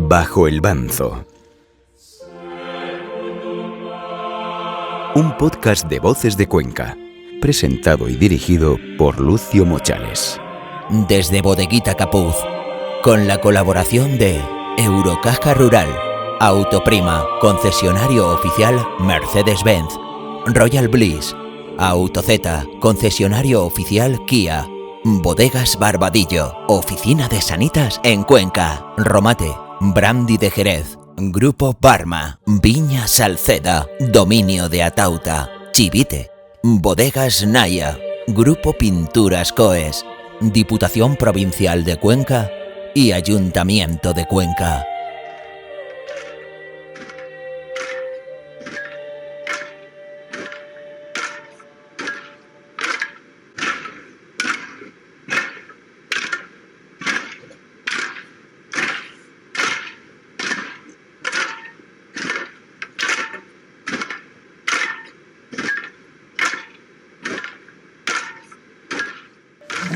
Bajo el Banzo. Un podcast de voces de Cuenca, presentado y dirigido por Lucio Mochales. Desde Bodeguita Capuz, con la colaboración de Eurocaja Rural, Autoprima, concesionario oficial Mercedes-Benz, Royal Bliss, AutoZ, concesionario oficial Kia, Bodegas Barbadillo, oficina de sanitas en Cuenca, Romate, Brandy de Jerez, Grupo Parma, Viña Salceda, Dominio de Atauta, Chivite, Bodegas Naya, Grupo Pinturas Coes, Diputación Provincial de Cuenca y Ayuntamiento de Cuenca.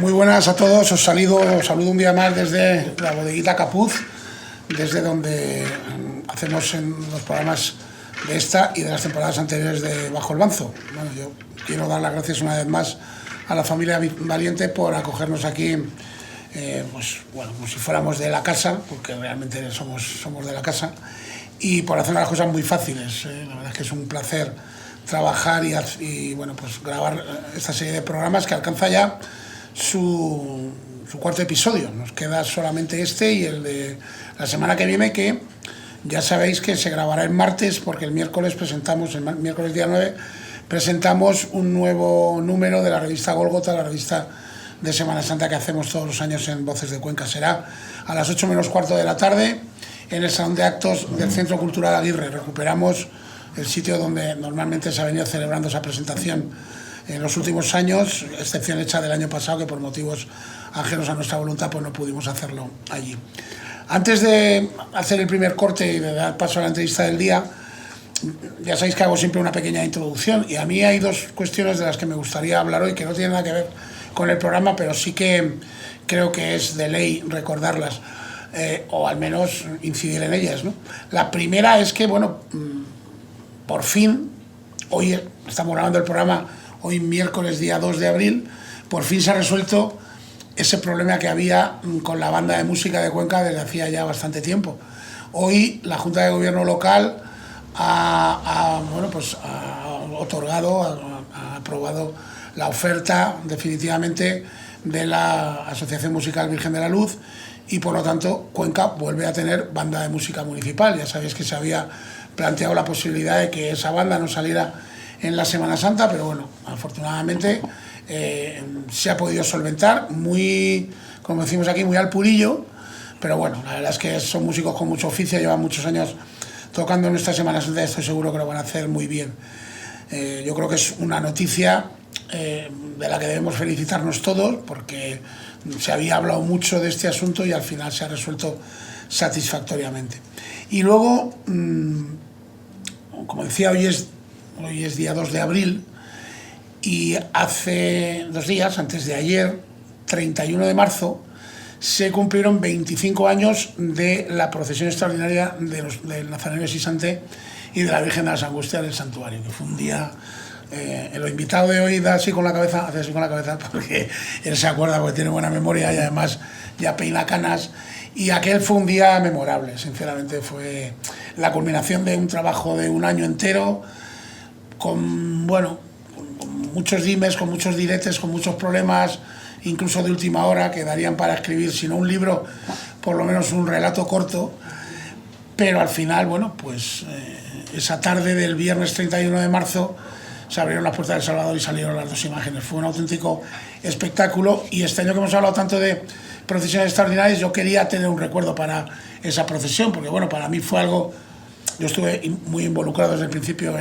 Muy buenas a todos, os saludo un día más desde la Bodeguita Capuz, desde donde hacemos en los programas de esta y de las temporadas anteriores de Bajo el Banzo. Bueno, yo quiero dar las gracias una vez más a la familia Valiente por acogernos aquí, pues bueno, como si fuéramos de la casa, porque realmente somos de la casa, y por hacer las cosas muy fáciles. La verdad es que es un placer trabajar y bueno, pues grabar esta serie de programas que alcanza ya su cuarto episodio. Nos queda solamente este y el de la semana que viene, que ya sabéis que se grabará el martes, porque el miércoles miércoles día 9, presentamos un nuevo número de la revista Gólgota, la revista de Semana Santa que hacemos todos los años en Voces de Cuenca. Será a las 8 menos cuarto de la tarde en el Salón de Actos del Centro Cultural Aguirre. Recuperamos el sitio donde normalmente se ha venido celebrando esa presentación en los últimos años, excepción hecha del año pasado, que por motivos ajenos a nuestra voluntad pues no pudimos hacerlo allí. Antes de hacer el primer corte y de dar paso a la entrevista del día, ya sabéis que hago siempre una pequeña introducción, y a mí hay dos cuestiones de las que me gustaría hablar hoy, que no tienen nada que ver con el programa, pero sí que creo que es de ley recordarlas, o al menos incidir en ellas, ¿no? La primera es que, bueno, por fin, hoy estamos grabando el programa, hoy miércoles día 2 de abril, por fin se ha resuelto ese problema que había con la banda de música de Cuenca desde hacía ya bastante tiempo. Hoy la Junta de Gobierno local ha aprobado la oferta definitivamente de la Asociación Musical Virgen de la Luz, y por lo tanto Cuenca vuelve a tener banda de música municipal. Ya sabéis que se había planteado la posibilidad de que esa banda no saliera en la Semana Santa, pero bueno, afortunadamente se ha podido solventar, muy, como decimos aquí, muy al purillo, pero bueno, la verdad es que son músicos con mucho oficio, llevan muchos años tocando en nuestra Semana Santa y estoy seguro que lo van a hacer muy bien. Yo creo que es una noticia de la que debemos felicitarnos todos, porque se había hablado mucho de este asunto y al final se ha resuelto satisfactoriamente. Y luego, como decía, hoy es día 2 de abril, y hace 2 días, antes de ayer, 31 de marzo, se cumplieron 25 años de la procesión extraordinaria del Nazareno Sisante y de la Virgen de las Angustias del Santuario, que fue un día... el invitado de hoy hace así con la cabeza, porque él se acuerda, porque tiene buena memoria y además ya peina canas, y aquel fue un día memorable. Sinceramente fue la culminación de un trabajo de un año entero, con muchos dimes, con muchos diretes, con muchos problemas, incluso de última hora, que darían para escribir, si no un libro, por lo menos un relato corto. Pero al final, esa tarde del viernes 31 de marzo se abrieron las puertas del Salvador y salieron las dos imágenes. Fue un auténtico espectáculo, y este año que hemos hablado tanto de procesiones extraordinarias, yo quería tener un recuerdo para esa procesión, porque para mí fue algo... Yo estuve muy involucrado desde el principio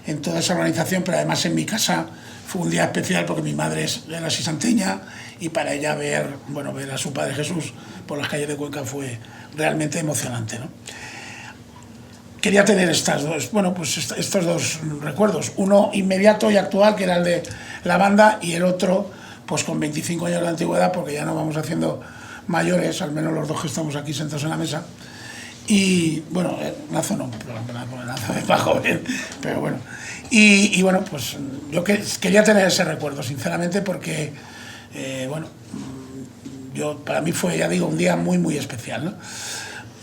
en toda esa organización, pero además en mi casa fue un día especial porque mi madre era sisanteña, y para ella ver a su Padre Jesús por las calles de Cuenca fue realmente emocionante, ¿no? Quería tener estos dos recuerdos, uno inmediato y actual, que era el de la banda, y el otro pues con 25 años de antigüedad, porque ya no vamos haciendo mayores, al menos los dos que estamos aquí sentados en la mesa. Y bueno, Nazo no, Nazo es más joven, pero bueno. Y bueno, pues yo quería tener ese recuerdo, sinceramente, porque, bueno, para mí fue, ya digo, un día muy, muy especial, ¿no?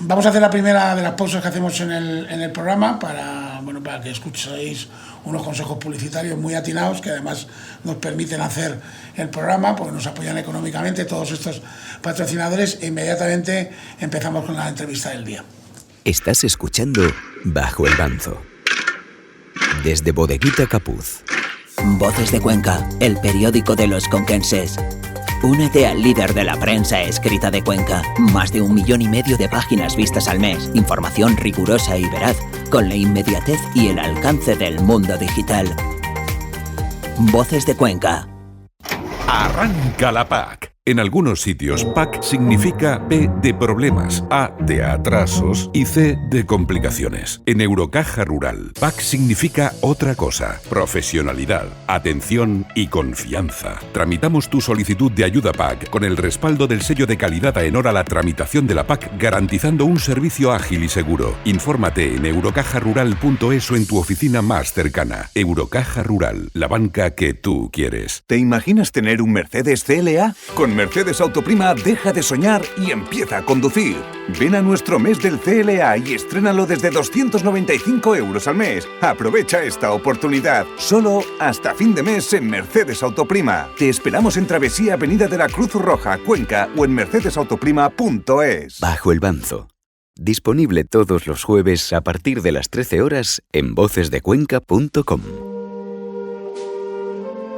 Vamos a hacer la primera de las pausas que hacemos en el programa para que escuchéis unos consejos publicitarios muy atinados que además nos permiten hacer el programa porque nos apoyan económicamente todos estos patrocinadores e inmediatamente empezamos con la entrevista del día. Estás escuchando Bajo el Banzo. Desde Bodeguita Capuz. Voces de Cuenca, el periódico de los conquenses. Únete al líder de la prensa escrita de Cuenca. Más de 1,5 millones de páginas vistas al mes. Información rigurosa y veraz, con la inmediatez y el alcance del mundo digital. Voces de Cuenca. Arranca la PAC. En algunos sitios, PAC significa P de problemas, A de atrasos y C de complicaciones. En Eurocaja Rural, PAC significa otra cosa: profesionalidad, atención y confianza. Tramitamos tu solicitud de ayuda PAC con el respaldo del sello de calidad AENOR a la tramitación de la PAC, garantizando un servicio ágil y seguro. Infórmate en eurocajarural.es o en tu oficina más cercana. Eurocaja Rural, la banca que tú quieres. ¿Te imaginas tener un Mercedes CLA? Con Mercedes Autoprima deja de soñar y empieza a conducir. Ven a nuestro mes del CLA y estrénalo desde 295 € al mes. Aprovecha esta oportunidad. Solo hasta fin de mes en Mercedes Autoprima. Te esperamos en Travesía Avenida de la Cruz Roja, Cuenca o en mercedesautoprima.es. Bajo el Banzo. Disponible todos los jueves a partir de las 13 horas en vocesdecuenca.com.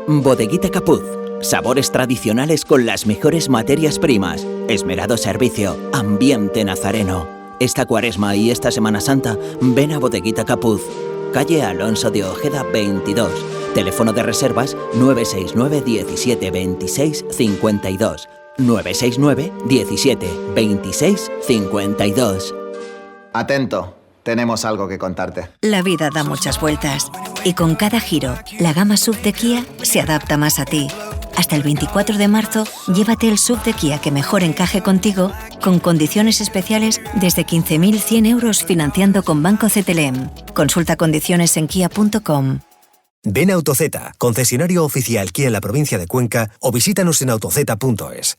Bodeguita Capuz. Sabores tradicionales con las mejores materias primas. Esmerado servicio. Ambiente nazareno. Esta Cuaresma y esta Semana Santa, ven a Bodeguita Capuz. Calle Alonso de Ojeda 22. Teléfono de reservas 969 17 26 52. 969 17 26 52. Atento, tenemos algo que contarte. La vida da muchas vueltas y con cada giro, la gama SUV de Kia se adapta más a ti. Hasta el 24 de marzo, llévate el SUV de Kia que mejor encaje contigo, con condiciones especiales desde 15.100 € financiando con Banco CTLM. Consulta condiciones en kia.com. Ven a Autozeta, concesionario oficial Kia en la provincia de Cuenca, o visítanos en autozeta.es.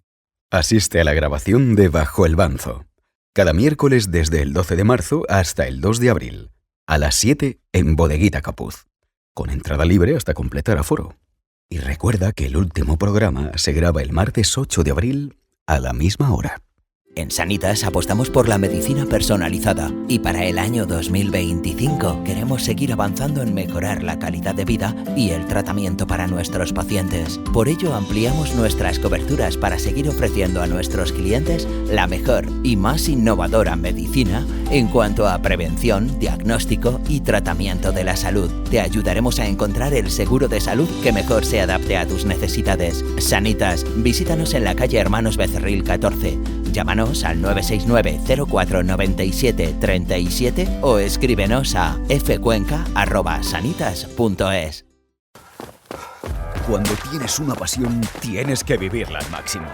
Asiste a la grabación de Bajo el Banzo. Cada miércoles desde el 12 de marzo hasta el 2 de abril. A las 7 en Bodeguita Capuz. Con entrada libre hasta completar aforo. Y recuerda que el último programa se graba el martes 8 de abril a la misma hora. En Sanitas apostamos por la medicina personalizada y para el año 2025 queremos seguir avanzando en mejorar la calidad de vida y el tratamiento para nuestros pacientes. Por ello ampliamos nuestras coberturas para seguir ofreciendo a nuestros clientes la mejor y más innovadora medicina en cuanto a prevención, diagnóstico y tratamiento de la salud. Te ayudaremos a encontrar el seguro de salud que mejor se adapte a tus necesidades. Sanitas, visítanos en la calle Hermanos Becerril 14. Llámanos al 969 04 97 37 o escríbenos a fcuenca@sanitas.es. Cuando tienes una pasión, tienes que vivirla al máximo.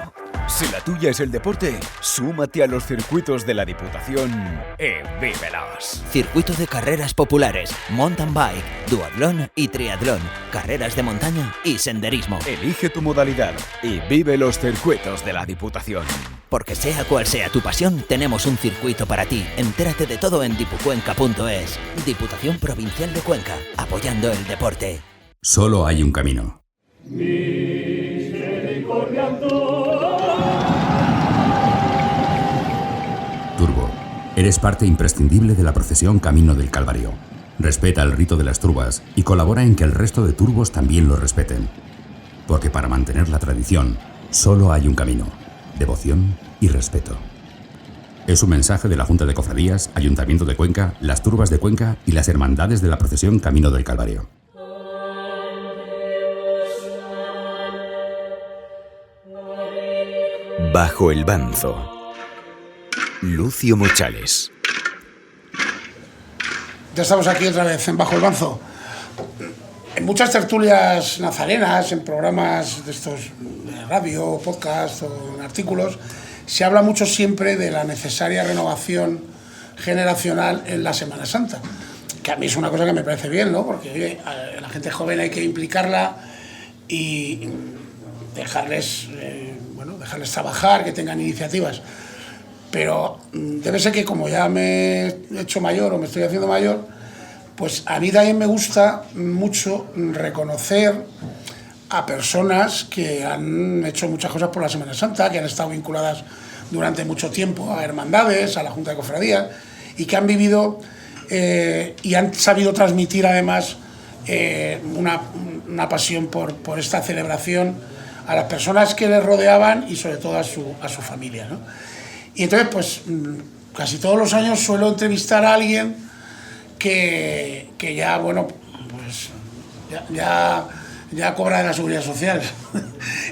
Si la tuya es el deporte, súmate a los circuitos de la Diputación y vívelos. Circuito de carreras populares, mountain bike, duatlón y triatlón, carreras de montaña y senderismo. Elige tu modalidad y vive los circuitos de la Diputación. Porque sea cual sea tu pasión, tenemos un circuito para ti. Entérate de todo en dipucuenca.es. Diputación Provincial de Cuenca, apoyando el deporte. Solo hay un camino. Turbo, eres parte imprescindible de la procesión Camino del Calvario. Respeta el rito de las turbas y colabora en que el resto de turbos también lo respeten. Porque para mantener la tradición, solo hay un camino: devoción y respeto. Es un mensaje de la Junta de Cofradías, Ayuntamiento de Cuenca, las Turbas de Cuenca y las Hermandades de la procesión Camino del Calvario. Bajo el Banzo. Lucio Mochales. Ya estamos aquí otra vez en Bajo el Banzo. En muchas tertulias nazarenas, en programas de estos de radio, podcast o en artículos, se habla mucho siempre de la necesaria renovación generacional en la Semana Santa, que a mí es una cosa que me parece bien, ¿no? Porque oye, a la gente joven hay que implicarla y dejarles trabajar, que tengan iniciativas. Pero debe ser que como ya me he hecho mayor o me estoy haciendo mayor, pues a mí también me gusta mucho reconocer a personas que han hecho muchas cosas por la Semana Santa, que han estado vinculadas durante mucho tiempo a hermandades, a la Junta de Cofradías, y que han vivido y han sabido transmitir además una pasión por esta celebración a las personas que les rodeaban y sobre todo a su familia, ¿no? Y entonces, pues casi todos los años suelo entrevistar a alguien que ya, bueno, pues ya cobra de la Seguridad Social.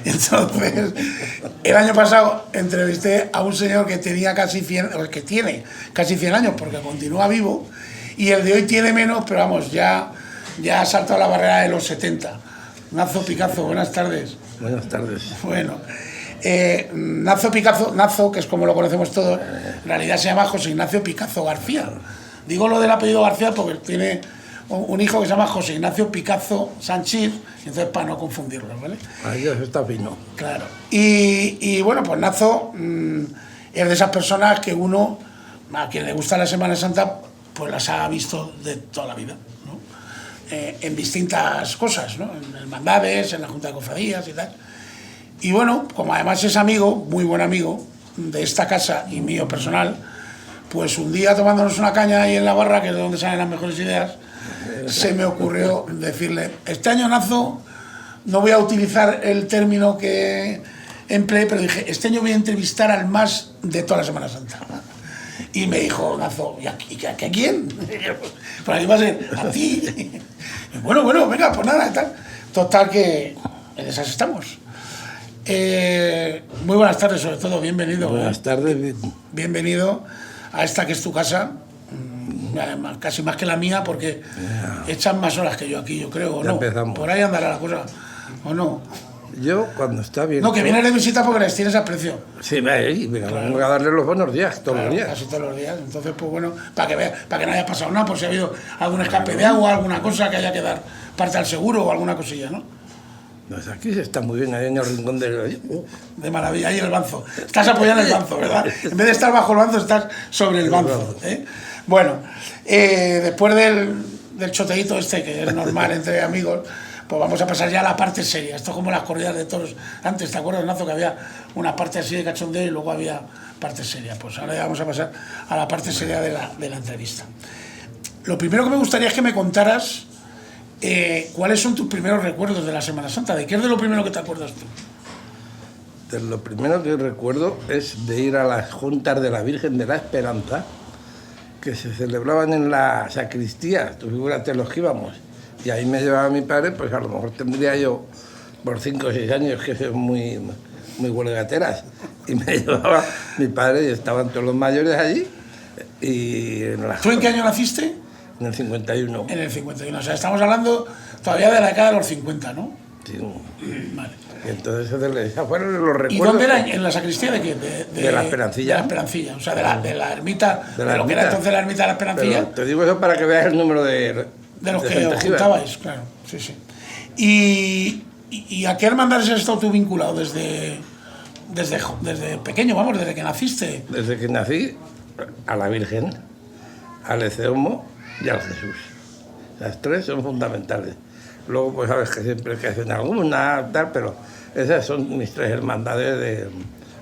Entonces, el año pasado entrevisté a un señor que tenía que tiene casi 100 años porque continúa vivo, y el de hoy tiene menos, pero vamos, ya ha saltado la barrera de los 70. Nazo Picazo, buenas tardes. Buenas tardes. Bueno, Nazo Picazo, Nazo, que es como lo conocemos todos, en realidad se llama José Ignacio Picazo García. Digo lo del apellido García porque tiene un hijo que se llama José Ignacio Picazo Sánchez, entonces para no confundirlo, ¿vale? Ahí eso está fino. Claro. Y bueno, pues Nazo es de esas personas que uno, a quien le gusta la Semana Santa, pues las ha visto de toda la vida, ¿no? En distintas cosas, ¿no? En hermandades, en la Junta de Cofradías y tal. Y bueno, como además es amigo, muy buen amigo de esta casa y mío personal, pues un día tomándonos una caña ahí en la barra, que es de donde salen las mejores ideas, se me ocurrió decirle: este año, Nazo, no voy a utilizar el término que empleé, pero dije, este año voy a entrevistar al más de toda la Semana Santa. Y me dijo Nazo, ¿y a quién? Pues aquí va a ser a ti. Y bueno, venga, pues nada, tal. Total que en esas estamos. Muy buenas tardes, sobre todo, bienvenido. Buenas tardes. Bienvenido a esta que es tu casa, casi más que la mía, porque echan más horas que yo aquí, yo creo, ¿o no? Empezamos. Por ahí andará la cosa, ¿o no? Yo, cuando está bien... No, que vienes de visita porque les tienes aprecio. Sí, venga, claro. Vengo a darle los buenos días, todos los días. Casi todos los días, entonces, pues bueno, para que no haya pasado nada, por si ha habido algún escape de agua, alguna cosa que haya que dar parte al seguro o alguna cosilla, ¿no? Pues aquí se está muy bien, ahí en el rincón de maravilla, ahí en el banzo. Estás apoyando el banzo, ¿verdad? En vez de estar bajo el banzo, estás sobre el banzo, ¿eh? Bueno, después del choteíto este, que es normal entre amigos, pues vamos a pasar ya a la parte seria. Esto es como las corridas de toros. Antes, ¿te acuerdas, Nazo, que había una parte así de cachondeo y luego había parte seria? Pues ahora ya vamos a pasar a la parte seria de la entrevista. Lo primero que me gustaría es que me contaras ¿cuáles son tus primeros recuerdos de la Semana Santa? ¿De qué es de lo primero que te acuerdas tú? De lo primero que recuerdo es de ir a las juntas de la Virgen de la Esperanza, que se celebraban en la sacristía, tú figúrate los que íbamos, y ahí me llevaba mi padre, pues a lo mejor tendría yo por 5 o 6 años, que son muy huelgateras, y me llevaba mi padre y estaban todos los mayores allí. Y ¿Tú en qué año naciste? En el 51. En el 51, o sea, estamos hablando todavía de la década de los 50, ¿no? Sí. Vale. Y entonces fueron los recuerdos. ¿Y dónde era? ¿En la sacristía de qué? De la Esperancilla. De la Esperancilla, o sea, de la ermita, de lo que era entonces la ermita de la Esperancilla. Pero te digo eso para que veas el número de los que os juntabais, claro, sí. ¿Y a qué hermandades has estado tú vinculado desde pequeño, vamos, desde que naciste? Desde que nací, a la Virgen, al Eceomo y al Jesús. Las tres son fundamentales. Luego, pues sabes que siempre hay que hacer alguna, tal, pero esas son mis tres hermandades.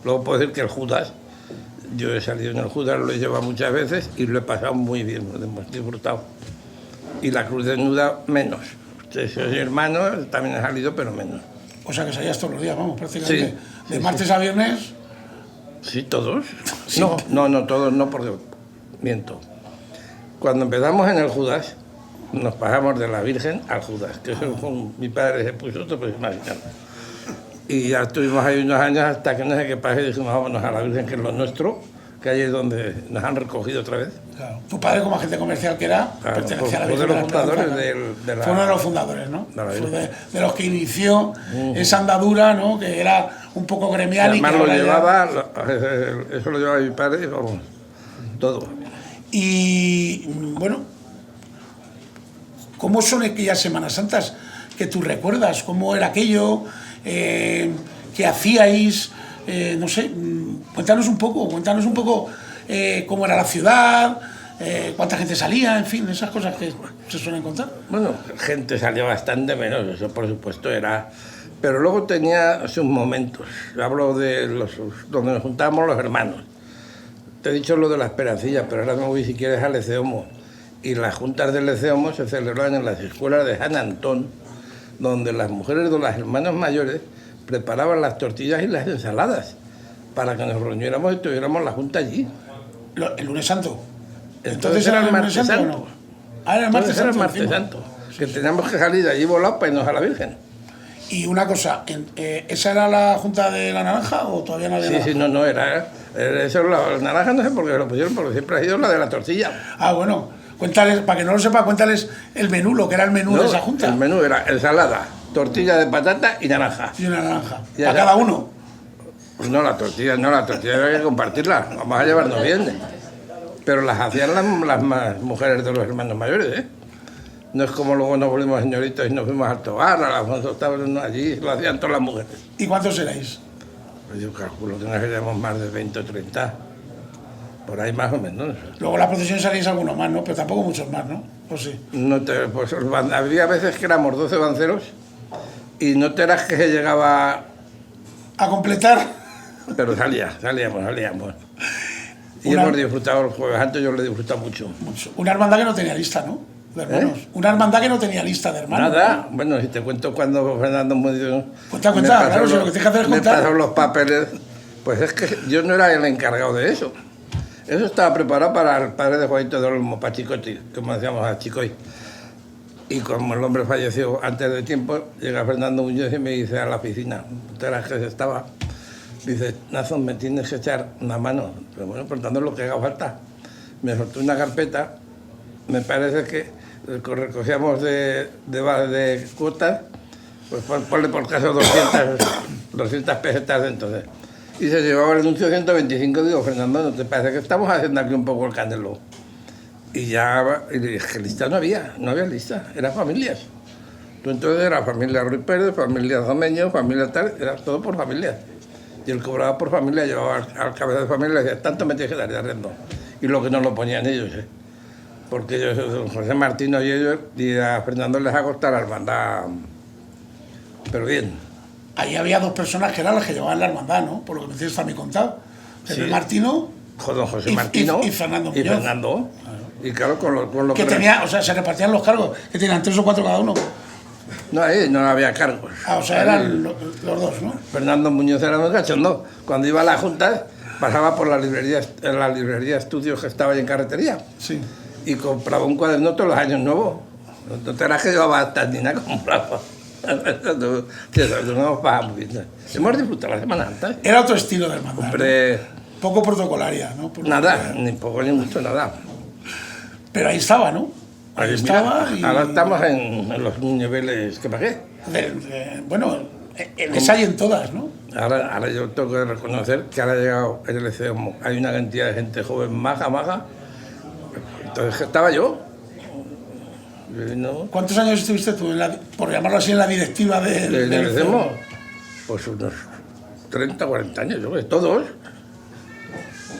Luego puedo decir que el Judas, yo he salido en el Judas, lo he llevado muchas veces y lo he pasado muy bien, lo hemos disfrutado. Y la Cruz Desnuda, menos. Soy hermano, también he salido, pero menos. O sea que salías todos los días, vamos, prácticamente. Sí, ¿De martes a viernes? Sí, todos. Sí. No, todos no, porque miento. Cuando empezamos en el Judas, nos pasamos de la Virgen al Judas, que eso con mi padre se puso otro, pues imagínate. Y ya estuvimos ahí unos años hasta que no sé qué pasó y dijimos, vámonos a la Virgen, que es lo nuestro, que ahí es donde nos han recogido otra vez. Claro. Tu padre, como agente comercial que era, claro, pertenecía a la Fue Virgen de los fundadores de la... Fue uno de los fundadores, ¿no? De fue de los que inició esa andadura, ¿no? Que era un poco gremial. Además lo llevaba, eso lo llevaba mi padre, vamos, todo. Y bueno, ¿cómo son aquellas Semanas Santas que tú recuerdas? ¿Cómo era aquello? ¿Qué hacíais? No sé, cuéntanos un poco cómo era la ciudad, cuánta gente salía, en fin, esas cosas que se suelen contar. Bueno, gente salía bastante menos, eso por supuesto era... Pero luego tenía sus momentos. Hablo de donde nos juntábamos los hermanos. Te he dicho lo de la Esperancilla, pero ahora me voy si quieres al Eceomo. Y las juntas del Eceomo se celebraban en las escuelas de San Antón, donde las mujeres de las hermanas mayores preparaban las tortillas y las ensaladas para que nos reuniéramos y tuviéramos la junta allí. ¿El lunes santo? Entonces era el martes santo. ¿No? Ah, era el martes santo. Era el martes santo, que teníamos que salir de allí volado para irnos a la Virgen. Y una cosa, ¿esa era la Junta de la Naranja o todavía no había naranja? Sí, no, era eso, la naranja no sé por qué lo pusieron, porque siempre ha sido la de la tortilla. Ah, bueno, cuéntales, para que no lo sepa, cuéntales el menú, lo que era el menú de esa Junta. El menú era ensalada, tortilla de patata y naranja. Y una naranja, para cada uno. No, la tortilla había que compartirla, vamos a llevarnos bien. Pero las hacían las mujeres de los hermanos mayores, ¿eh? No es como luego nos volvimos señoritos y nos fuimos al Tobar, a Alfonso estaban allí, lo hacían todas las mujeres. ¿Y cuántos erais? Pues yo calculo que no seríamos más de 20 o 30, por ahí más o menos. Luego la procesión salíais algunos más, ¿no? Pero tampoco muchos más, ¿no? ¿O sí? Pues había veces que éramos 12 banceros y no te eras que se llegaba... ¿A completar? Pero salíamos. Y hemos disfrutado el Jueves Santo, yo lo he disfrutado mucho. Una hermandad que no tenía lista, ¿no? De hermanos. Una hermandad que no tenía lista de hermanos. Nada, ¿no? Bueno, si te cuento cuando Fernando murió... Cuenta, claro, si lo que tienes que hacer es contar. Me pasaron los papeles, pues es que yo no era el encargado de eso. Eso estaba preparado para el padre de Juanito de Olmo, para Chicote, como decíamos a Chicoy. Y como el hombre falleció antes de tiempo, llega Fernando Muñoz y me dice a la oficina, de las que se estaba, dice, Nazón, me tienes que echar una mano. Pero bueno, por tanto, lo que haga falta. Me soltó una carpeta, me parece que recogíamos de cuotas, pues ponle por caso 200 pesetas de entonces. Y se llevaba el anuncio 125, digo, Fernando, ¿no te parece que estamos haciendo aquí un poco el candelo? Y le dije, lista no había lista, eran familias. Tú entonces era familia Ruiz Pérez, familia Zomeño, familia tal, era todo por familia. Y él cobraba por familia, llevaba al cabeza de familia y decía, tanto me tienes que dar de arrendo. Y lo que no lo ponían ellos, porque ellos, don José Martino y ellos, y a Fernando les hago estar la hermandad, pero bien. Ahí había dos personas que eran las que llevaban la hermandad, ¿no? Por lo que me tienes también contado. Pepe Martino don José Martino y Fernando Muñoz. Y Fernando. Y claro, con lo que tenía, o sea, se repartían los cargos, que tenían 3 o 4 cada uno. No, ahí no había cargos. Ah, o sea, eran los dos, ¿no? Fernando Muñoz era muy cachondo. Cuando iba a la Junta, pasaba por la librería Estudios que estaba ahí en Carretería. Sí. Y compraba un cuaderno todos los años nuevos. No te era que llevaba hasta ni nada, compraba. Nos pasamos bien. Hemos disfrutado la Semana Santa. Era otro estilo de hermandad. Hombre, ¿no? Poco protocolaria, ¿no? Nada, ni poco ni mucho, nada. Pero ahí estaba, ¿no? Ahí estaba. Y... Ahora estamos en los niveles que pagué. Bueno, en esa y en todas, ¿no? Ahora yo tengo que reconocer que ahora ha llegado el LCO. Hay una cantidad de gente joven maja. Entonces estaba yo. ¿No? ¿Cuántos años estuviste tú, por llamarlo así, en la directiva del LCO? Pues unos 30, 40 años, yo creo, todos.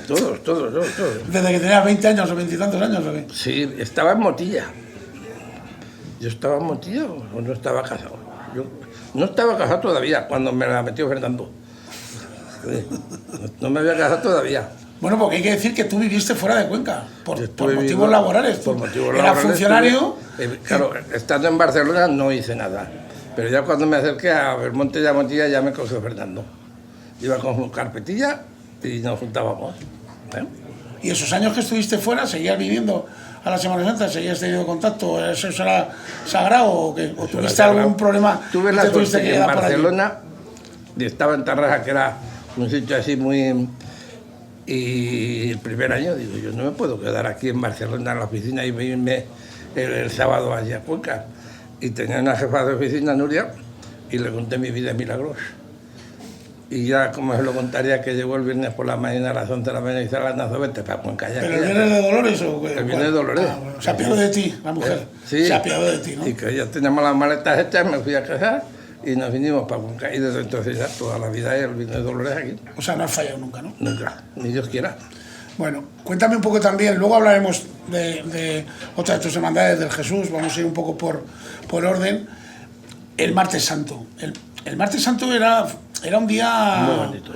¿Desde que tenías 20 años o 20 y tantos años o qué? Sí, estaba en Motilla. Yo estaba en Motilla o no estaba casado. Yo no estaba casado todavía cuando me la metió Fernando. No me había casado todavía. Bueno, porque hay que decir que tú viviste fuera de Cuenca, por motivos laborales. Por motivos laborales. Era funcionario. Claro, estando en Barcelona no hice nada. Pero ya cuando me acerqué a Belmonte y a Motilla ya me cogió Fernando. Iba con su carpetilla y nos juntábamos. ¿Y esos años que estuviste fuera, seguías viviendo a la Semana Santa? ¿Seguías teniendo contacto? ¿Eso era sagrado o qué? ¿O tuviste algún problema? Tuve la suerte que en Barcelona, y estaba en Tarrasa, que era un sitio así muy... Y el primer año digo, yo no me puedo quedar aquí en Barcelona en la oficina y irme el sábado allí a Cuenca. Y tenía una jefa de oficina, Nuria, y le conté mi vida en Milagros. Y ya, como se lo contaría, que llegó el viernes por la mañana a las 11 de la mañana y dice, Nazo, vete para Cuenca. ¿Pero el viernes de Dolores o qué? El viernes de Dolores. Bueno, se apiadó de ti, la mujer. Sí. Se apiadó de ti, ¿no? Y que ya teníamos las maletas hechas, me fui a casar y nos vinimos para Cuenca. Y desde entonces ya toda la vida el viernes de Dolores aquí. O sea, no has fallado nunca, ¿no? Nunca, ni Dios quiera. Bueno, cuéntame un poco también, luego hablaremos de otras de tus hermandades del Jesús, vamos a ir un poco por orden. El Martes Santo. El Martes Santo era un día... Muy bonito.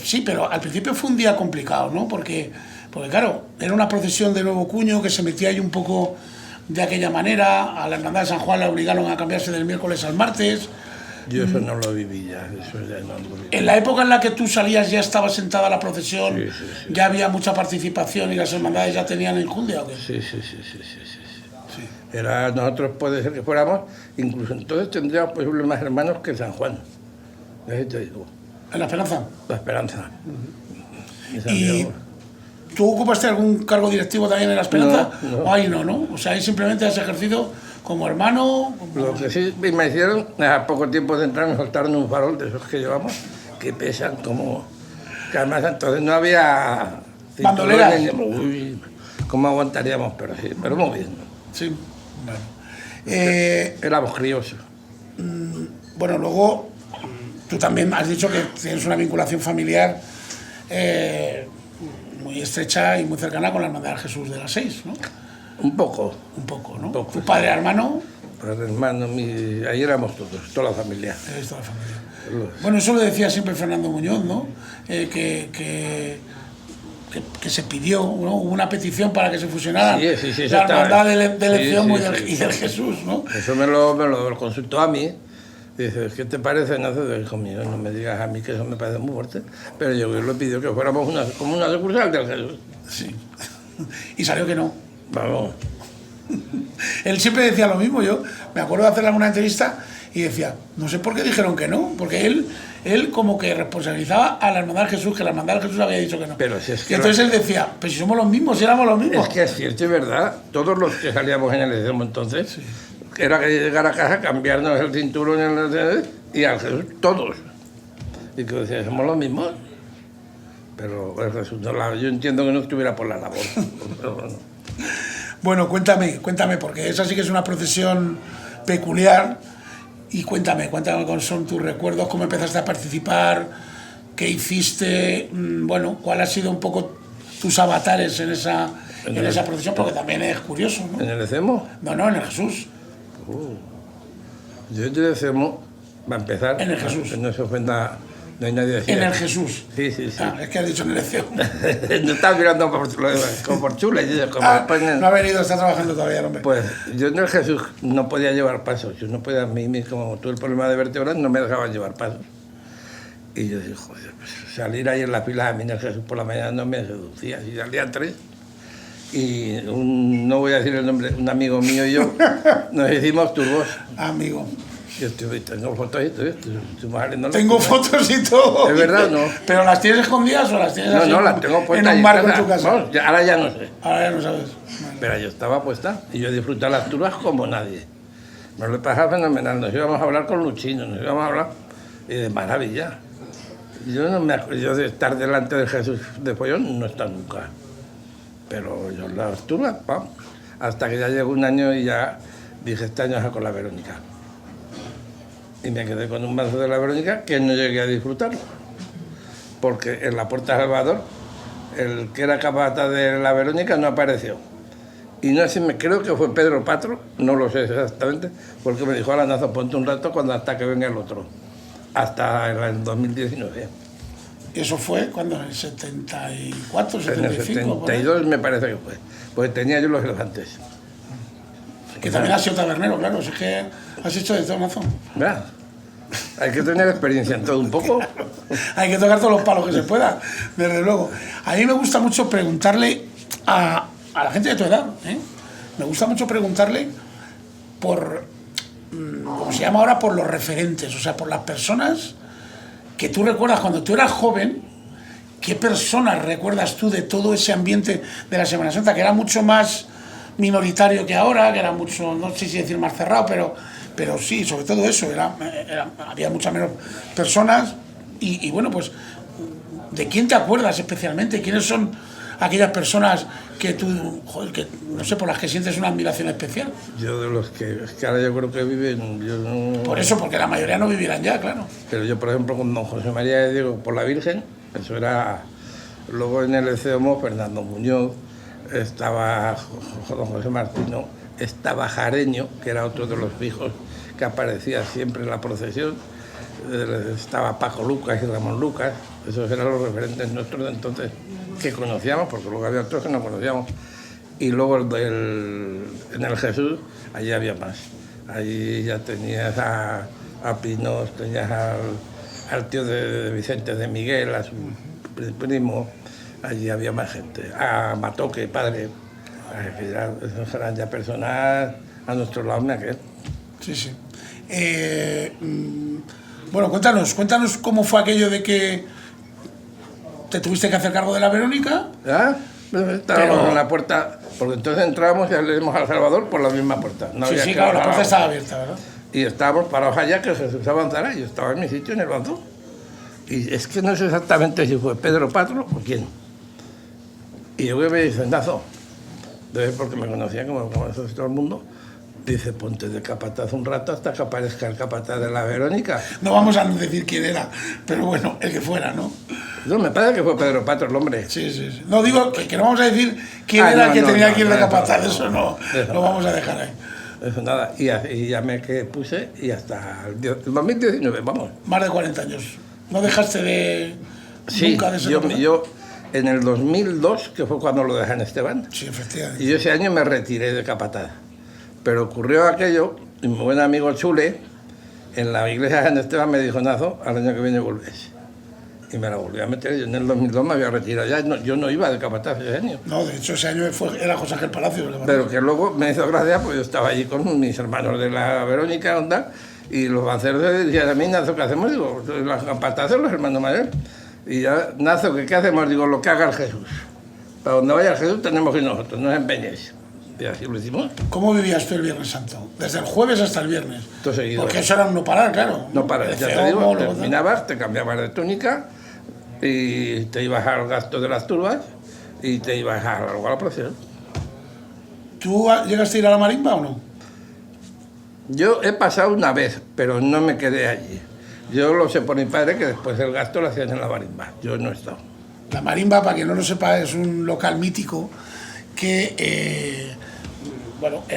Sí, pero al principio fue un día complicado, ¿no? Porque claro, era una procesión de Nuevo Cuño que se metía ahí un poco de aquella manera. A la Hermandad de San Juan la obligaron a cambiarse del miércoles al martes. Yo eso no lo viví ya, eso ya no lo viví. En la época en la que tú salías ya estaba sentada la procesión, Sí. ya había mucha participación y las hermandades ya tenían enjundia, ¿o qué? Sí. Era, nosotros puede ser que fuéramos, incluso entonces tendríamos posibles más hermanos que San Juan. Eso te digo. ¿En la Esperanza? La Esperanza. ¿Y tú ocupaste algún cargo directivo también en la Esperanza? No. Ahí no. O sea, ahí simplemente has ejercido como hermano. Lo que sí me hicieron, a poco tiempo de entrar, me soltaron un farol de esos que llevamos, que pesan como... Que además entonces no había... ¿Bandoleras? Uy, ¿cómo aguantaríamos? Pero muy bien. Sí, bueno. Éramos críos. Bueno, luego tú también has dicho que tienes una vinculación familiar muy estrecha y muy cercana con la Hermandad del Jesús de las 6, ¿no? Un poco, ¿no? poco, ¿Tu padre, hermano? Padre, hermano, ahí éramos todos, toda la familia. Toda la familia. Bueno, eso lo decía siempre Fernando Muñoz, ¿no? Que se pidió, ¿no? Hubo una petición para que se fusionaran Sí, la Hermandad del Enfermo y del Jesús, ¿no? Eso me lo consultó a mí. Dice, ¿qué te parece? No sé, hijo mío, no me digas a mí que eso me parece muy fuerte. Pero yo le pidió que fuéramos como una sucursal del Jesús. Sí. Y salió que no. Vamos. Él siempre decía lo mismo. Yo me acuerdo de hacerle alguna entrevista y decía, no sé por qué dijeron que no, porque él como que responsabilizaba a la Hermandad del Jesús, que la Hermandad del Jesús había dicho que no. Pero si es que y entonces él decía, pero si somos los mismos, si éramos los mismos. Es que es cierto y verdad, todos los que salíamos en el ECEMO entonces, era que llegar a casa, cambiarnos el cinturón y al Jesús, todos. Y que decía, somos los mismos. Pero el Jesús, yo entiendo que no estuviera por la labor. Pero bueno. Bueno, cuéntame, porque esa sí que es una procesión peculiar. Y cuéntame cuáles son tus recuerdos, cómo empezaste a participar, qué hiciste, bueno, cuál ha sido un poco tus avatares en esa procesión, porque también es curioso, ¿no? ¿En el ECEMO? No, en el Jesús. Yo en el ECEMO, va a empezar... En el Jesús. Que no se ofenda, no hay nadie así. En el Jesús. Sí. Es que has dicho en el ECEMO. No estaba mirando como por chula. No ha venido, está trabajando todavía el hombre. Pues yo en el Jesús no podía llevar pasos. Yo no podía, a mí, como tuve el problema de vértebras, no me dejaban llevar pasos. Y yo dije, joder, pues salir ahí en la fila a mí en el Jesús por la mañana no me seducía. Y salían 3. Y no voy a decir el nombre, un amigo mío y yo nos hicimos turbos. Amigo. Yo tengo fotos y todo. Tengo fotos y todo. ¿Es verdad o no? ¿Pero las tienes escondidas o las tienes así las tengo puestas en un marco en tu casa? No, ahora ya no sé. Ahora ya no sabes. Vale. Pero yo estaba puesta y yo disfrutaba las turbas como nadie. Nos lo pasaba fenomenal. Nos íbamos a hablar con Luchino, nos íbamos a hablar y de maravilla. Yo no me acuerdo, yo de estar delante de Jesús de Follón no he estado nunca. Pero yo las turbas, vamos. Hasta que ya llegó un año y ya dije, este año es con la Verónica. Y me quedé con un mazo de la Verónica que no llegué a disfrutarlo. Porque en la Puerta de Salvador, el que era capata de la Verónica no apareció. Y no sé, creo que fue Pedro Patro, no lo sé exactamente, porque me dijo, a la Nazo, ponte un rato hasta que venga el otro. Hasta el 2019. ¿Eso fue cuando? ¿En el 74, 75? En el 72 me parece que fue. Porque tenía yo los elefantes. Que también has sido tabernero, claro. Es que has hecho de todo, Mazo. ¿Verdad? Hay que tener experiencia en todo un poco. Hay que tocar todos los palos que se pueda, desde luego. A mí me gusta mucho preguntarle a la gente de tu edad, ¿eh? Me gusta mucho preguntarle por, como se llama ahora, por los referentes, o sea, por las personas que tú recuerdas cuando tú eras joven. ¿Qué personas recuerdas tú de todo ese ambiente de la Semana Santa, que era mucho más minoritario que ahora, que era mucho, no sé si decir más cerrado, pero sí, sobre todo eso, había muchas menos personas, Y bueno, pues, ¿de quién te acuerdas especialmente? ¿Quiénes son aquellas personas que tú, joder, que no sé, por las que sientes una admiración especial? Yo de los que, es que ahora yo creo que viven, yo no... Por eso, porque la mayoría no vivirán ya, claro. Pero yo, por ejemplo, con don José María de Diego por la Virgen, eso era... Luego en el ECEOMO, Fernando Muñoz, estaba don José Martino, estaba Jareño, que era otro de los fijos que aparecía siempre en la procesión, estaba Paco Lucas y Ramón Lucas, esos eran los referentes nuestros de entonces que conocíamos, porque luego había otros que no conocíamos. Y luego en el Jesús, allí había más. Allí ya tenías a Pinos, tenías al tío de Vicente de Miguel, a su primo, allí había más gente. A Matoque, padre, que ya, esos eran ya personas a nuestro lado, me aquel. Sí, sí. Bueno, cuéntanos cómo fue aquello de que te tuviste que hacer cargo de la Verónica. ¿Ah? Estábamos en la puerta, porque entonces entrábamos y salimos al Salvador por la misma puerta. No sí, claro, la puerta estaba abierta, ¿verdad? Y estábamos parados allá, que Jesús avanzara, y yo estaba en mi sitio, en el banco. Y es que no sé exactamente si fue Pedro Patro o quién. Y yo que me dice, Nazo, debe ser porque me conocía como conoce todo el mundo, dice, ponte de capataz un rato hasta que aparezca el capataz de la Verónica. No vamos a decir quién era, pero bueno, el que fuera, ¿no? No, me parece que fue Pedro Patro el hombre. Sí, sí, sí. No, digo que no vamos a decir quién era el que tenía aquí el de capataz, eso no lo vamos a dejar ahí. Eso nada, y ya me que puse y hasta el 2019, vamos. Más de 40 años. ¿No dejaste de sí, nunca de ser yo en el 2002, que fue cuando lo dejé en Esteban, sí, efectivamente. Y yo ese año me retiré de capataz. Pero ocurrió aquello, y mi buen amigo Chule, en la iglesia de San Esteban me dijo, Nazo, al año que viene volvés. Y me la volví a meter, yo en el 2002 me había retirado ya, yo no iba de capataz ese año. No, de hecho ese año era José Ángel Palacio. Pero que luego me hizo gracia, pues yo estaba allí con mis hermanos de la Verónica, onda, y los banceros decían a mí, Nazo, ¿qué hacemos? Digo, los capataces, los hermanos mayores. Y ya, Nazo, ¿qué hacemos? Digo, lo que haga el Jesús. Para donde vaya el Jesús tenemos que ir nosotros, no os empeñéis. Y así lo hicimos. ¿Cómo vivías tú el Viernes Santo? Desde el jueves hasta el viernes. Todo seguido. Porque eso era un no parar, claro. No parar, ya te digo, terminabas, te cambiabas de túnica y te ibas al gasto de las turbas y te ibas a la procesión. ¿Tú llegaste a ir a la marimba o no? Yo he pasado una vez, pero no me quedé allí. Yo lo sé por mi padre que después el gasto lo hacían en la marimba. Yo no he estado. La marimba, para quien no lo sepa, es un local mítico que,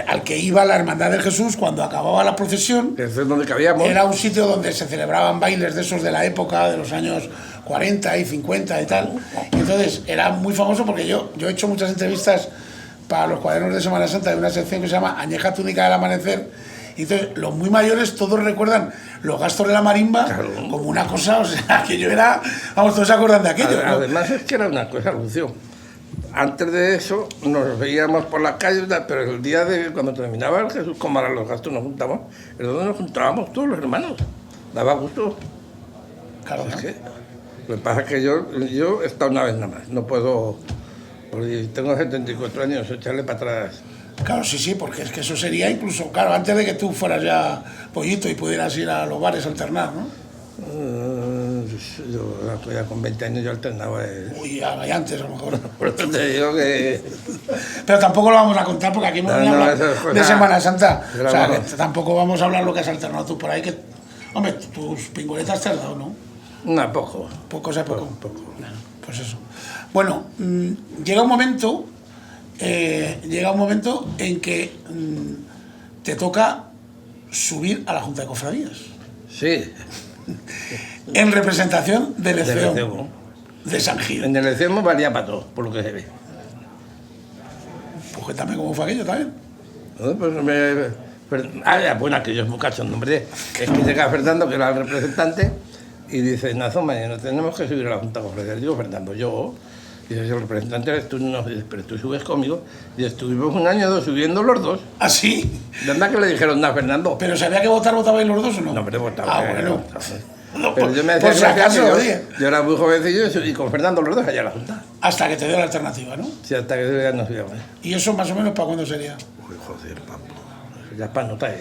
al que iba la Hermandad del Jesús cuando acababa la procesión. Es donde cabíamos. Era un sitio donde se celebraban bailes de esos de la época, de los años 40 y 50 y tal. Y entonces era muy famoso porque yo he hecho muchas entrevistas para los cuadernos de Semana Santa de una sección que se llama Añeja túnica del amanecer. Y entonces los muy mayores todos recuerdan los gastos de la marimba, claro, como una cosa, o sea, que yo era, vamos, todos se acuerdan de aquello. Además, ¿no? Es que era una cosa, Lucio. Antes de eso nos veíamos por las calles, pero el día de cuando terminaba el Jesús, como ahora los gastos nos juntamos, es donde nos juntábamos todos los hermanos. Daba gusto. Claro, es que, lo que pasa es que yo he estado una vez nada más, no puedo, porque tengo 74 años, echarle para atrás. Claro, sí, porque es que eso sería incluso, claro, antes de que tú fueras ya pollito y pudieras ir a los bares a alternar, ¿no? Yo ya con 20 años yo alternaba. Uy, antes a lo mejor. Por eso te digo que... Pero tampoco lo vamos a contar porque aquí no vamos a hablar de Semana Santa. O sea, que tampoco vamos a hablar lo que has alternado tú por ahí, que... Hombre, tus pingoletas te has dado, ¿no? No, poco. Poco, o sea, poco. Bueno, pues eso. Bueno, llega un momento en que te toca subir a la Junta de Cofradías. Sí. En representación del ECEOMO de San Gil. En el ECEOMO valía para todo, por lo que se ve. Pues cuéntame cómo fue aquello también. Bueno, que yo es muy cachondo, hombre. Es que llega Fernando, que era el representante, y dice, Nazo, mañana tenemos que subir a la Junta de Cofradías. Digo, Fernando, yo... Y dice, el representante eres tú, no, pero tú subes conmigo. Y estuvimos un año o dos subiendo los dos. ¿Ah, sí? ¿De verdad que le dijeron, no, Fernando? ¿Pero sabía que votabais los dos o no? No, pero votaba. Ah, bueno. No, pero yo me decía, si acaso, yo era muy jovencillo y con Fernando los dos allá a la Junta. Hasta que te dio la alternativa, ¿no? Sí, hasta que ya nos íbamos. ¿Y eso más o menos para cuándo sería? Uy, joder, papo. Ya es para notar,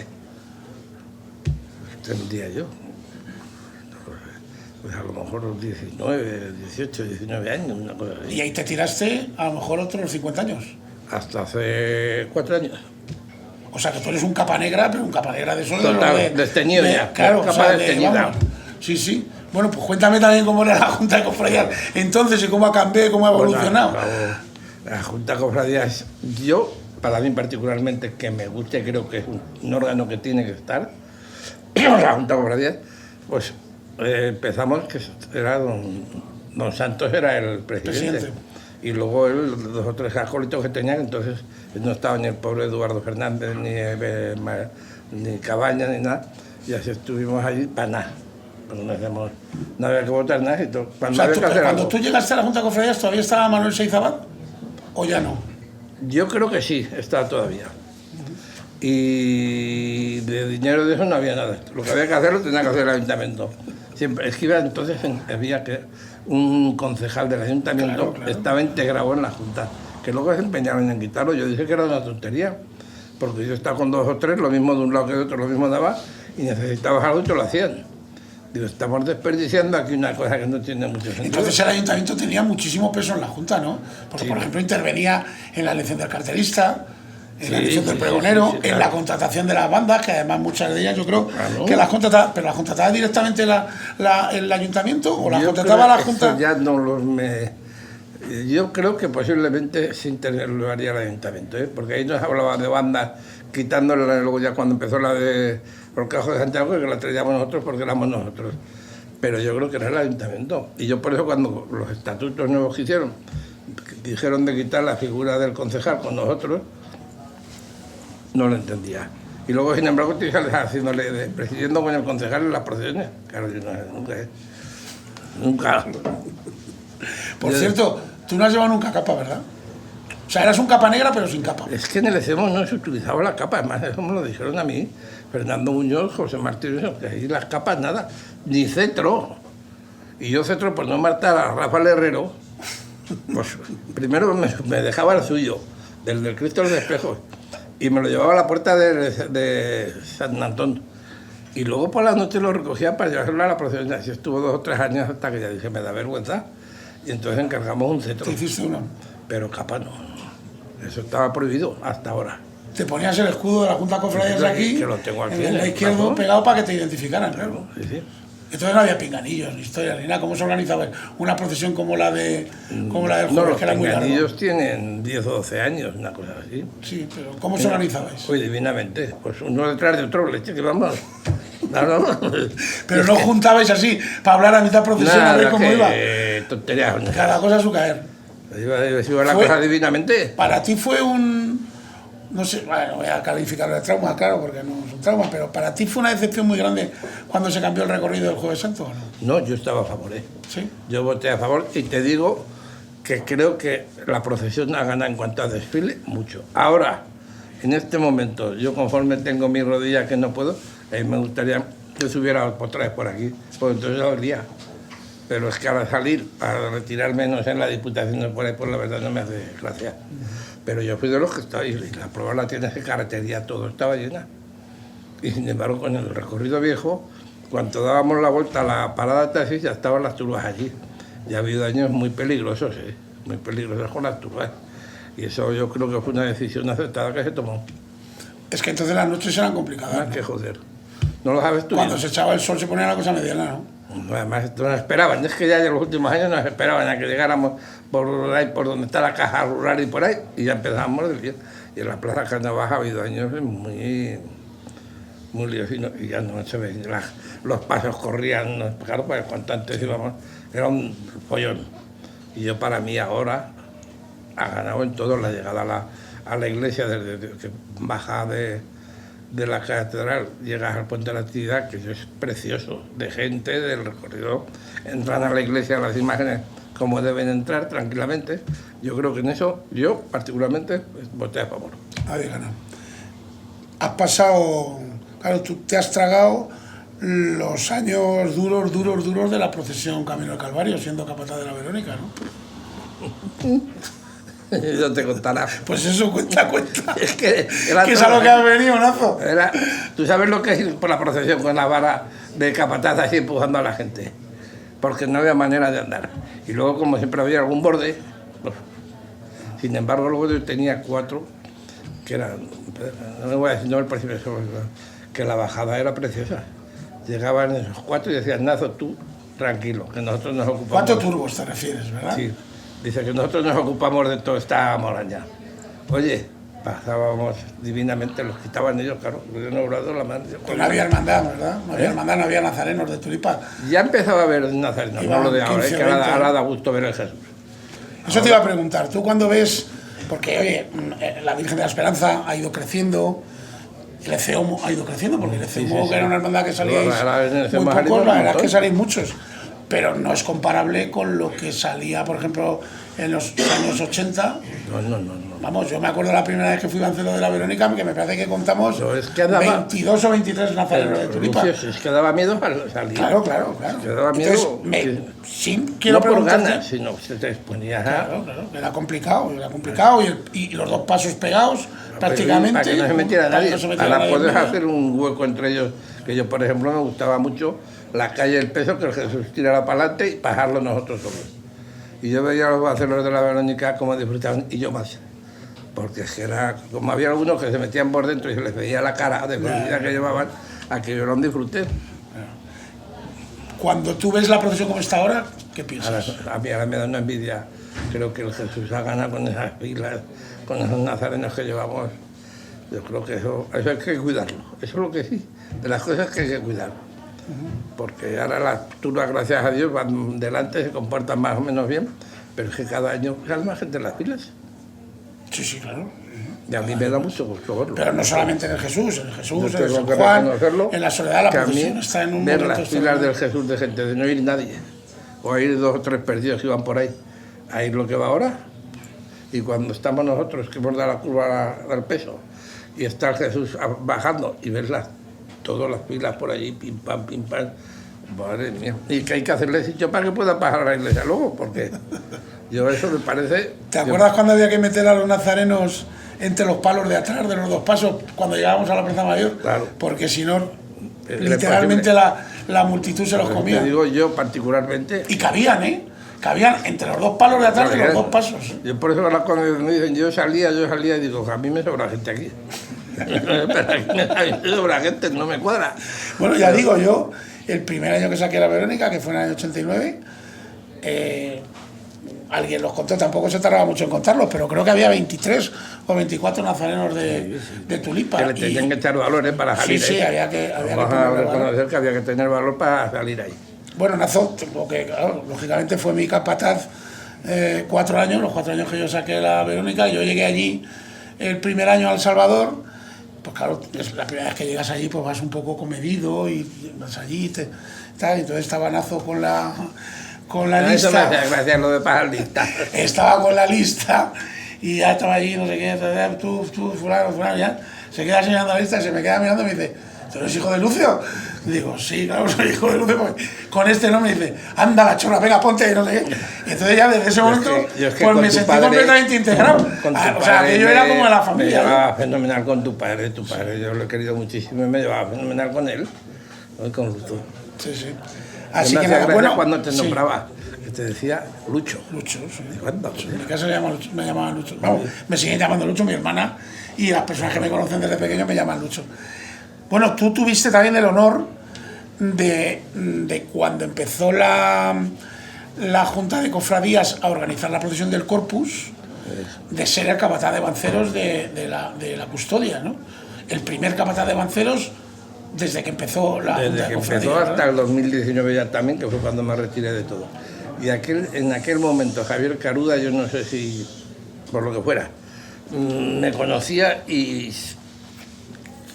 Tendría yo. pues a lo mejor 19, 18, 19 años, una cosa así. Y ahí te tiraste a lo mejor otros 50 años. Hasta hace 4 años. O sea, que tú eres un capa negra, pero un capa negra de eso. Total, desteñido ya. Claro, capa o sea, desteñida. Sí, sí. Bueno, pues cuéntame también cómo era la Junta de Cofradías entonces y cómo ha cambiado y cómo ha evolucionado. La Junta de Cofradías, yo, para mí particularmente, que me guste, creo que es un órgano que tiene que estar, la Junta de Cofradías, pues empezamos, que era don Santos era el presidente. Y luego él, 2 o 3 acólitos que tenían, entonces no estaba ni el pobre Eduardo Fernández, ni Cabaña, ni nada, y así estuvimos allí para nada. No había que votar nada. Y todo. Cuando tú llegaste a la Junta de Cofradías, ¿todavía estaba Manuel Seizábal o ya no? Yo creo que sí, está todavía. Y de dinero de eso no había nada. Lo que había que hacer lo tenía que hacer el ayuntamiento. Siempre, es que iba, entonces había que un concejal del ayuntamiento estaba integrado en la Junta, que luego se empeñaron en quitarlo. Yo dije que era una tontería, porque yo estaba con 2 o 3, lo mismo de un lado que de otro, lo mismo daba, y necesitabas algo y te lo hacían. Digo, estamos desperdiciando aquí una cosa que no tiene mucho sentido. Entonces el ayuntamiento tenía muchísimo peso en la Junta, ¿no? Porque, por ejemplo, intervenía en la elección del cartelista, en la elección del pregonero, en la contratación de las bandas, que además muchas de ellas yo creo que las contrataba, pero las contrataba directamente el ayuntamiento o las contrataba la Junta. Ya no yo creo que posiblemente lo haría el ayuntamiento, porque ahí nos hablaba de bandas, quitándole luego ya cuando empezó la de Orcajo de Santiago, que la traíamos nosotros porque éramos nosotros. Pero yo creo que era el ayuntamiento. Y yo por eso cuando los estatutos nuevos que hicieron, dijeron de quitar la figura del concejal con nosotros, no lo entendía. Y luego, sin embargo, te presidiendo con el concejal en las procesiones. Claro, yo nunca. Por cierto, tú no has llevado nunca capa, ¿verdad? O sea, eras un capa negra, pero sin capa. Es que en el ECEMO no se utilizaba la capa, además eso me lo dijeron a mí, Fernando Muñoz, José Martín, que ahí las capas nada, ni cetro. Y yo cetro, por no matar a Rafael Herrero, pues primero me dejaba el suyo, del Cristo de los Espejos, y me lo llevaba a la puerta de San Antón. Y luego por la noche lo recogía para llevarlo a la procesión. Así estuvo 2 o 3 años hasta que ya dije, me da vergüenza. Y entonces encargamos un cetro. ¿Te hiciste uno? Pero capa no. Eso estaba prohibido hasta ahora. Te ponías el escudo de la Junta de Cofradías aquí, que lo tengo aquí en el izquierdo, pegado para que te identificaran, claro. Sí. Entonces no había pinganillos, ni historias, ni nada. ¿Cómo se organizaba una procesión como la del jueves, los que era muy largo? Los pinganillos tienen 10 o 12 años, una cosa así. Sí, pero ¿cómo se organizabais? Pues divinamente. Pues uno detrás de otro, leche, que vamos. No. Pero no juntabais así, para hablar a mitad procesión, a ver cómo iba. Tonterías. Cada cosa a su caer. Iba la cosa divinamente. Para ti fue un... No sé, bueno, voy a calificarlo de trauma, claro, porque no es un trauma, pero para ti fue una decepción muy grande cuando se cambió el recorrido del Jueves Santo, ¿o no? No, yo estaba a favor, ¿Sí? Yo voté a favor y te digo que creo que la procesión ha ganado en cuanto a desfile mucho. Ahora, en este momento, yo conforme tengo mi rodilla que no puedo, me gustaría que subiera otra vez por aquí, pues entonces lo haría. Pero es que al salir para retirarme, no sé, en la Diputación por ahí, pues la verdad no me hace gracia. Pero yo fui de los que estaba, y la prueba la tienes que carretería, todo estaba llena. Y sin embargo, con el recorrido viejo, cuando dábamos la vuelta a la parada de taxis, ya estaban las turbas allí. Ya ha habido años muy peligrosos, muy peligrosos con las turbas. Y eso yo creo que fue una decisión acertada que se tomó. Es que entonces las noches eran complicadas, ¿no? Que joder. ¿No lo sabes tú? Cuando se echaba el sol se ponía la cosa mediana, ¿no? Además, nos esperaban. Es que ya en los últimos años nos esperaban a que llegáramos por ahí, por donde está la caja rural y por ahí, y ya empezábamos del día. Y en la Plaza Carnavaja ha habido años muy líos y ya no se ven. Los pasos corrían, claro, pues cuanto antes íbamos, era un follón. Y yo, para mí, ahora ha ganado en todo la llegada a la iglesia, desde que baja de la catedral, llegas al Puente de la Trinidad, que es precioso, de gente, del recorrido, entran a la iglesia las imágenes como deben entrar tranquilamente. Yo creo que en eso, yo particularmente, voté a favor. Había ganado. Has pasado, claro, tú te has tragado los años duros de la procesión Camino al Calvario, siendo capataz de la Verónica, ¿no? Yo te contará. Pues eso, cuenta. Es que es a lo que has venido, Nazo. Tú sabes lo que es ir por la procesión con la vara de capataz así empujando a la gente. porque no había manera de andar. Y luego, como siempre había algún borde, pues, sin embargo, luego yo tenía 4, que eran, no me voy a decir no el precio, que la bajada era preciosa. Llegaban esos 4 y decían, Nazo, tú, tranquilo, que nosotros nos ocupamos... 4 turbos te refieres, ¿verdad? Sí, dice que nosotros nos ocupamos de toda esta moraña. Oye, pasábamos divinamente, los quitaban ellos, claro, porque no obrado la mano. Pues no había hermandad, ¿verdad? No había hermandad, no había nazarenos de Tulipa. Ya empezaba a haber nazarenos, no lo de ahora, 15, que ahora da gusto ver el Jesús. Eso te iba a preguntar, tú cuando ves, porque oye, la Virgen de la Esperanza ha ido creciendo, el Eceomo ha ido creciendo, porque el Eceomo, que era una hermandad que salíais muy pocos, la verdad es que salíais muchos, pero no es comparable con lo que salía, por ejemplo, en los años 80. No. Vamos, yo me acuerdo la primera vez que fui Bancelo de la Verónica, que me parece que contamos 22 o 23 nazarenos de Tulipa. Es que daba miedo salir. Claro. Es que daba miedo. Quiero no por preguntarte, ganas, sino se te exponía. Claro, era complicado. Y los 2 pasos pegados, prácticamente. Para que no se metiera nadie. Ahora puedes nadie. hacer un hueco entre ellos, que yo, por ejemplo, me gustaba mucho la calle del Peso, que el Jesús tirara para adelante y bajarlo nosotros solos. Y yo veía a los banceros de la Verónica cómo disfrutaban, y yo más. Porque es que era, como había algunos que se metían por dentro y se les veía la cara de felicidad que llevaban, a que yo no disfruté. Cuando tú ves la procesión como está ahora, ¿qué piensas? A mí ahora me da una envidia. Creo que el Jesús ha ganado con esas filas, con esos nazarenos que llevamos. Yo creo que eso hay que cuidarlo. Eso es lo que sí, de las cosas que hay que cuidar. Porque ahora las turbas, gracias a Dios, van delante, se comportan más o menos bien, pero es que cada año sale más gente en las filas. Sí, claro. Y a mí me da mucho gusto verlo. Pero no solamente en el Jesús, en Yo San Juan, en la Soledad, la que a mí procesión está en un ver momento las filas del Jesús de gente, de no ir nadie, o a ir 2 o 3 perdidos que iban por ahí, a ir lo que va ahora. Y cuando estamos nosotros, que hemos dado la curva del Peso, y está el Jesús bajando, y ves todas las filas por allí, pim pam, madre mía. Y que hay que hacerle sitio para que puedan bajar a la iglesia luego, porque yo eso me parece... ¿Te acuerdas cuando había que meter a los nazarenos entre los palos de atrás de los 2 pasos cuando llegábamos a la Plaza Mayor? Claro. Porque si no, literalmente la multitud se los comía. Te digo yo particularmente... Y cabían entre los 2 palos de atrás de los 2 pasos. Yo por eso ahora cuando me dicen yo salía y digo, a mí me sobra gente aquí. A mí me sobra gente, no me cuadra. Bueno, ya digo, yo, el primer año que saqué la Verónica, que fue en el año 89, alguien los contó, tampoco se tardaba mucho en contarlos, pero creo que había 23 o 24 nazarenos de Tulipa. Que le tenían que echar valor para salir. Sí, había que reconocer que había que tener valor para salir ahí. Bueno, Nazo, porque claro, lógicamente fue mi capataz 4 años, los 4 años que yo saqué la Verónica. Yo llegué allí el primer año a El Salvador. Pues claro, es la primera vez que llegas allí, pues vas un poco comedido y vas allí tal. Entonces estaba Nazo con la lista. Eso me hace gracia lo de pasar lista. Estaba con la lista y ya estaba allí, no sé qué, tú, fulano, ya. Se queda señalando la lista y se me queda mirando y me dice, ¿tú eres hijo de Lucio? Y digo, sí, claro, soy hijo de Lucio. Con este nombre me dice, anda la chorra, venga, ponte, no sé qué. Y entonces ya desde ese momento, pues me sentí completamente integrado. O sea, que yo era como de la familia. Me llevaba fenomenal con tu padre, yo lo he querido muchísimo y me llevaba fenomenal con él, con Lucio. Sí. Así que nada, bueno, cuando te nombraba, que te decía Lucho. Lucho, sí. ¿Cuándo? En mi casa me llamaban Lucho. Vamos, me siguen llamando Lucho, mi hermana, y las personas que me conocen desde pequeño me llaman Lucho. Bueno, tú tuviste también el honor de cuando empezó la Junta de Cofradías a organizar la procesión del Corpus, de ser el capataz de banceros de la custodia, ¿no? El primer capataz de banceros desde que empezó la Junta de Cofradías. Desde que empezó hasta el 2019 ya también, que fue cuando me retiré de todo. Y en aquel momento Javier Caruda, yo no sé si por lo que fuera, me conocía y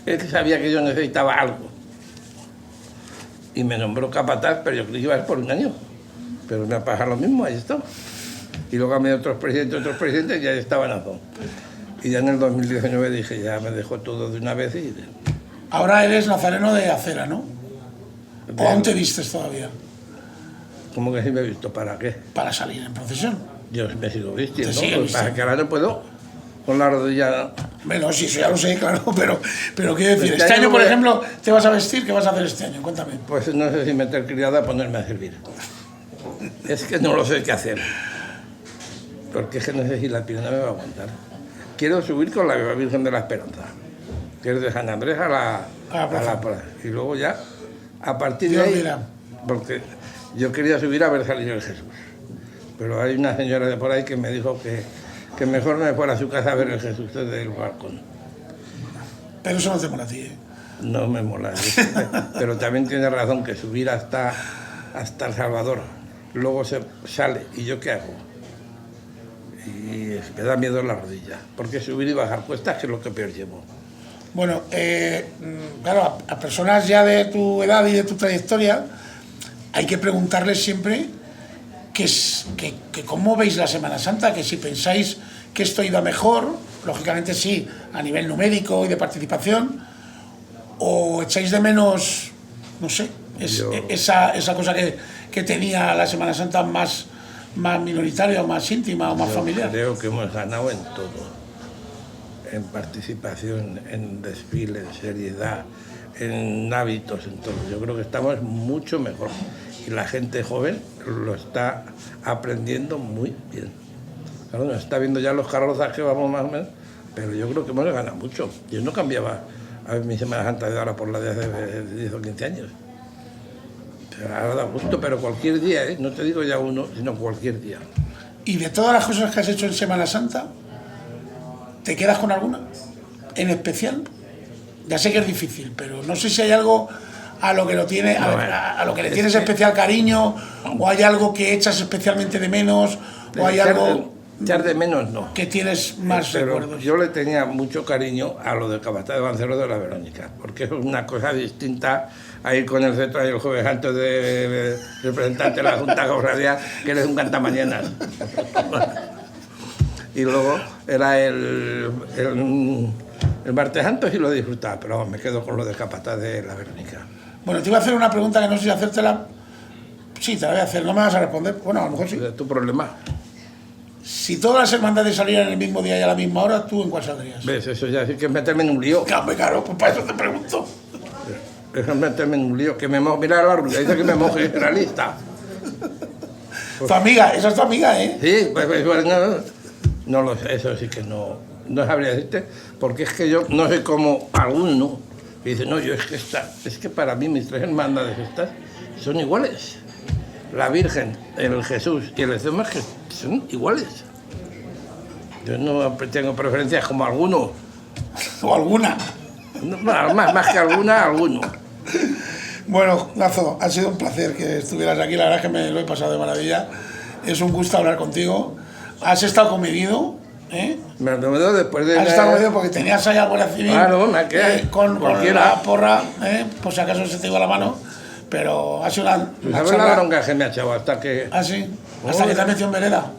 él sabía que yo necesitaba algo. Y me nombró capataz, pero yo creí que iba a ser por un año. Pero me ha pasado lo mismo, ahí está. Y luego a mí otros presidentes, ya estaban a todo. Y ya en el 2019 dije, ya me dejó todo de una vez y... Ahora eres nazareno de acera, ¿no? ¿O aún te vistes todavía? ¿Cómo que sí me he visto? ¿Para qué? Para salir en procesión. Yo me sigo vistiendo, para que ahora no puedo con la rodilla... Bueno, sí, eso ya lo sé, claro, pero quiero decir, este año, por ejemplo, ¿te vas a vestir? ¿Qué vas a hacer este año? Cuéntame. Pues no sé si meter criada o ponerme a servir. Es que no lo sé qué hacer. Porque es que no sé si la pierna me va a aguantar. Quiero subir con la Virgen de la Esperanza, que es de San Andrés a la plaza. Y luego ya, a partir de ahí, porque yo quería subir a ver salir el Jesús. Pero hay una señora de por ahí que me dijo que mejor me fuera a su casa a ver el Jesús desde el balcón. Pero eso no te mola a ti, ¿eh? No me mola. Pero también tiene razón que subir hasta El Salvador, luego se sale, ¿y yo qué hago? Y me da miedo la rodilla, porque subir y bajar cuestas, que es lo que peor llevo. Bueno, claro, a personas ya de tu edad y de tu trayectoria hay que preguntarles siempre que cómo veis la Semana Santa, que si pensáis que esto iba mejor, lógicamente sí, a nivel numérico y de participación, o echáis de menos, no sé, esa cosa que tenía la Semana Santa más minoritaria, o más íntima, o más familiar. Creo que hemos ganado en todo, en participación, en desfile, en seriedad, en hábitos, en todo. Yo creo que estamos mucho mejor y la gente joven lo está aprendiendo muy bien. Claro, nos está viendo ya los carrozas que vamos más o menos, pero yo creo que hemos ganado mucho. Yo no cambiaba a ver mi Semana Santa de ahora por la de hace 10 o 15 años. Ahora da gusto, pero cualquier día, ¿eh? No te digo ya uno, sino cualquier día. Y de todas las cosas que has hecho en Semana Santa, ¿te quedas con alguna en especial? Ya sé que es difícil, pero no sé si hay algo a lo que lo tiene, a lo que le tienes especial cariño, o hay algo que echas especialmente de menos, o hay algo echar de menos no. Que tienes más recuerdos. Yo le tenía mucho cariño a lo del Capataz de Banceros de la Verónica, porque es una cosa distinta a ir con el cetro y el Jueves Santo de representante de la Junta Cofradía, que eres un cantamañanas. Y luego era el martes santo y lo disfrutaba, pero me quedo con lo del Capataz de la Verónica. Bueno, te iba a hacer una pregunta que no sé si hacértela. Sí, te la voy a hacer, no me vas a responder. Bueno, a lo mejor sí. Es tu problema. Si todas las hermandades salieran el mismo día y a la misma hora, ¿tú en cuál saldrías? ¿Ves? Eso ya sí que es meterme en un lío. Claro, pues para eso te pregunto. Es meterme en un lío, que me mojo. Mira la rubia, dice que me moje en la lista. Tu amiga, esa es tu amiga, ¿eh? Sí, pues no lo sé, eso sí que no sabría decirte, porque es que yo no soy como alguno que dice, no, yo es que para mí mis tres hermandades estas son iguales. La Virgen, el Jesús y el Ecema son iguales. Yo no tengo preferencias como alguno. ¿O alguna? No, más que alguno. Bueno, Lazo, ha sido un placer que estuvieras aquí. La verdad es que me lo he pasado de maravilla. Es un gusto hablar contigo. Has estado comedido, ¿eh? Me lo después de... Has estado comedido porque tenías ahí a Guardia Civil con la porra, por si acaso se te iba la mano. Pero ha sido una ¿sabes la bronca que me ha echado hasta que... ¿Ah, sí? ¿Hasta que te has metido en vereda?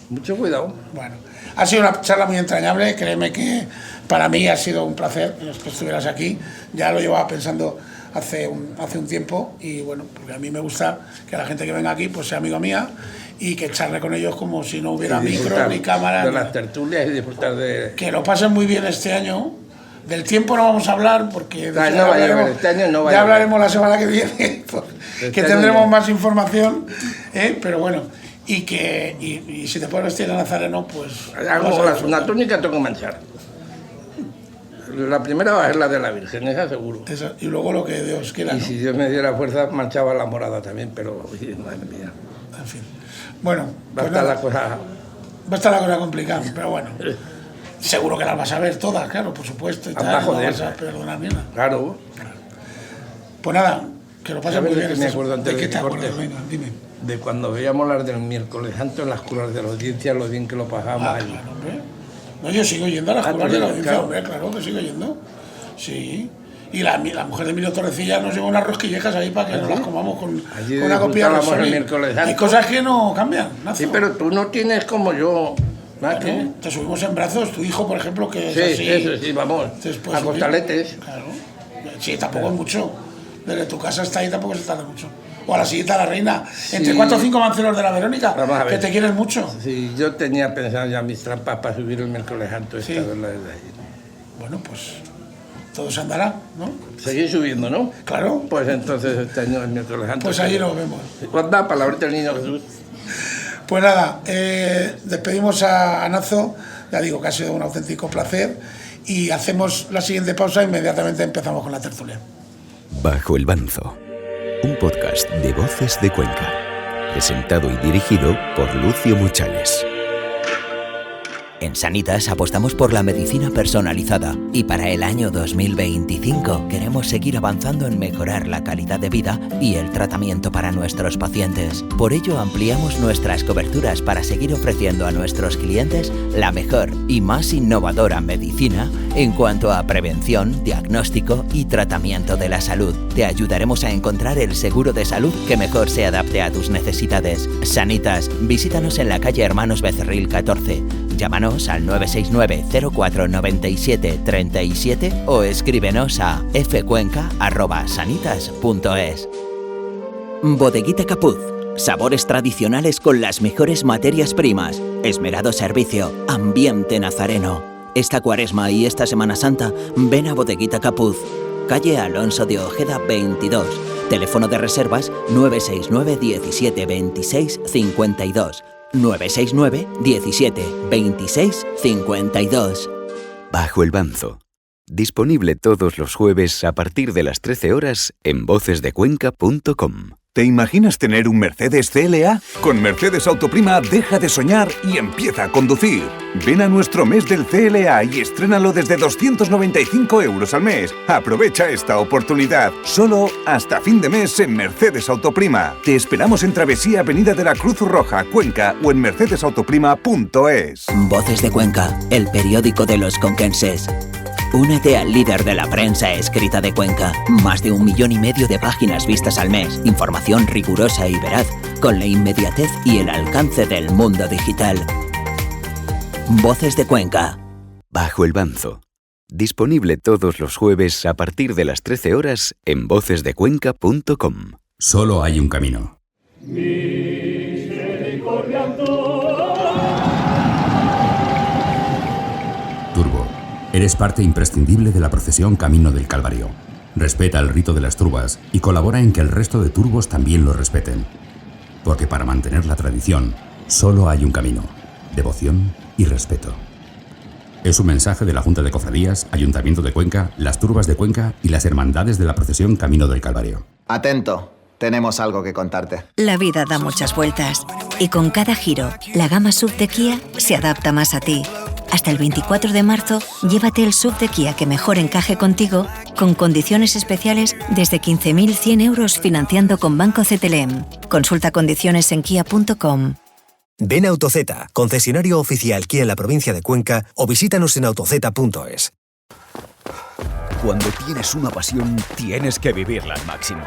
Mucho cuidado. Bueno, ha sido una charla muy entrañable. Créeme que para mí ha sido un placer que estuvieras aquí. Ya lo llevaba pensando hace un tiempo y bueno, porque a mí me gusta que la gente que venga aquí pues sea amiga mía y que charle con ellos como si no hubiera micro ni cámara. De las tertulias y disfrutar de... Que lo pasen muy bien este año. Del tiempo no vamos a hablar porque este año ya hablaremos la semana que viene, que tendremos más información, pero bueno, y si te puedes vestir de nazareno, pues... Una túnica tengo que manchar. La primera va a ser la de la Virgen, esa seguro. Y luego lo que Dios quiera. Y si Dios me diera fuerza, manchaba la morada también, pero madre mía. En fin. Bueno, va a estar la cosa complicada, pero bueno. Seguro que las vas a ver todas, claro, por supuesto. Y tal, no vas a perdonar ni nada. Claro. Pues nada, que lo pasen muy bien. Me acuerdo antes ¿De qué te acuerdas? Venga, dime. De cuando veíamos las del miércoles santo en las curas de la audiencia, lo bien que lo pasábamos allí. Claro, hombre. No, yo sigo yendo a las curas de la audiencia, hombre, claro que sigo yendo. Sí. Y la mujer de Emilio Torrecilla nos lleva unas rosquillejas ahí para que nos las comamos con una copia de los. Hay cosas que no cambian, Nazo. Sí, pero tú no tienes como yo. Claro, te subimos en brazos, tu hijo, por ejemplo, que sí, es así. Eso sí, vamos, a costaletes. Claro. Sí, tampoco es mucho. Desde tu casa hasta ahí tampoco se tarda mucho. O a la sillita de la reina. Sí. Entre 4 o 5 manceros de la Verónica, que te quieres mucho. Sí, yo tenía pensado ya mis trampas para subir el miércoles santo. Sí. Bueno, pues todo se andará, ¿no? Seguir subiendo, ¿no? Claro. Pues entonces este año el miércoles antes. Pues allí nos vemos. ¿Cuánta palabrita del Niño Jesús? Pues nada, despedimos a Nazo, ya digo que ha sido un auténtico placer, y hacemos la siguiente pausa e inmediatamente empezamos con la tertulia. Bajo el Banzo, un podcast de Voces de Cuenca, presentado y dirigido por Lucio Muchales. En Sanitas apostamos por la medicina personalizada y para el año 2025 queremos seguir avanzando en mejorar la calidad de vida y el tratamiento para nuestros pacientes. Por ello ampliamos nuestras coberturas para seguir ofreciendo a nuestros clientes la mejor y más innovadora medicina en cuanto a prevención, diagnóstico y tratamiento de la salud. Te ayudaremos a encontrar el seguro de salud que mejor se adapte a tus necesidades. Sanitas, visítanos en la calle Hermanos Becerril 14. Llámanos al 969-0497-37 o escríbenos a fcuenca@sanitas.es. Bodeguita Capuz. Sabores tradicionales con las mejores materias primas. Esmerado servicio. Ambiente nazareno. Esta Cuaresma y esta Semana Santa, ven a Bodeguita Capuz. Calle Alonso de Ojeda 22. Teléfono de reservas 969 17 26 52. 969 17 26 52. Bajo el Banzo. Disponible todos los jueves a partir de las 13 horas en vocesdecuenca.com. ¿Te imaginas tener un Mercedes CLA? Con Mercedes Autoprima deja de soñar y empieza a conducir. Ven a nuestro mes del CLA y estrénalo desde 295 euros al mes. Aprovecha esta oportunidad. Solo hasta fin de mes en Mercedes Autoprima. Te esperamos en Travesía Avenida de la Cruz Roja, Cuenca, o en mercedesautoprima.es. Voces de Cuenca, el periódico de los conquenses. Únete al líder de la prensa escrita de Cuenca. Más de 1,5 millones de páginas vistas al mes. Información rigurosa y veraz, con la inmediatez y el alcance del mundo digital. Voces de Cuenca. Bajo el Banzo. Disponible todos los jueves a partir de las 13 horas en vocesdecuenca.com. Solo hay un camino. Turbo. Eres parte imprescindible de la procesión Camino del Calvario. Respeta el rito de las turbas y colabora en que el resto de turbos también lo respeten. Porque para mantener la tradición, solo hay un camino: devoción y respeto. Es un mensaje de la Junta de Cofradías, Ayuntamiento de Cuenca, las Turbas de Cuenca y las Hermandades de la procesión Camino del Calvario. Atento, tenemos algo que contarte. La vida da muchas vueltas y con cada giro, la gama SUV de Kia se adapta más a ti. Hasta el 24 de marzo, llévate el SUV de Kia que mejor encaje contigo, con condiciones especiales desde 15.100 euros financiando con Banco CTLM. Consulta condiciones en kia.com. Ven a AutoZ, concesionario oficial Kia en la provincia de Cuenca, o visítanos en autoz.es. Cuando tienes una pasión, tienes que vivirla al máximo.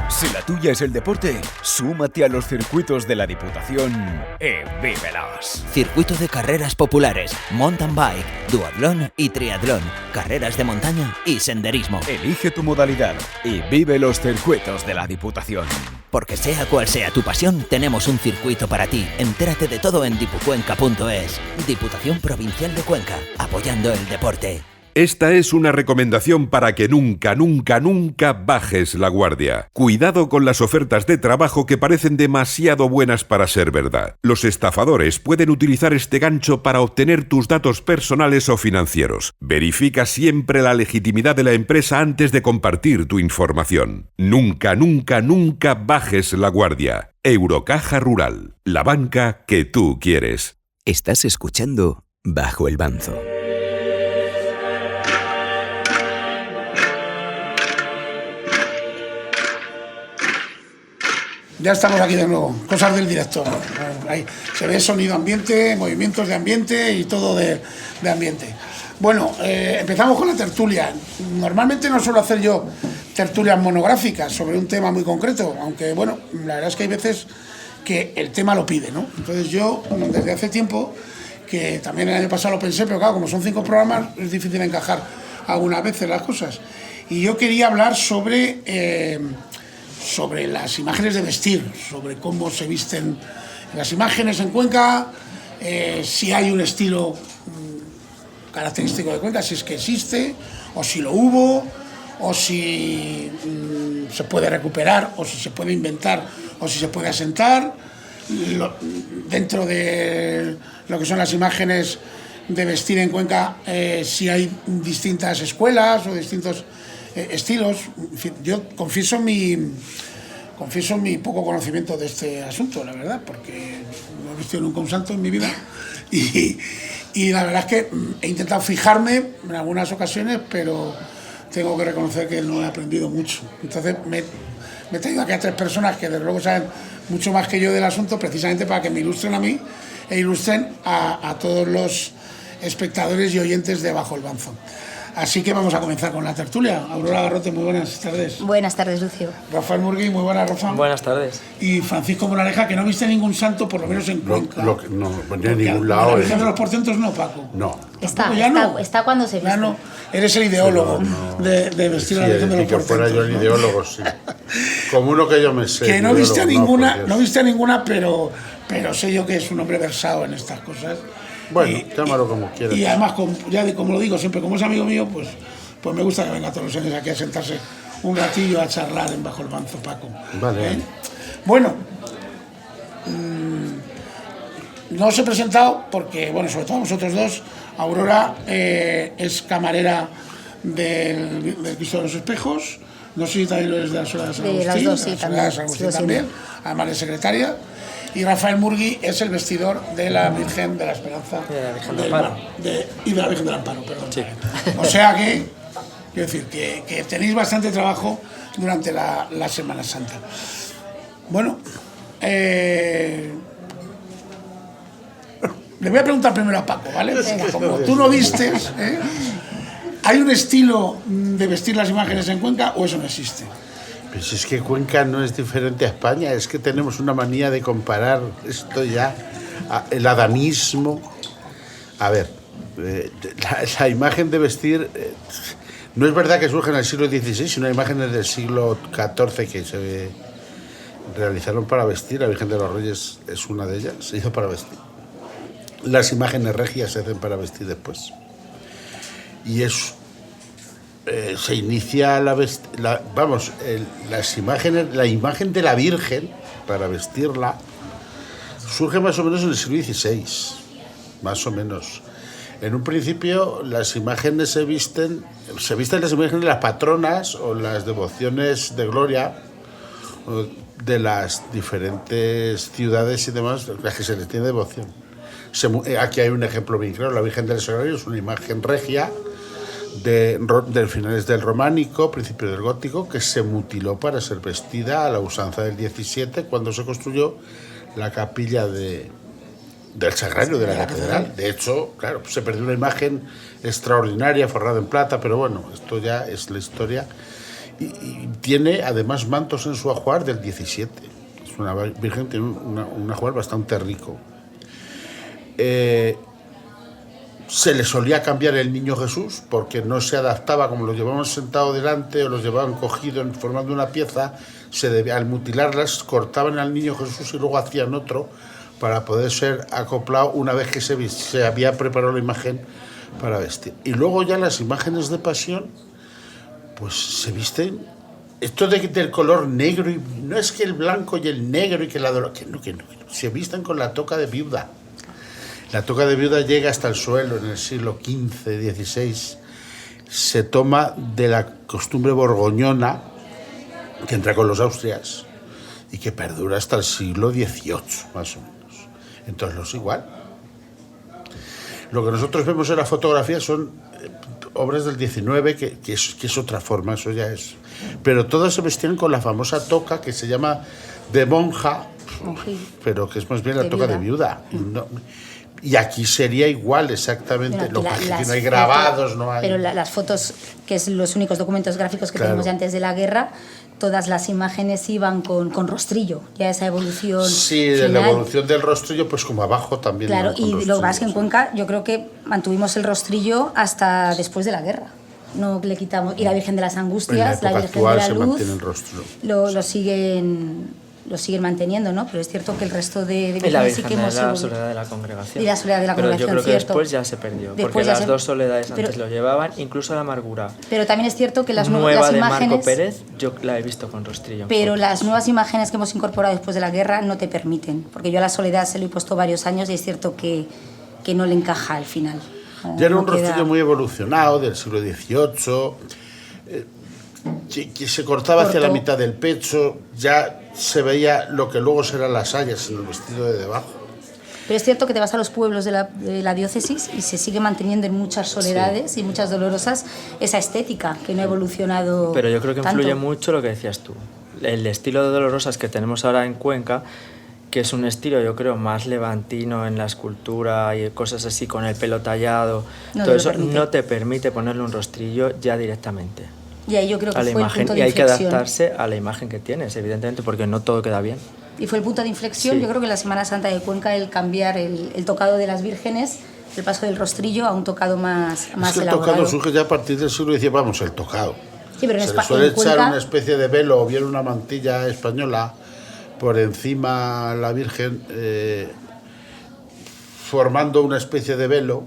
Si la tuya es el deporte, súmate a los circuitos de la Diputación y vívelos. Circuito de carreras populares, mountain bike, duatlón y triatlón, carreras de montaña y senderismo. Elige tu modalidad y vive los circuitos de la Diputación. Porque sea cual sea tu pasión, tenemos un circuito para ti. Entérate de todo en dipucuenca.es. Diputación Provincial de Cuenca, apoyando el deporte. Esta es una recomendación para que nunca, nunca, nunca bajes la guardia. Cuidado con las ofertas de trabajo que parecen demasiado buenas para ser verdad. Los estafadores pueden utilizar este gancho para obtener tus datos personales o financieros. Verifica siempre la legitimidad de la empresa antes de compartir tu información. Nunca, nunca, nunca bajes la guardia. Eurocaja Rural, la banca que tú quieres. Estás escuchando Bajo el Banzo. Ya estamos aquí de nuevo, cosas del director. Ahí se ve sonido ambiente, movimientos de ambiente y todo de ambiente. Bueno, empezamos con la tertulia. Normalmente no suelo hacer yo tertulias monográficas sobre un tema muy concreto, aunque bueno, la verdad es que hay veces que el tema lo pide, ¿no? Entonces yo, desde hace tiempo, que también el año pasado lo pensé, pero claro, como son 5 programas, es difícil encajar algunas veces las cosas. Y yo quería hablar sobre las imágenes de vestir, sobre cómo se visten las imágenes en Cuenca, si hay un estilo característico de Cuenca, si es que existe, o si lo hubo, o si se puede recuperar, o si se puede inventar, o si se puede asentar. Dentro de lo que son las imágenes de vestir en Cuenca, si hay distintas escuelas o distintos estilos. En fin, yo confieso mi poco conocimiento de este asunto, la verdad, porque no he visto nunca un santo en mi vida y la verdad es que he intentado fijarme en algunas ocasiones, pero tengo que reconocer que no he aprendido mucho. Entonces me he traído aquí a 3 personas que desde luego saben mucho más que yo del asunto, precisamente para que me ilustren a mí e ilustren a todos los espectadores y oyentes de Bajo el Banzo. Así que vamos a comenzar con la tertulia. Aurora Garrote, muy buenas tardes. Buenas tardes, Lucio. Rafael Murgui, muy buenas, Rafa. Buenas tardes. Y Francisco Moraleja, que no viste ningún santo, por lo menos en Cuenca. No, en ningún lado. La Virgen de los Portentos no, Paco. No. Está cuando se viste. Ya no. Eres el ideólogo de vestir a la Virgen de los Portentos. Que fuera yo el ideólogo, sí. Como uno que yo me sé. Que no viste a ninguna, pero sé yo que es un hombre versado en estas cosas. Bueno, llámalo como quieras. Y además, como lo digo siempre, como es amigo mío, pues me gusta que venga todos los años aquí a sentarse un ratillo a charlar en Bajo el Banzo, Paco. Vale. Bueno, no os he presentado porque, bueno, sobre todo vosotros dos. Aurora es camarera del Cristo de los Espejos. No sé si también lo eres de la Soledad de San Agustín. De las dos, sí, también. También, además de secretaria. Y Rafael Murgui es el vestidor de la Virgen de la Esperanza. De la Virgen del Amparo. Y de la Virgen del Amparo, perdón. Sí. O sea que, quiero decir, que tenéis bastante trabajo durante la Semana Santa. Bueno, le voy a preguntar primero a Paco, ¿vale? Como tú no vistes, ¿hay un estilo de vestir las imágenes en Cuenca o eso no existe? Pues es que Cuenca no es diferente a España, es que tenemos una manía de comparar esto ya, el adanismo. A ver, la imagen de vestir, no es verdad que surge en el siglo XVI, sino imágenes del siglo XIV que se realizaron para vestir. La Virgen de los Reyes es una de ellas, se hizo para vestir. Las imágenes regias se hacen para vestir después. Y es... se inicia las imágenes, la imagen de la Virgen para vestirla surge más o menos en el siglo XVI, más o menos. En un principio las imágenes se visten las imágenes de las patronas o las devociones de gloria de las diferentes ciudades y demás, las que se les tiene devoción. Aquí hay un ejemplo bien claro, la Virgen del Sagrario es una imagen regia de finales del románico, principio del gótico, que se mutiló para ser vestida a la usanza del 17 cuando se construyó la capilla del Sagrario de la catedral. De hecho, claro, se perdió una imagen extraordinaria forrada en plata, pero bueno, esto ya es la historia. Y tiene además mantos en su ajuar del 17. Es una virgen, tiene un ajuar bastante rico. Se le solía cambiar el niño Jesús porque no se adaptaba, como lo llevaban sentado delante o los llevaban cogido formando una pieza, al mutilarlas cortaban al niño Jesús y luego hacían otro para poder ser acoplado una vez que se había preparado la imagen para vestir. Y luego ya las imágenes de pasión pues se visten esto del color negro, y no es que el blanco y el negro y que no, se visten con la toca de viuda. La toca de viuda llega hasta el suelo en el siglo XV, XVI. Se toma de la costumbre borgoñona que entra con los Austrias y que perdura hasta el siglo XVIII, más o menos. Entonces, los igual. Lo que nosotros vemos en la fotografía son obras del XIX, que es otra forma, eso ya es. Pero todas se vestían con la famosa toca que se llama de monja, pero que es más bien la toca de viuda. Y aquí sería igual exactamente, lo que pasa es que no hay grabados, no hay... Pero las fotos, que es los únicos documentos gráficos que tenemos de antes de la guerra, todas las imágenes iban con rostrillo, ya esa evolución. Sí, de la evolución del rostrillo, pues como abajo también. Claro, y lo que pasa es que en Cuenca yo creo que mantuvimos el rostrillo hasta después de la guerra. No le quitamos. Y la Virgen de las Angustias, la Virgen de la Luz, se mantiene el rostro. lo siguen lo siguen manteniendo, ¿no? Pero es cierto que el resto de y la vírgenes sí Virgen que hemos de la ido... Soledad de la Congregación. Y la Soledad de la Pero Congregación, yo creo que cierto. después ya se perdió, Después porque ya las se- dos soledades antes pero- lo llevaban, incluso la amargura Pero también es cierto que las nueva las de imágenes... Marco Pérez, yo la he visto con rostrillo. en Pero fotos. las nuevas imágenes que hemos incorporado después de la guerra no te permiten, porque yo a la Soledad se lo he puesto varios años y es cierto que no le encaja al final. Ya era un No queda- rostrillo muy evolucionado, del siglo XVIII, que se cortaba hacia la Corto. mitad del pecho, ya se veía lo que luego serán las sayas en el vestido de debajo. Pero es cierto que te vas a los pueblos de la diócesis y se sigue manteniendo en muchas soledades y muchas dolorosas esa estética que no ha evolucionado. Pero yo creo que tanto. influye mucho lo que decías tú. El estilo de Dolorosas que tenemos ahora en Cuenca, que es un estilo, yo creo, más levantino en la escultura y cosas así, con el pelo tallado, No te todo lo eso permite. no te permite ponerle un rostrillo ya directamente. Y ahí yo creo que A la fue el imagen, punto de y hay que inflexión. adaptarse a la imagen que tienes, evidentemente, porque no todo queda bien. Y fue el punto de inflexión, Sí. yo creo que en la Semana Santa de Cuenca, el cambiar el tocado de las vírgenes, el paso del rostrillo a un tocado más Es que el elaborado. tocado surge ya a partir del siglo XIX, vamos, el tocado. Sí, pero en Se le Espa- suele en echar Cuenca- una especie de velo o bien una mantilla española por encima la Virgen, formando una especie de velo.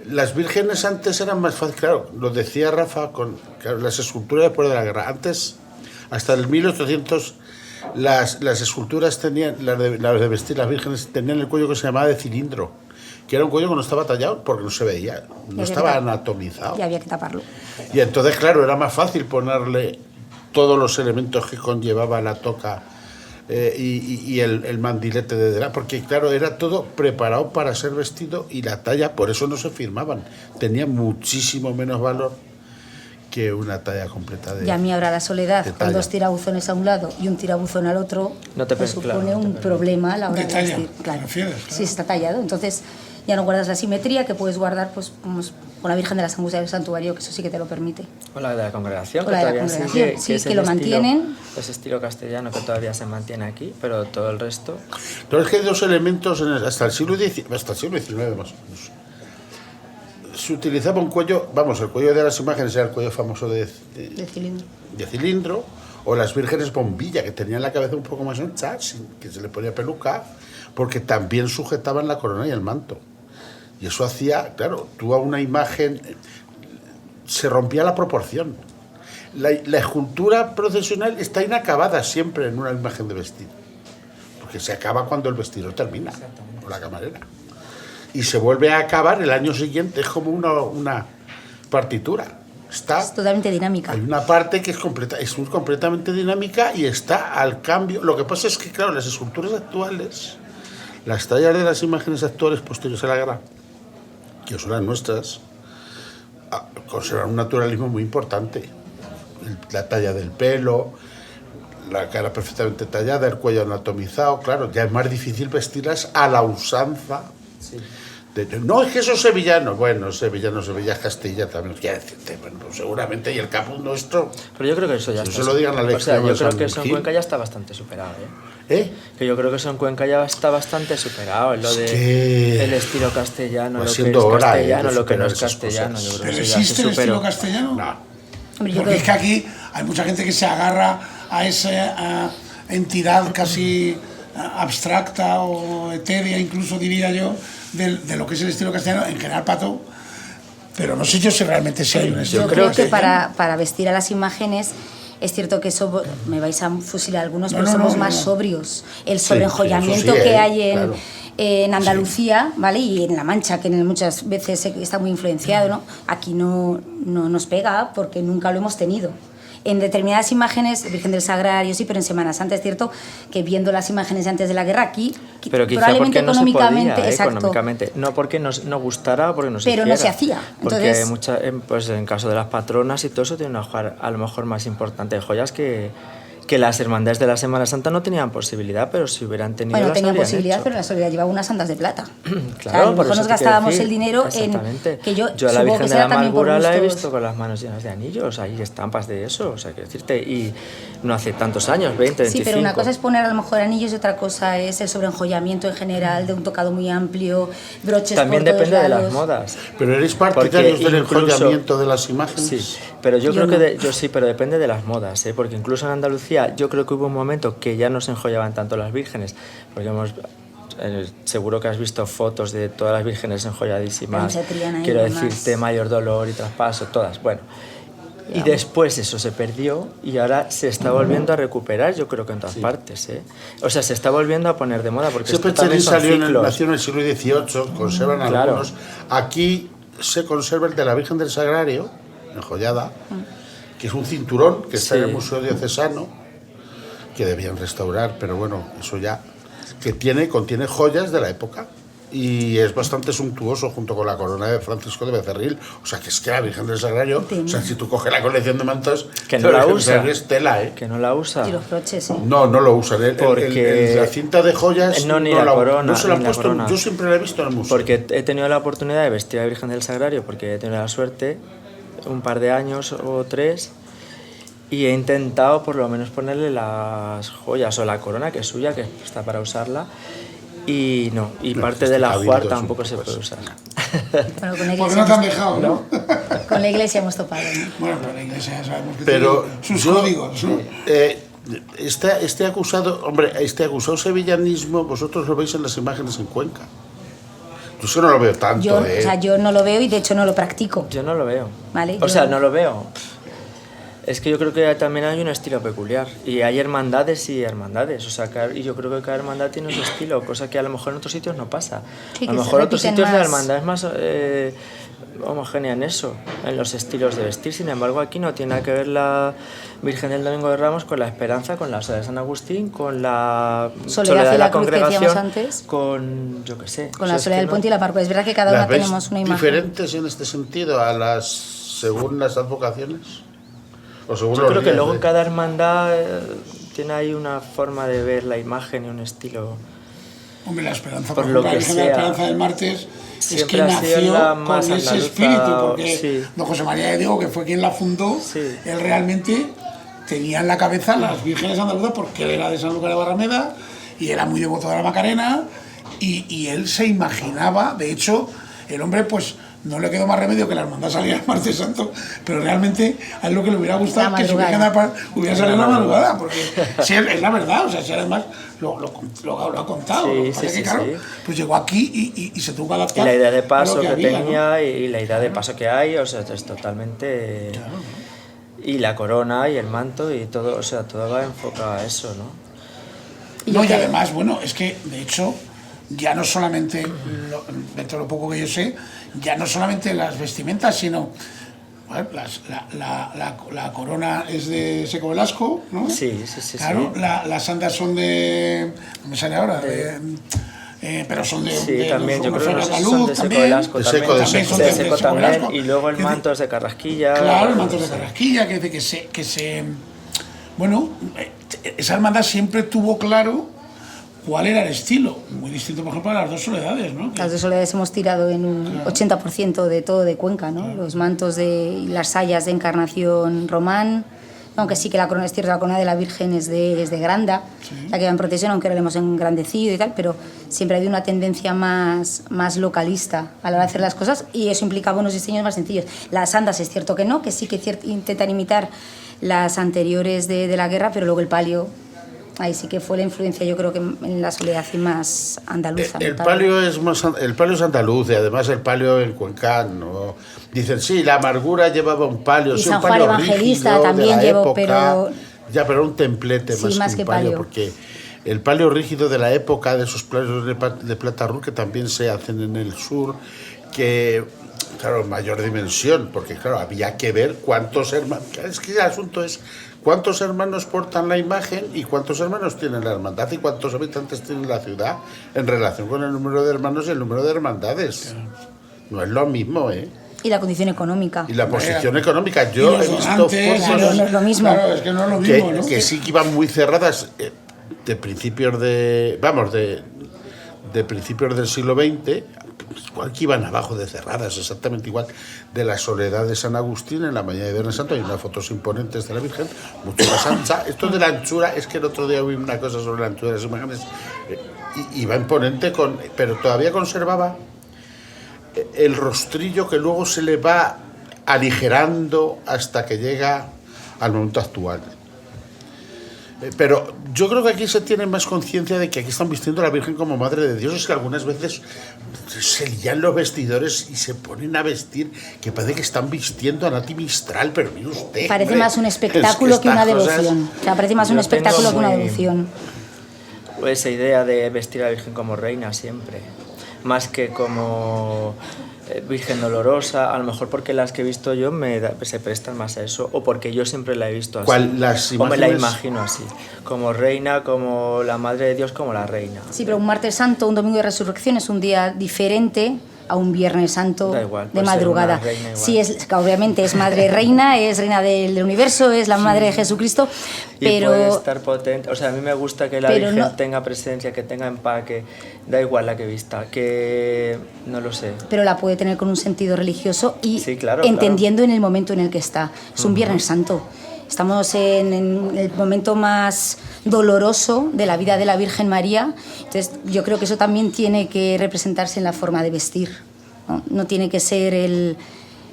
Las vírgenes antes eran más fáciles, claro, lo decía Rafa, con claro, las esculturas después de la guerra. Antes, hasta el 1800, las esculturas tenían, las de vestir, las vírgenes tenían el cuello que se llamaba de cilindro, que era un cuello que no estaba tallado porque no se veía, no Es estaba verdad. anatomizado. Y había que taparlo. Y entonces, claro, era más fácil ponerle todos los elementos que conllevaba la toca y el mandilete de delante, porque claro, era todo preparado para ser vestido y la talla, por eso no se firmaban. Tenía muchísimo menos valor que una talla completa de... Y a mí ahora la Soledad, de con talla. 2 tirabuzones a un lado y un tirabuzón al otro, No te me per- supone claro, no te un permite. problema a la hora De de talla, vestir. ¿te Claro. refieres? Claro. Sí, está tallado. Entonces ya no guardas la simetría que puedes guardar pues, con la Virgen de las Angustias del Santuario, que eso sí que te lo permite. O la de la Congregación, O la de la todavía Congregación, sí, es que el lo estilo- mantienen. Ese estilo castellano que todavía se mantiene aquí, pero todo el resto... Pero es que hay dos elementos hasta el siglo XIX, hasta el siglo XIX más o menos. Se utilizaba un cuello, vamos, el cuello de las imágenes era el cuello famoso De cilindro. de cilindro, o las vírgenes bombilla, que tenían la cabeza un poco más ancha, que se le ponía peluca, porque también sujetaban la corona y el manto. Y eso hacía, claro, tú a una imagen se rompía la proporción. La escultura procesional está inacabada siempre en una imagen de vestido, porque se acaba cuando el vestido termina, o la camarera. Y se vuelve a acabar el año siguiente, es como una partitura. Está, Es totalmente dinámica. hay una parte que es completamente dinámica y está al cambio. Lo que pasa es que, claro, las esculturas actuales, las tallas de las imágenes actuales posteriores a la guerra, que son las nuestras, conservan un naturalismo muy importante. La talla del pelo, la cara perfectamente tallada, el cuello anatomizado, claro, ya es más difícil vestirlas a la usanza. No, es que esos sevillanos, bueno, sevillanos, Sevilla es Castilla también, quiero decirte, bueno, pues seguramente, y el capuz nuestro. Pero yo creo que eso ya Si está. se lo digan a la O sea, yo extrema creo que de eso San en Gil. Cuenca ya está bastante superado, ¿eh? Que yo creo que eso en Cuenca ya está bastante superado, lo de que el estilo castellano, va lo que siendo es hora, castellano, de lo que no es superar esas castellano. cosas. Yo creo ¿Pero que eso ya se existe el superó. estilo castellano? No. Hombre, yo Porque creo- es que aquí hay mucha gente que se agarra a esa entidad casi abstracta o etérea, incluso diría yo, de lo que es el estilo castellano, en general pato, pero no sé yo si realmente sí hay un estilo Yo creo que castellano. para vestir a las imágenes es cierto que eso, me vais a fusilar algunos, No, pero no, somos no, más no. sobrios. El Sí, sobreenjollamiento sí, eso sí, que hay claro. en Andalucía, ¿vale? Y en La Mancha, que muchas veces está muy influenciado, ¿no? Aquí no nos pega porque nunca lo hemos tenido. En determinadas imágenes, Virgen del Sagrario, sí, pero en Semana Santa es cierto que viendo las imágenes de antes de la guerra aquí, Pero quizá probablemente porque no se económicamente, podía, exacto, económicamente. No porque no gustara, porque no se pero no hiciera. se hacía. Porque Entonces, pues en caso de las patronas y todo eso tiene una joya, a lo mejor más importante de joyas que las hermandades de la Semana Santa no tenían posibilidad, pero si hubieran tenido bueno, las tenían habrían posibilidad, hecho. pero la Soledad llevaba unas andas de plata. Claro, O sea, a lo por mejor eso nos te quiero gastábamos decir, el dinero exactamente. en que yo a la supongo Virgen que de será la también por Amargura la he gustos. visto con las manos llenas de anillos, hay estampas de eso, o sea, quiero decirte, y no hace tantos años, 20, 25. Sí, pero una cosa es poner a lo mejor anillos y otra cosa es el sobreenjollamiento en general, de un tocado muy amplio, broches También por todos depende de las lados. modas. Pero eres Porque partidarios del incluso- enjollamiento de las imágenes. Sí, pero yo Yo creo no. que yo sí, pero depende de las modas, ¿eh? Porque incluso en Andalucía día yo creo que hubo un momento que ya no se enjollaban tanto las vírgenes, porque seguro que has visto fotos de todas las vírgenes enjolladísimas, quiero decirte, Mayor Dolor y Traspaso, todas, bueno. Y después eso se perdió y ahora se está volviendo a recuperar, yo creo que en todas partes, ¿eh? O sea, se está volviendo a poner de moda porque siempre también son ciclos. Nació en el siglo XVIII, conservan algunos. Aquí se conserva el de la Virgen del Sagrario, enjollada, que es un cinturón que está en el Museo Diocesano, que debían restaurar, pero bueno, eso ya, que contiene joyas de la época. Y es bastante suntuoso junto con la corona de Francisco de Becerril. O sea, que es que la Virgen del Sagrario, o sea, si tú coges la colección de mantos, que no la usa, es tela, ¿eh? Que no la usa. Y los broches, No lo usan. Porque la cinta de joyas ni la corona, no se la han puesto. Yo siempre la he visto en el museo. Porque he tenido la oportunidad de vestir a la Virgen del Sagrario, porque he tenido la suerte, un par de años o 3, y he intentado por lo menos ponerle las joyas o la corona, que es suya, que está para usarla. Y no, y parte del ajuar tampoco se puede usar. Bueno, con la iglesia porque no te han dejado, ¿no? Con la iglesia hemos topado, ¿no? Bueno, con la iglesia ya sabemos que pero tiene sus códigos, ¿no? Este acusado sevillanismo, vosotros lo veis en las imágenes en Cuenca. Yo eso no lo veo tanto, O sea, yo no lo veo y de hecho no lo practico. Yo no lo veo. ¿Vale? O sea, no lo veo. Es que yo creo que también hay un estilo peculiar y hay hermandades y hermandades, o sea, y yo creo que cada hermandad tiene su estilo, cosa que a lo mejor en otros sitios no pasa. Sí, a lo mejor en otros sitios la hermandad es más homogénea en eso, en los estilos de vestir. Sin embargo, aquí no tiene nada que ver la Virgen del Domingo de Ramos con la Esperanza, con la Soledad de San Agustín, con la Soledad de la Congregación, antes, con, yo qué sé. con la Soledad del Puente y la Parco. Es verdad que cada una tenemos una imagen. ¿Diferentes en este sentido según las advocaciones? Yo creo que luego cada hermandad tiene ahí una forma de ver la imagen y un estilo. Hombre, la Esperanza, por lo que la Esperanza del Martes es que nació con ese espíritu, porque don José María de Diego, que fue quien la fundó, él realmente tenía en la cabeza las vírgenes andaluzas porque él era de San Lucas de Barrameda y era muy devoto de la Macarena y él se imaginaba, de hecho, el hombre pues no le quedó más remedio que la hermandad saliera el Martes Santo, pero realmente a él lo que le hubiera gustado es que su Virgen hubiera salido en la madrugada, porque si es la verdad, o sea, si además lo ha contado, claro, pues llegó aquí y se tuvo que adaptar. Y la idea de paso que tenía, ¿no? Y la idea de paso que hay, o sea, es totalmente... Claro, ¿no? Y la corona y el manto y todo, o sea, todo va enfocado a eso, ¿no? No, y además, bueno, es que, de hecho, ya no solamente, dentro de lo poco que yo sé, ya no solamente las vestimentas, sino bueno, la corona es de Seco Velasco, ¿no? Sí. Claro, las sandas son de... no me sale ahora, pero son de... Sí, también, yo creo que son de Seco Velasco, de Seco también, y luego el manto es de Carrasquilla. Claro, el manto es de Carrasquilla, que se... Bueno, esa hermandad siempre tuvo claro cuál era el estilo, muy distinto por ejemplo a las dos soledades, ¿no? Las dos soledades hemos tirado en un 80% de todo de Cuenca, ¿no? Los mantos y las sayas de Encarnación Román, aunque sí que la corona es cierta, la corona de la Virgen es de Granda, la que va en procesión, aunque ahora la hemos engrandecido y tal, pero siempre ha habido una tendencia más localista a la hora de hacer las cosas y eso implicaba unos diseños más sencillos. Las andas es cierto que no, que sí que intentan imitar las anteriores de la guerra, pero luego el palio, ahí sí que fue la influencia, yo creo que en la soledad y más andaluza. El palio es andaluz y además el palio en Cuenca, ¿no? Dicen, sí, la amargura llevaba un palio, y sí, San un palio Juan Evangelista rígido también de la llevó, época, ya, pero un templete sí, más que un palio, porque el palio rígido de la época, de esos palios de plata rur que también se hacen en el sur, que claro, mayor dimensión, porque claro, había que ver cuántos hermanos, es que el asunto es cuántos hermanos portan la imagen y cuántos hermanos tiene la hermandad y cuántos habitantes tiene la ciudad en relación con el número de hermanos y el número de hermandades. No es lo mismo, ¿eh? Y la condición económica. Y la posición económica. Yo he visto fotos claro, no es lo mismo. Claro, es que no es lo mismo, ¿no? Que sí que iban muy cerradas de principios de principios del siglo XX, igual que iban abajo de cerradas, exactamente igual de la Soledad de San Agustín en la mañana de Viernes Santo. Hay unas fotos imponentes de la Virgen, mucho más ancha. Esto de la anchura, es que el otro día vi una cosa sobre la anchura de las imágenes, iba imponente, pero todavía conservaba el rostrillo que luego se le va aligerando hasta que llega al momento actual. Pero yo creo que aquí se tiene más conciencia de que aquí están vistiendo a la Virgen como Madre de Dios. Es que algunas veces se lían los vestidores y se ponen a vestir que parece que están vistiendo a Nati Mistral, pero mire usted. Parece más un espectáculo que una devoción. O sea, parece más un espectáculo que una devoción. Esa idea de vestir a la Virgen como reina siempre, más que como Virgen dolorosa, a lo mejor porque las que he visto yo se prestan más a eso, o porque yo siempre la he visto así. O me la imagino así, como reina, como la Madre de Dios, como la reina. Sí, pero un martes santo, un domingo de resurrección es un día diferente a un viernes santo de madrugada. Sí, obviamente es madre reina, es reina del universo, es la madre de Jesucristo, pero... Y puede estar potente, o sea, a mí me gusta que la Virgen tenga presencia, que tenga empaque, da igual la que vista, que no lo sé. Pero la puede tener con un sentido religioso y entendiendo en el momento en el que está. Es un viernes santo. Estamos en el momento más doloroso de la vida de la Virgen María, entonces yo creo que eso también tiene que representarse en la forma de vestir, ¿no? No tiene que ser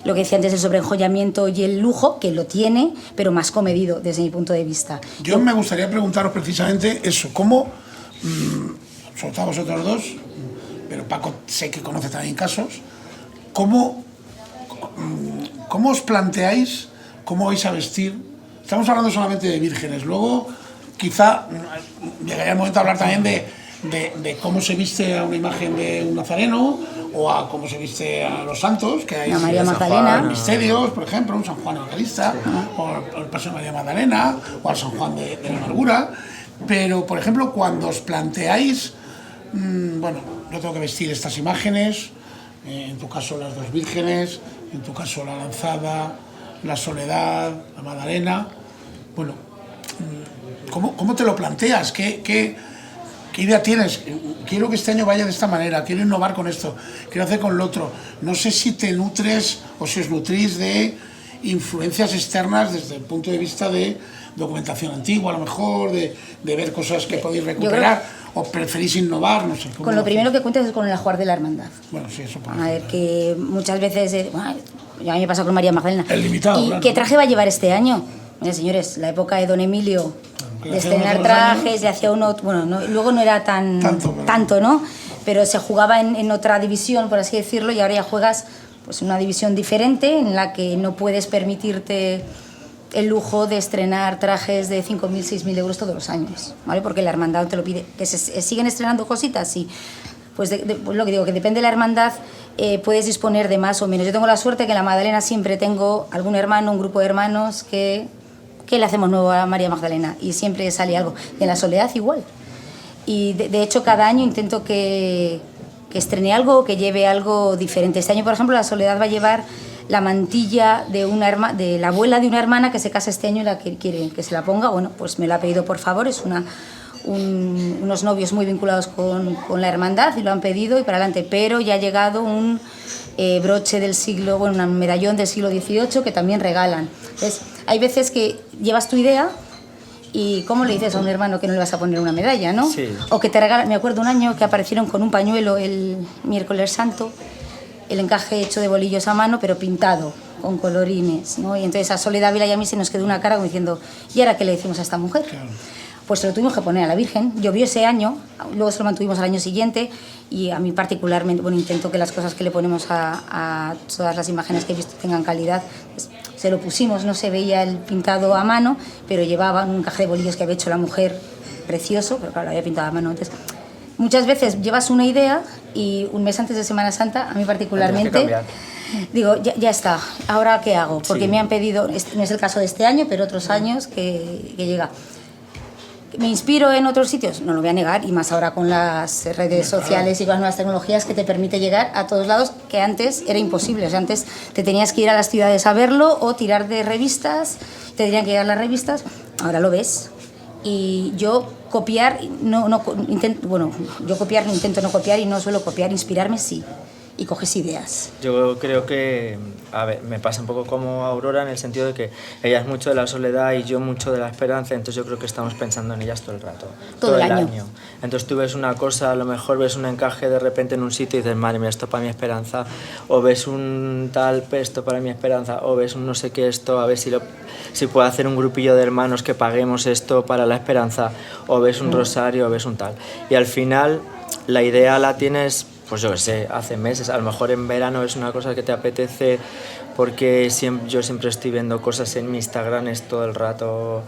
lo que decía antes, el sobreenjollamiento y el lujo, que lo tiene, pero más comedido desde mi punto de vista. Yo me gustaría preguntaros precisamente eso, ¿cómo, sobre todo vosotros dos, pero Paco sé que conoce también casos, ¿cómo os planteáis, cómo vais a vestir? Estamos hablando solamente de vírgenes, luego quizá llegaría el momento de hablar también de cómo se viste a una imagen de un nazareno o a cómo se viste a los santos, que hay María Magdalena, misterios, por ejemplo, un San Juan Evangelista, o el paso de María Magdalena, o al San Juan de la Amargura. Pero, por ejemplo, cuando os planteáis, bueno, yo tengo que vestir estas imágenes, en tu caso las dos vírgenes, en tu caso la lanzada, la Soledad, la Magdalena. Bueno, ¿cómo te lo planteas? ¿Qué idea tienes? Quiero que este año vaya de esta manera, quiero innovar con esto, quiero hacer con lo otro. No sé si te nutres o si os nutrís de influencias externas desde el punto de vista de documentación antigua, a lo mejor, de ver cosas que podéis recuperar, o preferís innovar, no sé. Con lo primero que cuentas es con el ajuar de la hermandad. Bueno, sí, eso A ver, que muchas veces... a mí me pasa con María Magdalena. El limitado, ¿Y qué traje va a llevar este año? Mira, señores, la época de Don Emilio, de estrenar trajes, de hacía uno... Bueno, luego no era tanto, ¿no? Pero se jugaba en otra división, por así decirlo, y ahora ya juegas pues una división diferente en la que no puedes permitirte el lujo de estrenar trajes de 5.000, 6.000 euros todos los años, ¿vale? Porque la hermandad te lo pide. ¿Que se siguen estrenando cositas? Sí. Pues lo que digo, que depende de la hermandad, puedes disponer de más o menos. Yo tengo la suerte que en la Magdalena siempre tengo algún hermano, un grupo de hermanos que le hacemos nuevo a María Magdalena y siempre sale algo. Y en la Soledad igual. Y de hecho cada año intento que estrene algo, que lleve algo diferente. Este año, por ejemplo, la Soledad va a llevar la mantilla de la abuela de una hermana que se casa este año y la que quiere que se la ponga. Bueno, pues me la ha pedido por favor, es unos novios muy vinculados con la hermandad y lo han pedido y para adelante, pero ya ha llegado un broche del siglo, bueno, un medallón del siglo XVIII que también regalan. Entonces, hay veces que llevas tu idea y ¿cómo le dices a un hermano que no le vas a poner una medalla, no? Sí. O que te regalan, me acuerdo un año que aparecieron con un pañuelo el miércoles santo, el encaje hecho de bolillos a mano, pero pintado, con colorines, ¿no? Y entonces a Soledad Vila y a mí se nos quedó una cara como diciendo, ¿y ahora qué le decimos a esta mujer? Claro. Pues se lo tuvimos que poner a la Virgen. Llovió ese año, luego se lo mantuvimos al año siguiente y a mí particularmente, bueno, intento que las cosas que le ponemos a todas las imágenes que he visto tengan calidad. Pues, se lo pusimos, no se veía el pintado a mano, pero llevaba un encaje de bolillos que había hecho la mujer precioso, pero claro, lo había pintado a mano. Entonces, muchas veces llevas una idea y un mes antes de Semana Santa, a mí particularmente, digo, ya está, ¿ahora qué hago? Porque me han pedido, no es el caso de este año, pero otros años que llega. ¿Me inspiro en otros sitios? No lo voy a negar, y más ahora con las redes sociales y con las nuevas tecnologías que te permite llegar a todos lados, que antes era imposible. O sea, antes te tenías que ir a las ciudades a verlo o tirar de revistas, te tenían que llegar las revistas, ahora lo ves. Y yo copiar, yo intento no copiar y no suelo copiar, inspirarme sí. y coges ideas. Yo creo que, a ver, me pasa un poco como Aurora en el sentido de que ella es mucho de la soledad y yo mucho de la esperanza, entonces yo creo que estamos pensando en ellas todo el rato. Todo el año. Entonces tú ves una cosa, a lo mejor ves un encaje de repente en un sitio y dices, madre mía, esto para mi esperanza, o ves un tal esto para mi esperanza, o ves un no sé qué esto, a ver si puedo hacer un grupillo de hermanos que paguemos esto para la esperanza, o ves un rosario, o ves un tal. Y al final la idea la tienes, pues yo qué sé, hace meses, a lo mejor en verano es una cosa que te apetece porque yo siempre estoy viendo cosas en mi Instagram, es todo el rato,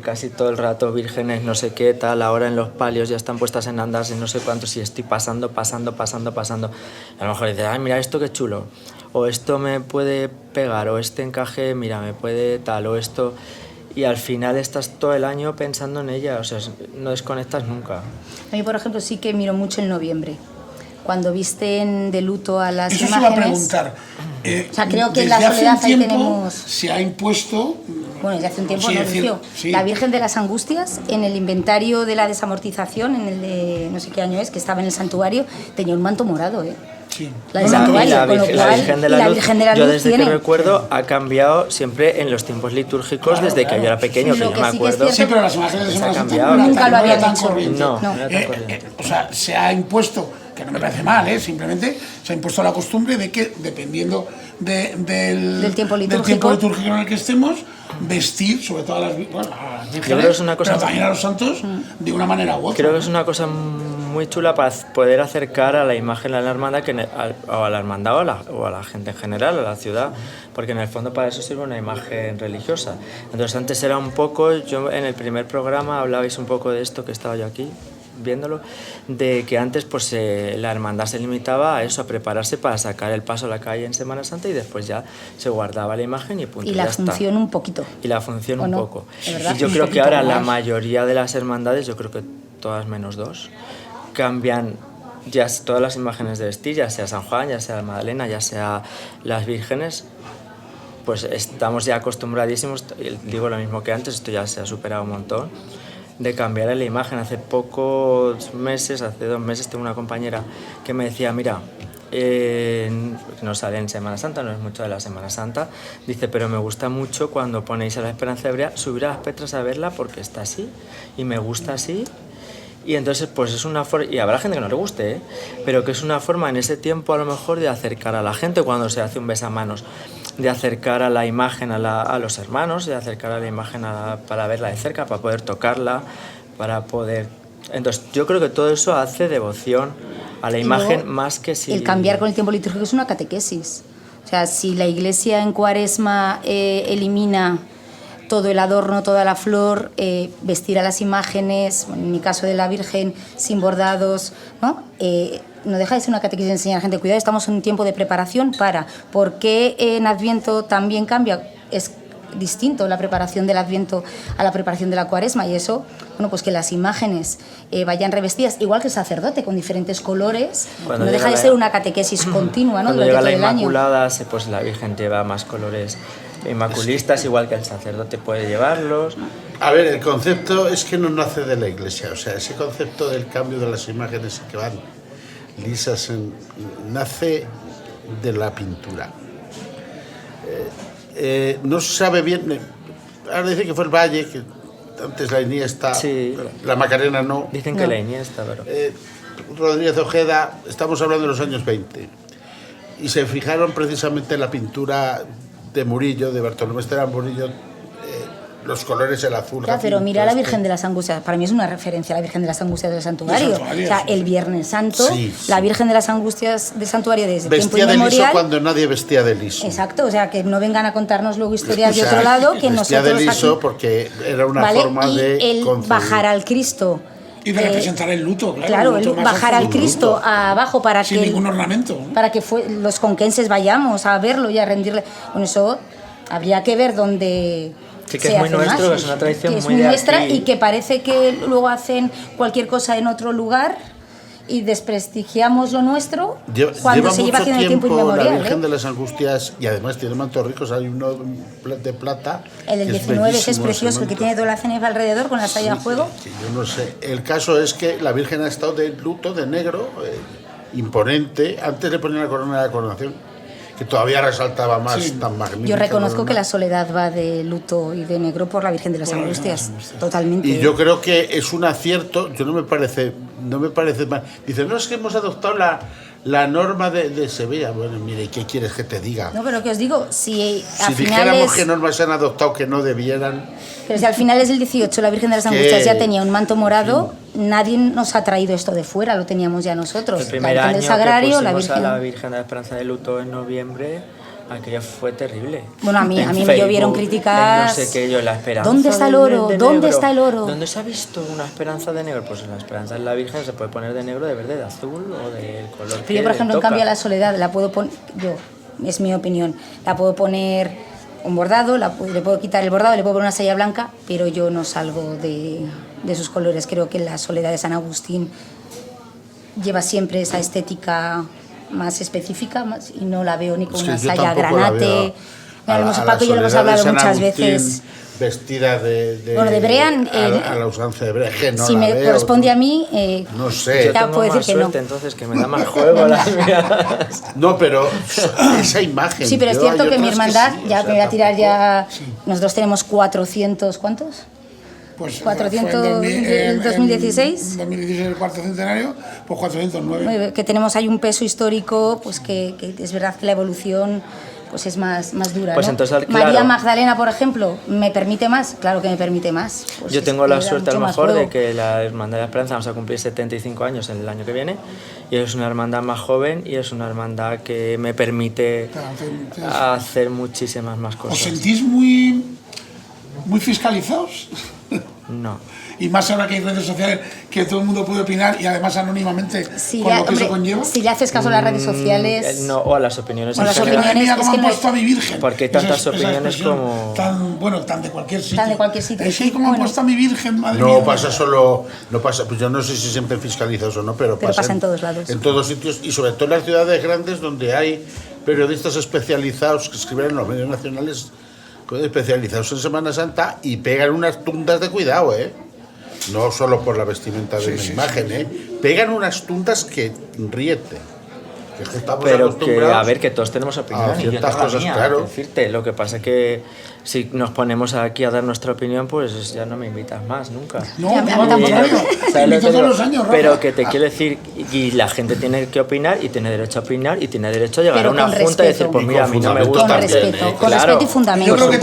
casi todo el rato vírgenes, no sé qué tal, ahora en los palios ya están puestas en andas en no sé cuántos y estoy pasando. A lo mejor dices, ay, mira esto qué chulo, o esto me puede pegar, o este encaje, mira, me puede tal, o esto... Y al final estás todo el año pensando en ella, o sea, no desconectas nunca. A mí, por ejemplo, sí que miro mucho en noviembre, cuando visten de luto a las Eso imágenes. Eso se va a preguntar. O sea, creo que en la soledad ahí tenemos... se ha impuesto... Bueno, desde hace un tiempo, sí, no, Lucio. Sí. La Virgen de las Angustias, en el inventario de la desamortización, en el de no sé qué año es, que estaba en el santuario, tenía un manto morado, ¿eh? Sí. La de santuario, con lo cual, la Virgen de la Luz, yo desde tiene... que recuerdo ha cambiado siempre en los tiempos litúrgicos, desde que yo era pequeño, sí, que yo que me sí acuerdo. Sí, pero las imágenes de Semana Santa nunca lo habían hecho. No. O sea, se ha impuesto, que no me parece mal, simplemente se ha impuesto la costumbre de que, dependiendo del tiempo litúrgico en el que estemos, vestir, sobre todo a las vírgenes, pero también a los santos, de una manera u otra. Creo que es una cosa muy chula para poder acercar a la imagen a la hermandad, o a la hermandad o a la gente en general, a la ciudad, porque en el fondo para eso sirve una imagen religiosa. Entonces antes era un poco, yo en el primer programa hablabais un poco de esto que estaba yo aquí viéndolo, de que antes pues la hermandad se limitaba a eso, a prepararse para sacar el paso a la calle en Semana Santa y después ya se guardaba la imagen y punto. Y la función está. Un poquito. Y la función un poco. Y yo creo que ahora la mayoría de las hermandades, yo creo que todas menos dos, cambian ya todas las imágenes de vestir, ya sea San Juan, ya sea Magdalena, ya sea las vírgenes, pues estamos ya acostumbradísimos, digo lo mismo que antes, esto ya se ha superado un montón, de cambiar la imagen. Hace pocos meses, hace 2 meses, tengo una compañera que me decía, mira, no sale en Semana Santa, no es mucho de la Semana Santa, dice, pero me gusta mucho cuando ponéis a la Esperanza Hebrea, subir a las Petras a verla porque está así y me gusta así. Y entonces pues es una forma, y habrá gente que no le guste, pero que es una forma en ese tiempo a lo mejor de acercar a la gente cuando se hace un besamanos, de acercar a la imagen a los hermanos, de acercar a la imagen para verla de cerca, para poder tocarla, para poder... Entonces yo creo que todo eso hace devoción a la imagen luego, más que si... El cambiar con el tiempo litúrgico es una catequesis. O sea, si la Iglesia en Cuaresma elimina todo el adorno, toda la flor, vestir a las imágenes, en mi caso de la Virgen, sin bordados, ¿no? No deja de ser una catequesis de enseñar a la gente, cuidado, estamos en un tiempo de preparación para... ¿Por qué en Adviento también cambia? Es distinto la preparación del Adviento a la preparación de la Cuaresma, y eso, bueno, pues que las imágenes vayan revestidas, igual que el sacerdote, con diferentes colores, cuando no deja de ser una catequesis continua, ¿no? Cuando llega la Inmaculada, pues la Virgen lleva más colores inmaculistas, igual que el sacerdote puede llevarlos. A ver, el concepto es que no nace de la Iglesia, o sea, ese concepto del cambio de las imágenes que van lisas nace de la pintura. No se sabe bien, ahora dicen que fue el Valle, que antes la Iniesta, sí, la Macarena no. Dicen que la Iniesta, pero... Rodríguez Ojeda, estamos hablando de los años 20, y se fijaron precisamente en la pintura de Murillo, de Bartolomé Esteban Murillo, los colores, el azul. Claro, pero mira la Virgen de las Angustias, para mí es una referencia a la Virgen de las Angustias del Santuario. O sea, el Viernes Santo, sí, sí. La Virgen de las Angustias del Santuario desde tiempo inmemorial. Vestía de liso cuando nadie vestía de liso. Exacto, o sea, que no vengan a contarnos luego historias de otro lado, que vestía nosotros de liso aquí, porque era una ¿vale? forma y de el bajar al Cristo. Y de representar el luto, claro. Claro, el bajar al Cristo abajo para sin que... ningún ornamento. Para que los conquenses vayamos a verlo y a rendirle... Con eso habría que ver dónde... Sí, que es muy nuestro, que es una tradición que es muy nuestra aquí. Y que parece que luego hacen cualquier cosa en otro lugar y desprestigiamos lo nuestro cuando se lleva haciendo el tiempo inmemorial. La Virgen de las Angustias, y además tiene mantos ricos, hay uno de plata. El del 19 es precioso, el que tiene toda la cenefa alrededor con la saya a fuego. Sí, yo no sé. El caso es que la Virgen ha estado de luto, de negro, imponente. Antes le ponían la corona de la coronación, que todavía resaltaba más, tan magnífica. Yo reconozco que la Soledad va de luto y de negro por la Virgen de las Angustias, totalmente. Y yo creo que es un acierto, no me parece mal. Dice, no, es que hemos adoptado la norma de Sevilla. Bueno, mire, ¿qué quieres que te diga? No, pero que os digo, si dijéramos que normas se han adoptado que no debieran... Pero si al final es el 18, la Virgen de las Angustias ya tenía un manto morado, nadie nos ha traído esto de fuera, lo teníamos ya nosotros. El primer año que pusimos a la Virgen de la Esperanza de Luto en noviembre, aquello fue terrible. Bueno, a mí me llovieron críticas. No sé qué, yo, la esperanza. ¿Dónde está el oro? ¿Dónde está el oro? ¿Dónde se ha visto una esperanza de negro? Pues la esperanza de la Virgen se puede poner de negro, de verde, de azul o del color. Pero yo, por ejemplo, en cambio a la Soledad la puedo poner, es mi opinión, la puedo poner un bordado, le puedo quitar el bordado, le puedo poner una saya blanca, pero yo no salgo de sus colores. Creo que la Soledad de San Agustín lleva siempre esa estética más específica y no la veo ni con una saya granate. Paco y yo lo hemos hablado muchas veces. Vestida de Brean, a la usanza de Brean, que no si me veo, corresponde a mí, no sé. Yo tengo puedo más decir que suerte, no. entonces que me da más juego las miradas. No, pero esa imagen. Sí, pero es cierto que mi hermandad, sí, ya me voy a tirar ya. Sí. Nosotros tenemos 400, ¿cuántos? Pues 400 en 2016. En 2016 el cuarto centenario, pues 409. Que tenemos ahí un peso histórico, pues que es verdad que la evolución pues es más dura, pues ¿no? Entonces, claro, María Magdalena, por ejemplo, ¿me permite más? Claro que me permite más. Pues yo tengo la suerte a lo mejor de que la Hermandad de la Esperanza vamos a cumplir 75 años el año que viene y es una hermandad más joven y es una hermandad que me permite hacer muchísimas más cosas. ¿Os sentís muy fiscalizados? No. Y más ahora que hay redes sociales que todo el mundo puede opinar y además anónimamente sí, con lo que eso conlleva. Si le haces caso a las redes sociales... No, o a las opiniones. O a las opiniones. Mira cómo han puesto a mi Virgen. Porque hay tantas opiniones como... Tan de cualquier sitio. Tan de cualquier sitio. Sí, como han puesto a mi Virgen, madre mía. No pasa solo... No pasa, pues yo no sé si siempre fiscalizados o no, pero pasa en todos lados. En todos sitios y sobre todo en las ciudades grandes donde hay periodistas especializados que escriben en los medios nacionales especializados en Semana Santa y pegan unas tundas de cuidado, No solo por la vestimenta de la imagen, pegan unas tundas que ríete. Pero que, a ver, que todos tenemos opinión. Ciertas cosas, claro. Decirte, lo que pasa es que si nos ponemos aquí a dar nuestra opinión, pues ya no me invitas más, nunca. No, invito todos los años, Rafa. Pero que te quiero decir, y la gente tiene que opinar, y tiene derecho a opinar, y tiene derecho a llegar a una junta y decir, pues mira, a mí no me gusta. Con respeto, con respeto y fundamento. Yo creo que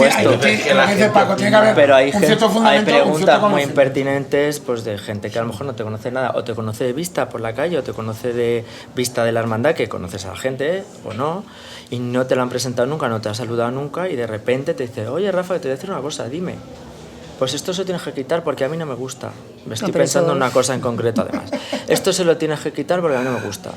tiene que haber pero hay preguntas muy impertinentes, pues de gente que a lo mejor no te conoce nada, o te conoce de vista por la calle, o te conoce de vista de la hermandad, que conoces a la gente, o no, y no te lo han presentado nunca, no te ha saludado nunca, y de repente te dice, oye Rafa, que te voy a decir una cosa, dime. Pues esto se lo tienes que quitar porque a mí no me gusta. Me estoy pensando en una cosa en concreto, además. Esto se lo tienes que quitar porque a mí no me gusta.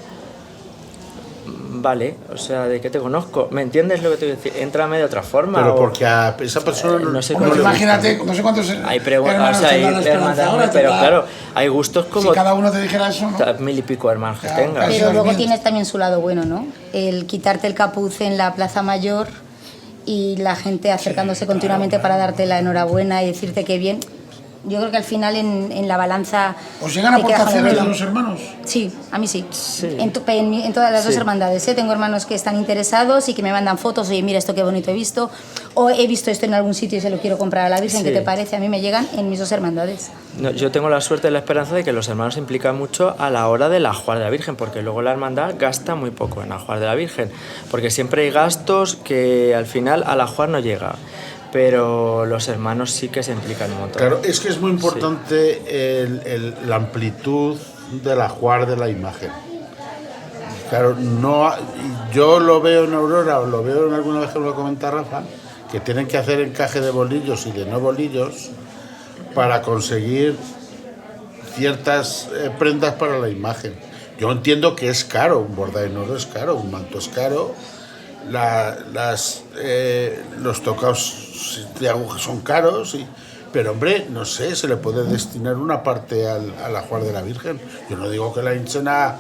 Vale, o sea, ¿de qué te conozco? ¿Me entiendes lo que te voy a decir? Éntrame de otra forma. Pero porque a esa persona no sé cómo. Imagínate, no sé cuántos. Hay preguntas, o sea, hay hermanos, pero claro, hay gustos como. Si cada uno te dijera eso, ¿no? 1000 y pico hermanos que tengas. Pero luego tienes también su lado bueno, ¿no? El quitarte el capuz en la Plaza Mayor y la gente acercándose continuamente para darte la enhorabuena y decirte que bien. Yo creo que al final en la balanza... ¿Os llegan aportaciones de los hermanos? Sí, a mí sí. En todas las dos hermandades. Tengo hermanos que están interesados y que me mandan fotos. Oye, mira esto qué bonito he visto. O he visto esto en algún sitio y se lo quiero comprar a la Virgen. ¿Qué te parece? A mí me llegan en mis dos hermandades. No, yo tengo la suerte y la esperanza de que los hermanos se implican mucho a la hora del ajuar de la Virgen, porque luego la hermandad gasta muy poco en ajuar de la Virgen. Porque siempre hay gastos que al final al ajuar no llega. Pero los hermanos sí que se implican un montón. Claro, es que es muy importante la amplitud del ajuar de la imagen. Claro, no, yo lo veo en Aurora, o lo veo en alguna vez que me lo comenta Rafa, que tienen que hacer encaje de bolillos y de no bolillos para conseguir ciertas prendas para la imagen. Yo entiendo que es caro, un bordado en oro es caro, un manto es caro, los tocados de aguja son caros, pero hombre, no sé, se le puede destinar una parte al ajuar de la Virgen. Yo no digo que la hinchen a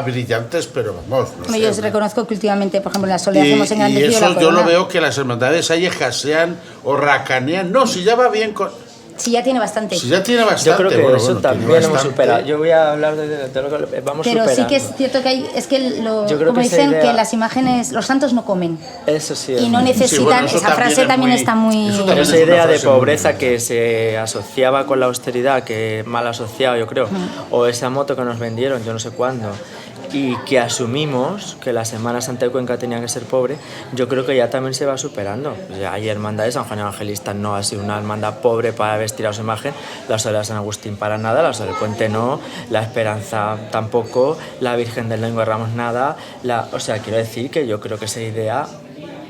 brillantes, pero vamos, no sé. Yo os reconozco que últimamente, por ejemplo, en la Soledad hemos engrandecido y eso la corona. Yo lo veo que las hermandades ahí jasean o racanean. No, si ya va bien con... Si ya tiene bastante. Si ya tiene bastante. Yo creo que bueno, eso también hemos superado. Yo voy a hablar de lo que vamos pero superando. Sí que es cierto que hay, es que como que dicen idea, que las imágenes, los santos no comen. Eso sí. Y no necesitan, esa frase también está muy... Esa idea de pobreza que se asociaba con la austeridad, que mal asociado yo creo, o esa moto que nos vendieron, yo no sé cuándo, y que asumimos que la Semana Santa de Cuenca tenía que ser pobre, yo creo que ya también se va superando. Hay hermandades, San Juan Evangelista no ha sido una hermandad pobre para vestir a su imagen, la Soledad de San Agustín para nada, la Soledad del Puente no, la Esperanza tampoco, la Virgen del Domingo de Ramos nada, o sea, quiero decir que yo creo que esa idea,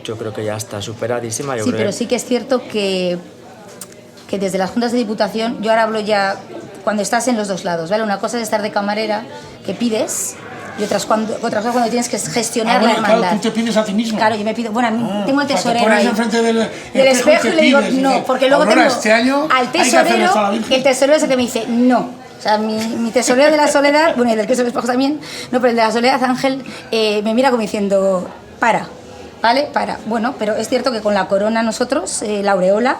yo creo que ya está superadísima. Sí, pero sí que es cierto que desde las juntas de diputación, yo ahora hablo ya cuando estás en los dos lados, ¿vale? Una cosa es estar de camarera, que pides, y otras cuando tienes que gestionar la hermandad. Claro, tú te pides a ti mismo. Claro, yo me pido, bueno, tengo el tesorero te pones ahí. enfrente del espejo y le digo, no, porque luego Aurora, tengo este año al tesorero, el tesorero es el que me dice, no. O sea, mi tesorero de la Soledad, bueno, y del que es el espejo también, no, pero el de la Soledad, Ángel, me mira como diciendo, para, ¿vale? Para. Bueno, pero es cierto que con la corona nosotros, la aureola,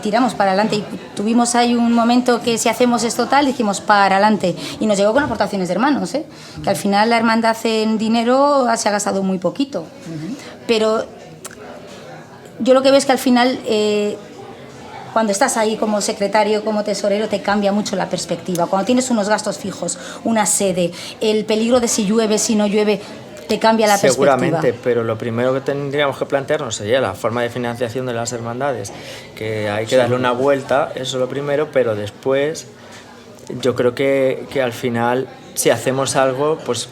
tiramos para adelante y tuvimos ahí un momento que si hacemos esto tal, dijimos para adelante y nos llegó con aportaciones de hermanos, que al final la hermandad en dinero se ha gastado muy poquito, pero yo lo que veo es que al final cuando estás ahí como secretario, como tesorero, te cambia mucho la perspectiva. Cuando tienes unos gastos fijos, una sede, el peligro de si llueve, si no llueve, te cambia la perspectiva. Seguramente, pero lo primero que tendríamos que plantearnos sería la forma de financiación de las hermandades, que hay que darle una vuelta, eso es lo primero, pero después yo creo que al final, si hacemos algo, pues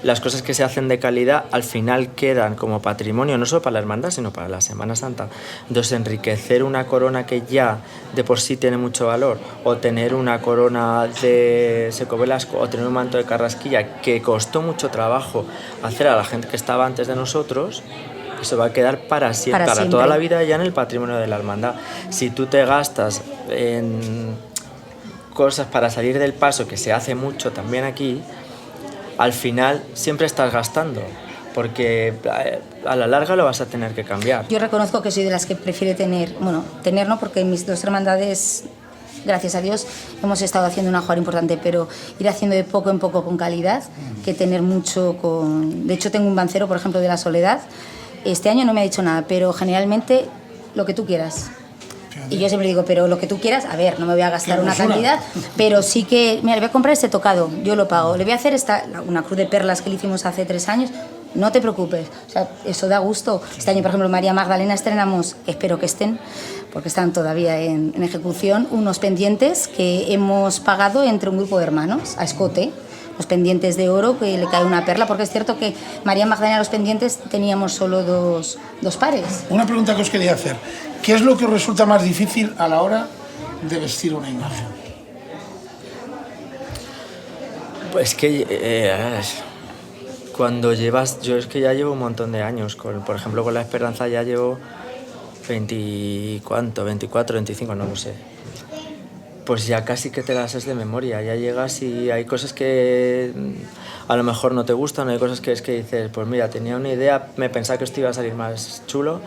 las cosas que se hacen de calidad al final quedan como patrimonio, no solo para la hermandad, sino para la Semana Santa. Entonces, enriquecer una corona que ya de por sí tiene mucho valor, o tener una corona de Seco Velasco, o tener un manto de Carrasquilla, que costó mucho trabajo hacer a la gente que estaba antes de nosotros, eso va a quedar para siempre, para toda la vida ya en el patrimonio de la hermandad. Si tú te gastas en cosas para salir del paso, que se hace mucho también aquí, al final siempre estás gastando, porque a la larga lo vas a tener que cambiar. Yo reconozco que soy de las que prefiere tener no, porque en mis dos hermandades, gracias a Dios, hemos estado haciendo una jugada importante, pero ir haciendo de poco en poco con calidad, que tener mucho con... De hecho, tengo un bancero, por ejemplo, de la Soledad. Este año no me ha dicho nada, pero generalmente lo que tú quieras. Y yo siempre digo, pero lo que tú quieras, a ver, no me voy a gastar una cantidad, pero sí que, mira, le voy a comprar este tocado, yo lo pago. Le voy a hacer una cruz de perlas que le hicimos hace 3 años, no te preocupes, o sea, eso da gusto. Este año, por ejemplo, María Magdalena estrenamos, espero que estén, porque están todavía en ejecución, unos pendientes que hemos pagado entre un grupo de hermanos, a escote, los pendientes de oro, que le cae una perla, porque es cierto que María Magdalena, los pendientes, teníamos solo dos pares. Una pregunta que os quería hacer. ¿Qué es lo que os resulta más difícil a la hora de vestir una imagen? Pues que cuando llevas... Yo es que ya llevo un montón de años. Por ejemplo, con la Esperanza ya llevo 24, 25, no lo sé. Pues ya casi que te las haces de memoria. Ya llegas y hay cosas que a lo mejor no te gustan, hay cosas que es que dices, pues mira, tenía una idea, me pensaba que esto iba a salir más chulo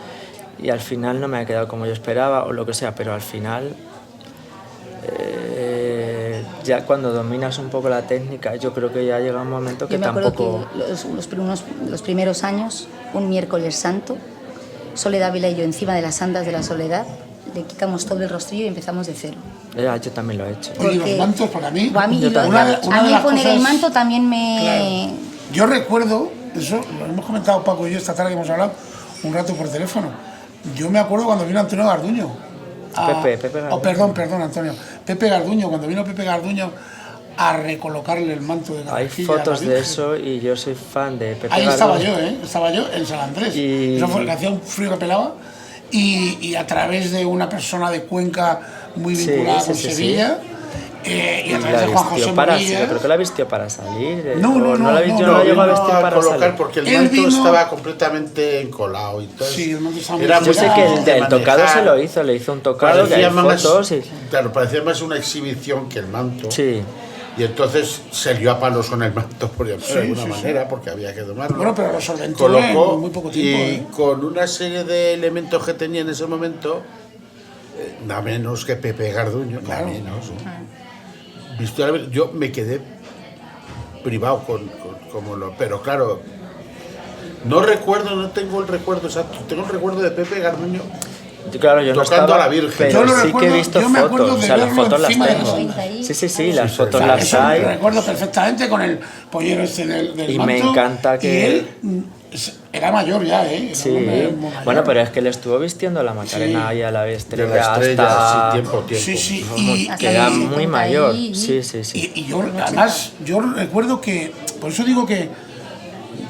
y al final no me ha quedado como yo esperaba o lo que sea, pero al final ya cuando dominas un poco la técnica, yo creo que ya llega un momento que tampoco... Yo me acuerdo que los primeros años, un miércoles santo, Soledad Ávila y yo encima de las andas de la Soledad, le quitamos todo el rostrillo y empezamos de cero. Yo también lo he hecho. Y los mantos para mí... A mí poner el manto también me... Claro. Yo recuerdo, eso lo hemos comentado Paco y yo esta tarde que hemos hablado un rato por teléfono. Yo me acuerdo cuando vino Antonio Garduño. Pepe Garduño. Perdón, Antonio. Pepe Garduño, cuando vino Pepe Garduño a recolocarle el manto de Carrasquilla. Hay fotos de eso y yo soy fan de Pepe Ahí Garduño. estaba yo en San Andrés. Eso fue que hacía un frío que pelaba. Y a través de una persona de Cuenca muy vinculada con Sevilla, y a través de Juan José Morilla. Yo creo que la vistió para salir. No la llegó a vestir para salir. Porque el manto estaba completamente encolado y todo. Sí, el manto estaba yo sé que el tocado se lo hizo, le hizo un tocado, que hay fotos. Claro, parecía más una exhibición que el manto. Sí. Y entonces se lió a palos con el manto, por llamarlo de alguna manera, porque había que domarlo. Bueno, pero lo solventó en muy poco tiempo. Y con una serie de elementos que tenía en ese momento, Nada menos que Pepe Garduño, Claro. nada menos. Yo me quedé privado pero claro, no tengo el recuerdo exacto, tengo el recuerdo de Pepe Garduño. Claro, yo no tocando estaba, a la Virgen. pero Yo lo sí recuerdo, que he visto yo me acuerdo fotos, de o sea, las verlo fotos las encima de tengo. los- Sí, las fotos Claro, las eso hay. lo recuerdo perfectamente con el pollero del Y manto, me encanta que... y él era mayor ya, ¿eh? Era Sí, un hombre muy mayor. bueno, pero es que él estuvo vistiendo a la Macarena Sí. y a la Estrella, De la Estrella, hasta... sí, tiempo. Sí, sí, que era muy mayor. Sí. Y yo, además, yo recuerdo que, por eso digo que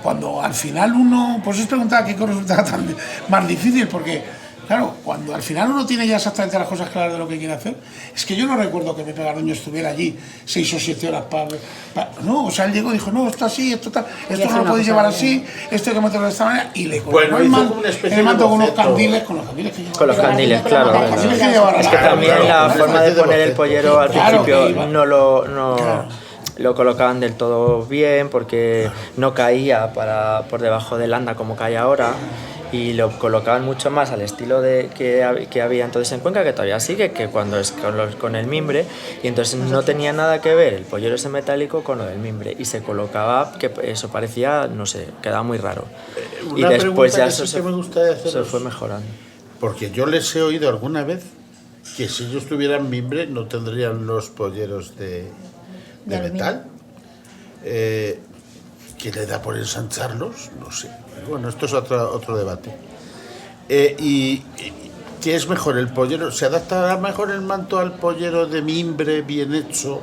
cuando al final uno, por eso os preguntaba qué resultaba tan más difícil, porque claro, cuando al final uno tiene ya exactamente las cosas claras de lo que quiere hacer, es que yo no recuerdo que Pepe Garduño estuviera allí 6 o 7 horas no, o sea, él llegó y dijo, no, esto así, esto tal, esto no lo podéis llevar así, esto hay que meterlo de esta manera, y le colocó el manto con unos candiles, con los candiles que llevaba. Con los candiles, claro. Es que también la forma de poner el pollero al principio no lo colocaban del todo bien porque no caía por debajo del anda como cae ahora, y lo colocaban mucho más al estilo que había entonces en Cuenca, que todavía sigue, que cuando es con el mimbre, y entonces no tenía nada que ver el pollero ese metálico con lo del mimbre, y se colocaba, que eso parecía, no sé, quedaba muy raro. Y después ya eso se fue mejorando. Porque yo les he oído alguna vez que si ellos tuvieran mimbre no tendrían los polleros de metal. ¿Qué le da por ensancharlos? No sé. Bueno, esto es otro debate. ¿Y qué es mejor? ¿El pollero? ¿Se adaptará mejor el manto al pollero de mimbre bien hecho?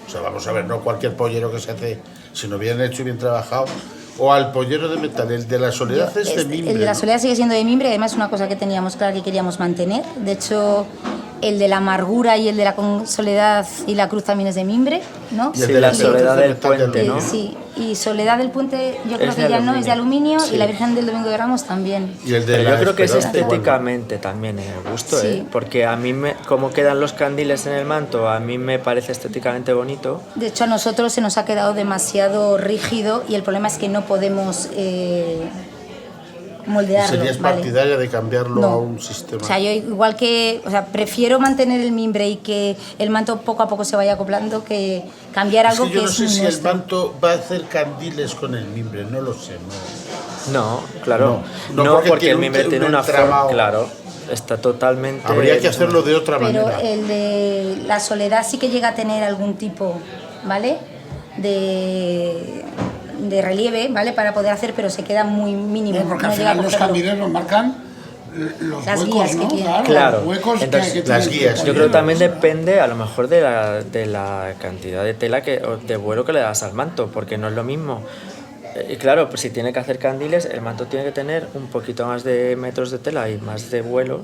O sea, vamos a ver, no cualquier pollero que se hace, sino bien hecho y bien trabajado. ¿O al pollero de metal? El de la Soledad es de mimbre. El de la Soledad sigue siendo de mimbre, además es una cosa que teníamos clara que queríamos mantener. De hecho, el de la Amargura y el de la Soledad y la Cruz también es de mimbre, ¿no? Y el de la Soledad del Puente, ¿no? Sí, y Soledad del Puente yo creo que ya no, es de aluminio, y la Virgen del Domingo de Ramos también. Y el de Pero yo creo que es Esperanza, estéticamente también el gusto, Sí. porque a mí, como quedan los candiles en el manto, a mí me parece estéticamente bonito. De hecho, a nosotros se nos ha quedado demasiado rígido y el problema es que no podemos moldearlo. ¿Serías partidaria de cambiarlo No. a un sistema? O sea, yo igual que, o sea, prefiero mantener el mimbre y que el manto poco a poco se vaya acoplando que cambiar algo es que yo no es sé si nuestro. el manto va a hacer candiles con el mimbre, no lo sé. No, claro. No, No, porque porque tiene el mimbre un tiene una forma, entramado. claro, está totalmente... Habría que hacerlo de otra Pero manera. el de la Soledad sí que llega a tener algún tipo, ¿vale? De relieve, ¿vale? Para poder hacer, pero se queda muy mínimo. Porque no al llega a final los cogerlo. candiles nos marcan los Las huecos, guías que ¿no? tiene. Claro, Los huecos entonces, que las tiene guías. el Yo creo que también pollero. depende a lo mejor de la cantidad de tela o de vuelo que le das al manto, porque no es lo mismo. Y claro, pues si tiene que hacer candiles, el manto tiene que tener un poquito más de metros de tela y más de vuelo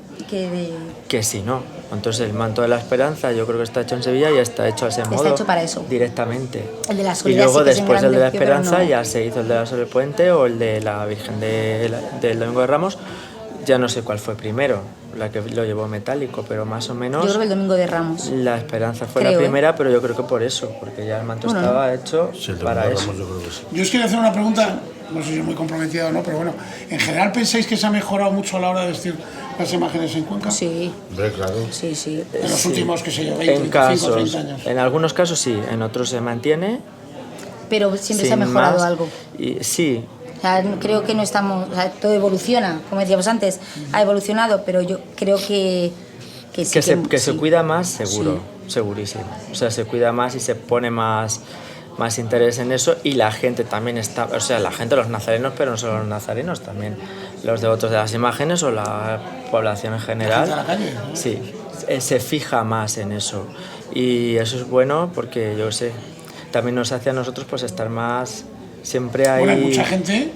que si no. Entonces el manto de la Esperanza yo creo que está hecho en Sevilla y está hecho a ese modo. Está hecho para eso. Directamente. El de la Y Soledad luego sí que es después del de la engrandeció, pero Esperanza no. ya se hizo el de la Sobre el Puente o el de la Virgen del Domingo de Ramos. Ya no sé cuál fue primero, la que lo llevó metálico, pero más o menos... Yo creo que el Domingo de Ramos. La Esperanza fue Creo, la primera, pero yo creo que por eso, porque ya el manto Bueno, estaba hecho para eso. Yo os quiero hacer una pregunta, no sé si es muy comprometida o no, pero bueno, ¿en general pensáis que se ha mejorado mucho a la hora de vestir las imágenes en Cuenca? Sí. Hombre, claro. Sí, sí. En los Sí. últimos, qué sé yo, 20, En 25, casos, 30 años. en algunos casos sí, en otros se mantiene. Pero siempre se ha sin mejorado más. algo. Y, sí, O sea, creo que no estamos... O sea, todo evoluciona, como decíamos antes, ha evolucionado, pero yo creo que sí. que se sí. cuida más, seguro, segurísimo. O sea, se cuida más y se pone más interés en eso, y la gente también está, o sea, la gente, los nazarenos, pero no solo los nazarenos, también los devotos de las imágenes o la población en general. La gente de la calle, ¿no? Sí, se fija más en eso, y eso es bueno porque yo sé, también nos hace a nosotros pues estar más siempre ahí. Bueno, hay mucha gente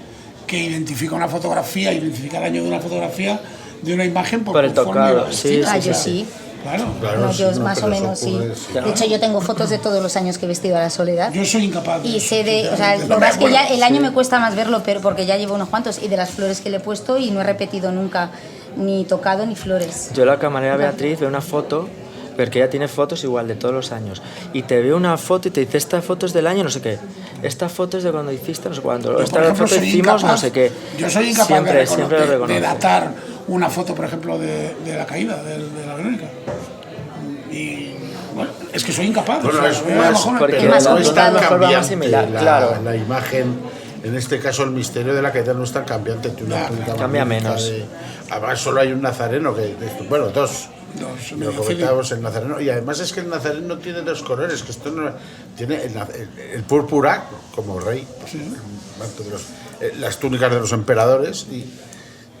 que identifica una fotografía, identifica el año de una fotografía, de una imagen Por el conforme tocado, va vestida. Yo sí. Claro. No, yo más o menos sí. De hecho, yo tengo fotos de todos los años que he vestido a la Soledad. Yo soy incapaz. Y sé de... O sea, lo que pasa es que ya el año me cuesta más verlo, pero porque ya llevo unos cuantos, y de las flores que le he puesto, y no he repetido nunca ni tocado ni flores. Yo la camarera Beatriz veo una foto, porque ella tiene fotos igual de todos los años, y te ve una foto y te dice, esta foto es del año no sé qué, esta foto es de cuando hiciste no sé cuándo, Yo, esta por ejemplo, foto soy hicimos incapaz- no sé qué. Yo soy incapaz siempre lo de reconoce. datar una foto, por ejemplo, de la caída de la Verónica. Y bueno, es que soy incapaz. Bueno, o sea, es más, porque no es tan cambiante la imagen, en este caso el misterio de la caída no es tan cambiante. Cambia menos. Además solo hay un nazareno, bueno, dos. Lo comentábamos, el nazareno, y además es que el nazareno tiene dos colores, que esto no tiene el púrpura como rey, las túnicas de los emperadores,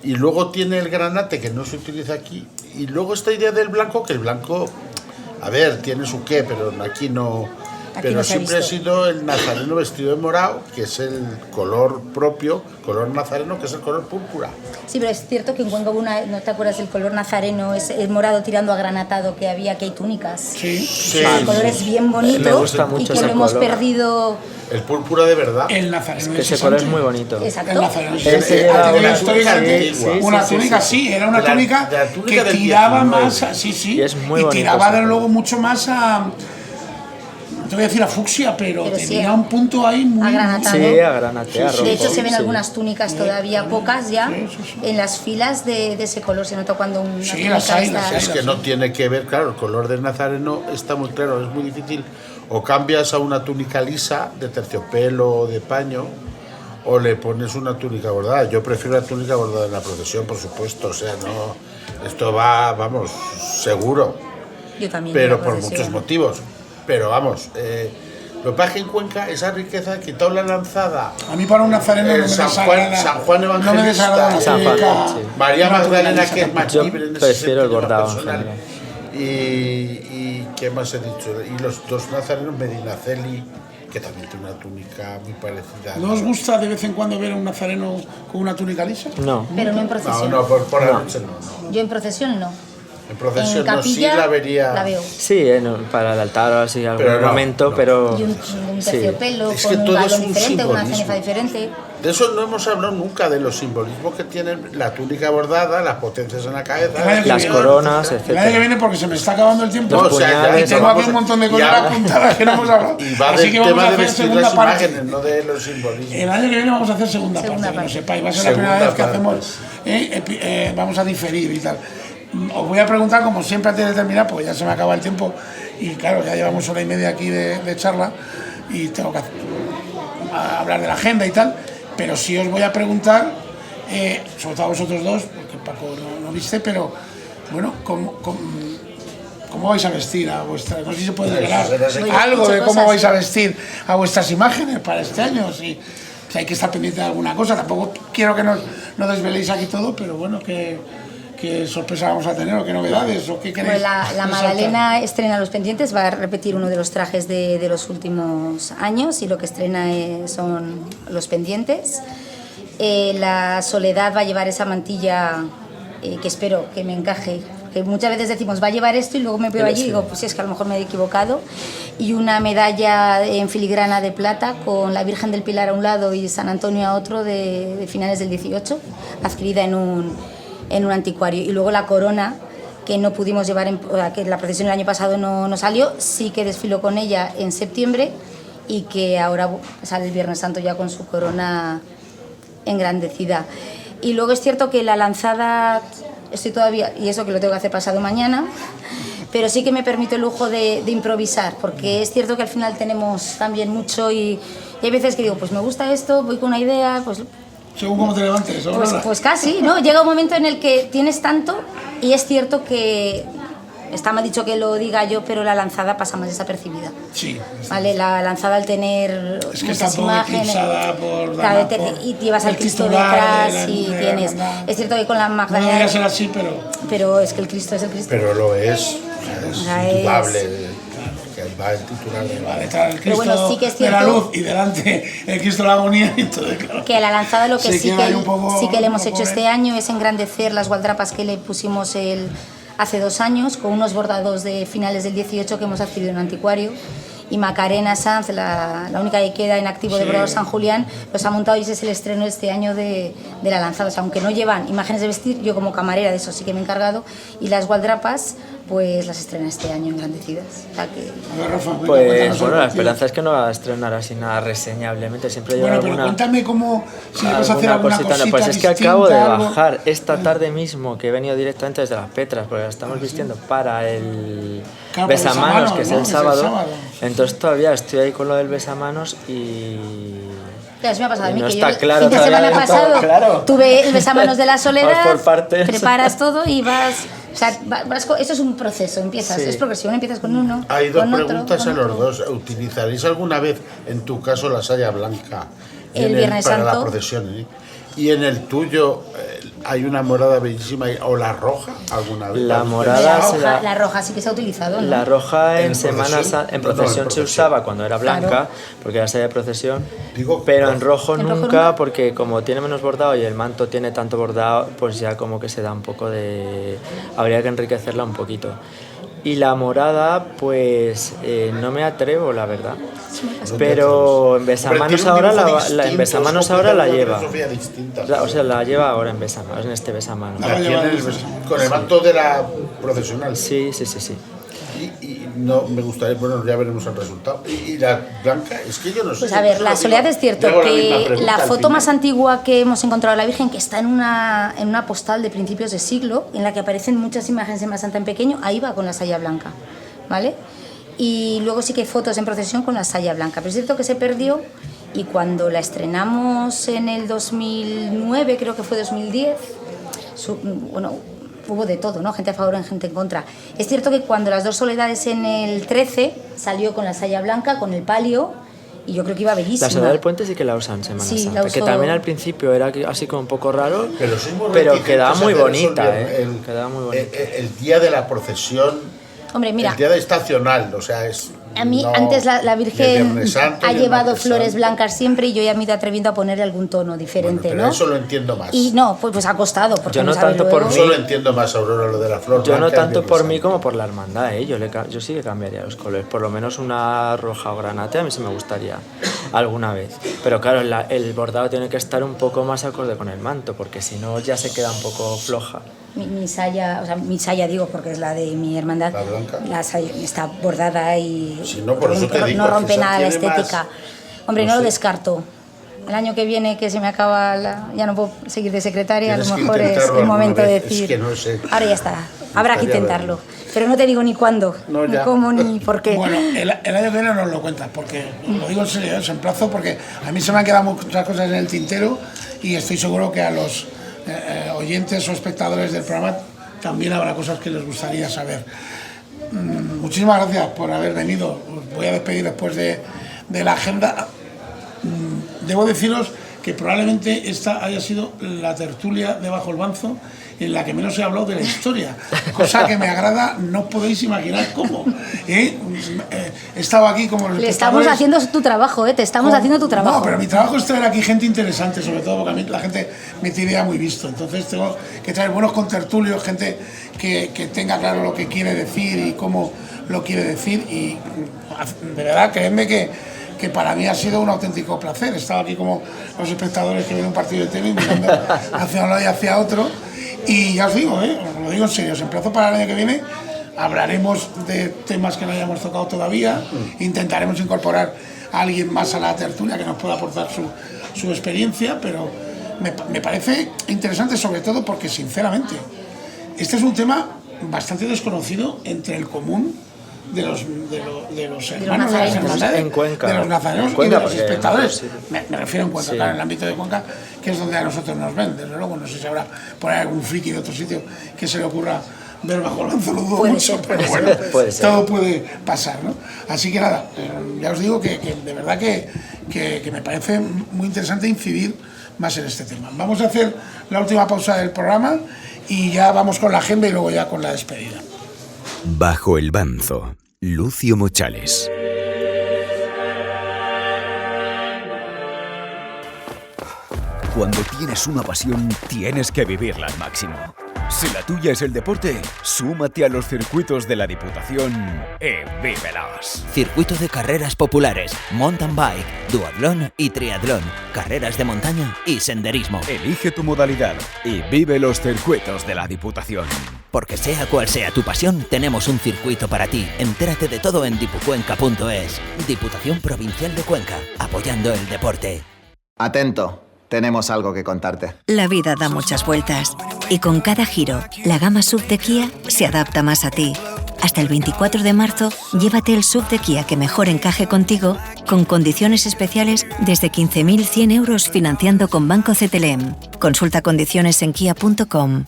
y luego tiene el granate, que no se utiliza aquí, y luego esta idea del blanco, que el blanco, a ver, tiene su qué, pero aquí no. Pero siempre ha sido el nazareno vestido de morado, que es el color propio, color nazareno, que es el color púrpura. Sí, pero es cierto que en Cuenca hubo ¿no te acuerdas del color nazareno? Es el morado tirando a granatado que había, que hay túnicas. Sí. El color es bien bonito. Me gusta mucho y que lo hemos perdido. El púrpura de verdad. El nazareno. Ese color es muy bonito. Exacto. El nazareno. Una túnica, sí, era una túnica que tiraba más, sí, y tiraba de luego mucho más a. No te voy a decir a fucsia, pero tenía un punto ahí muy agranatado. Sí, agranatado. De hecho, se ven algunas túnicas todavía, pocas ya, en las filas de ese color. Se nota cuando una túnica está... Es que no tiene que ver, claro, el color del nazareno está muy claro, es muy difícil. O cambias a una túnica lisa, de terciopelo o de paño, o le pones una túnica bordada. Yo prefiero la túnica bordada en la procesión, por supuesto. O sea, no, esto va, vamos, seguro. Yo también. Pero por muchos motivos. Pero vamos, lo que pasa es que en Cuenca esa riqueza, quitado la lanzada. A mí para un nazareno no me desagrada. San Juan Evangelista, no me desagrada San Juan, María Magdalena, que es más libre en ese prefiero el bordado. Y ¿qué más he dicho? Y los dos nazarenos, Medinaceli, que también tiene una túnica muy parecida. ¿No os gusta de vez en cuando ver a un nazareno con una túnica lisa? No. Pero no en procesión. No, por la noche no. Yo en procesión no. En procesión en no, sí la vería. La veo. Sí, para el altar o así, algún momento, pero. Y un terciopelo, es con que un todo galón es un diferente, una simbolismo. cenefa diferente. De eso no hemos hablado nunca, de los simbolismos que tienen la túnica bordada, las potencias en la cabeza, las coronas, etc. El año que viene, porque se me está acabando el tiempo. No, o sea, y tengo aquí un montón de cosas apuntadas que no hemos hablado. Y va Así del que vamos tema a de hacer vestir segunda las parte. imágenes, no de los simbolismos. El año que viene vamos a hacer segunda parte, que lo sepáis. Va a ser la primera vez que hacemos, vamos a diferir y tal. Os voy a preguntar, como siempre, antes de terminar, porque ya se me acaba el tiempo y claro, ya llevamos hora y media aquí de charla y tengo que hablar de la agenda y tal, pero sí os voy a preguntar, sobre todo a vosotros dos, porque Paco no viste, pero bueno, ¿cómo vais a vestir a vuestra? No sé si se puede regalar algo de cómo vais a vestir a vuestras imágenes para este año, si hay que estar pendiente de alguna cosa. Tampoco quiero que no desveléis aquí todo, pero bueno, ¿qué sorpresa vamos a tener o qué novedades o qué queréis? Bueno, la Magdalena estrena Los Pendientes, va a repetir uno de los trajes de los últimos años y lo que estrena son Los Pendientes. La Soledad va a llevar esa mantilla que espero que me encaje, que muchas veces decimos va a llevar esto y luego me veo allí y digo pues es que a lo mejor me he equivocado, y una medalla en filigrana de plata con la Virgen del Pilar a un lado y San Antonio a otro de finales del 18, adquirida en un anticuario, y luego la corona que no pudimos llevar, que la procesión el año pasado no salió, sí que desfiló con ella en septiembre y que ahora sale el Viernes Santo ya con su corona engrandecida. Y luego es cierto que la lanzada, estoy todavía, y eso que lo tengo que hacer pasado mañana, pero sí que me permito el lujo de improvisar, porque es cierto que al final tenemos también mucho y hay veces que digo, pues me gusta esto, voy con una idea, pues... Según cómo te levantes, pues casi, ¿no? Llega un momento en el que tienes tanto y es cierto que está mal dicho que lo diga yo, pero la lanzada pasa más desapercibida. Sí. Vale, la lanzada al tener es que muchas está imágenes y llevas al Cristo detrás y tienes. Es cierto que con la Magdalena. No debería ser así, pero es que el Cristo es el Cristo. Pero lo es indudable. Va el titular de detrás el Cristo sí que es cierto, de la luz y delante el Cristo de la agonía y todo, claro. Que la lanzada lo que sí que le hemos hecho este año es engrandecer las gualdrapas que le pusimos hace 2 años con unos bordados de finales del 18 que hemos adquirido en un anticuario, y Macarena Sanz, la única que queda en activo de Bordador San Julián, los ha montado y ese es el estreno este año de la lanzada. O sea, aunque no llevan imágenes de vestir, yo como camarera de eso sí que me he encargado, y las gualdrapas pues las estrena este año engrandecidas. O sea que... Pues bueno, la esperanza es que no va a estrenar así nada reseñablemente. Siempre lleva bueno, pero cuéntame cómo, si vas a hacer alguna cosita pues es que distinta, acabo de algo. bajar esta tarde mismo, que he venido directamente desde Las Petras, porque la estamos vistiendo para el besamanos, que es el sábado. Entonces todavía estoy ahí con lo del besamanos y... Claro, eso me ha pasado a mí, no que está yo claro, el fin de semana pasado claro. tuve el besamanos de la soledad, por partes. preparas todo y vas... O sea, esto es un proceso, empiezas, es progresivo, empiezas con uno, Hay dos con preguntas otro, a los dos. ¿Utilizaréis alguna vez, en tu caso, la saya blanca el Viernes para Santo? la procesión? Y en el tuyo, ¿hay una morada bellísima o la roja alguna vez? La morada la roja sí que se ha utilizado, ¿no? La roja en procesión se usaba cuando era blanca, claro, porque era saya de procesión, pero en rojo nunca, porque como tiene menos bordado y el manto tiene tanto bordado, pues ya como que se da un poco de... Habría que enriquecerla un poquito. Y la morada, pues no me atrevo, la verdad. Pero en besamanos ahora la lleva. O sea, la lleva ahora en besamanos, en este besamanos. Con el manto de la procesional. Sí. Y no me gustaría, bueno, ya veremos el resultado. Y la blanca, es que yo no sé. Pues a ver, la soledad es cierto que la foto más antigua que hemos encontrado de la Virgen, que está en una postal de principios de siglo, en la que aparecen muchas imágenes de Semana Santa en pequeño, ahí va con la saya blanca, ¿vale? Y luego sí que hay fotos en procesión con la saya blanca, pero es cierto que se perdió y cuando la estrenamos en el 2009, creo que fue 2010, hubo de todo, ¿no? Gente a favor y gente en contra. Es cierto que cuando las dos soledades en el 13 salió con la saya blanca, con el palio, y yo creo que iba bellísima. La soledad del puente sí que la usan en Semana Santa, que también al principio era así como un poco raro, pero quedaba muy bonita, quedaba muy bonita. El día de la procesión, hombre, mira, el día de estacional, o sea, es... A mí antes la Virgen ha llevado flores blancas siempre y yo ya me he ido atreviendo a ponerle algún tono diferente, pero ¿no? eso lo entiendo más. Y no, pues ha costado. Porque yo no tanto por mí. Eso lo entiendo más, Aurora, lo de la flor yo blanca. No tanto por mí como por la hermandad, ¿eh? Yo sí que cambiaría los colores. Por lo menos una roja o granate a mí sí me gustaría alguna vez. Pero claro, el bordado tiene que estar un poco más acorde con el manto, porque si no ya se queda un poco floja. Mi saya digo porque es la de mi hermandad, la saya está bordada y si no, por eso te digo, no rompe nada la estética. Hombre, no lo descarto. El año que viene, que se me acaba ya no puedo seguir de secretaria, a lo mejor es el momento de decir, es que no sé. Ahora ya está, habrá que intentarlo. Pero no te digo ni cuándo, ni cómo, ni por qué. Bueno, el año que viene nos lo cuentas, porque lo digo en serio, os emplazo, porque a mí se me han quedado muchas cosas en el tintero y estoy seguro que a los oyentes o espectadores del programa también habrá cosas que les gustaría saber. Muchísimas gracias por haber venido. Os voy a despedir después de la agenda. Debo deciros que probablemente esta haya sido la tertulia de Bajo el Banzo en la que menos he hablado de la historia, cosa que me agrada, no podéis imaginar cómo. He estado aquí como los Le estamos haciendo tu trabajo, te estamos haciendo tu trabajo. No, pero mi trabajo es traer aquí gente interesante, sobre todo porque a mí la gente me tiene ya muy visto, entonces tengo que traer buenos contertulios, gente que tenga claro lo que quiere decir y cómo lo quiere decir, y de verdad, creedme que para mí ha sido un auténtico placer. He estado aquí como los espectadores que ven un partido de tenis mirando hacia un lado y hacia otro. Y ya os digo, os lo digo en serio, os emplazo para el año que viene. Hablaremos de temas que no hayamos tocado todavía. Intentaremos incorporar a alguien más a la tertulia que nos pueda aportar su experiencia, pero me parece interesante, sobre todo porque, sinceramente, este es un tema bastante desconocido entre el común de los hermanos de las hermandades, en Cuenca, de los nazarenos y de los espectadores. Me refiero en Cuenca, claro, en el ámbito de Cuenca, que es donde a nosotros nos ven. Desde luego, no sé si habrá por ahí algún friki de otro sitio que se le ocurra ver Bajo el Banzo, lo dudo mucho, pero bueno, todo puede pasar, ¿no? Así que nada, ya os digo que de verdad que me parece muy interesante incidir más en este tema. Vamos a hacer la última pausa del programa y ya vamos con la agenda y luego ya con la despedida. Bajo el Banzo, Lucio Mochales. Cuando tienes una pasión, tienes que vivirla al máximo. Si la tuya es el deporte, súmate a los circuitos de la Diputación y vívelos. Circuito de carreras populares, mountain bike, duatlón y triatlón, carreras de montaña y senderismo. Elige tu modalidad y vive los circuitos de la Diputación. Porque sea cual sea tu pasión, tenemos un circuito para ti. Entérate de todo en dipucuenca.es. Diputación Provincial de Cuenca, apoyando el deporte. Atento, tenemos algo que contarte. La vida da muchas vueltas y con cada giro, la gama SUV de Kia se adapta más a ti. Hasta el 24 de marzo, llévate el SUV de Kia que mejor encaje contigo, con condiciones especiales desde 15.100 euros financiando con Banco CTLM. Consulta condiciones en kia.com.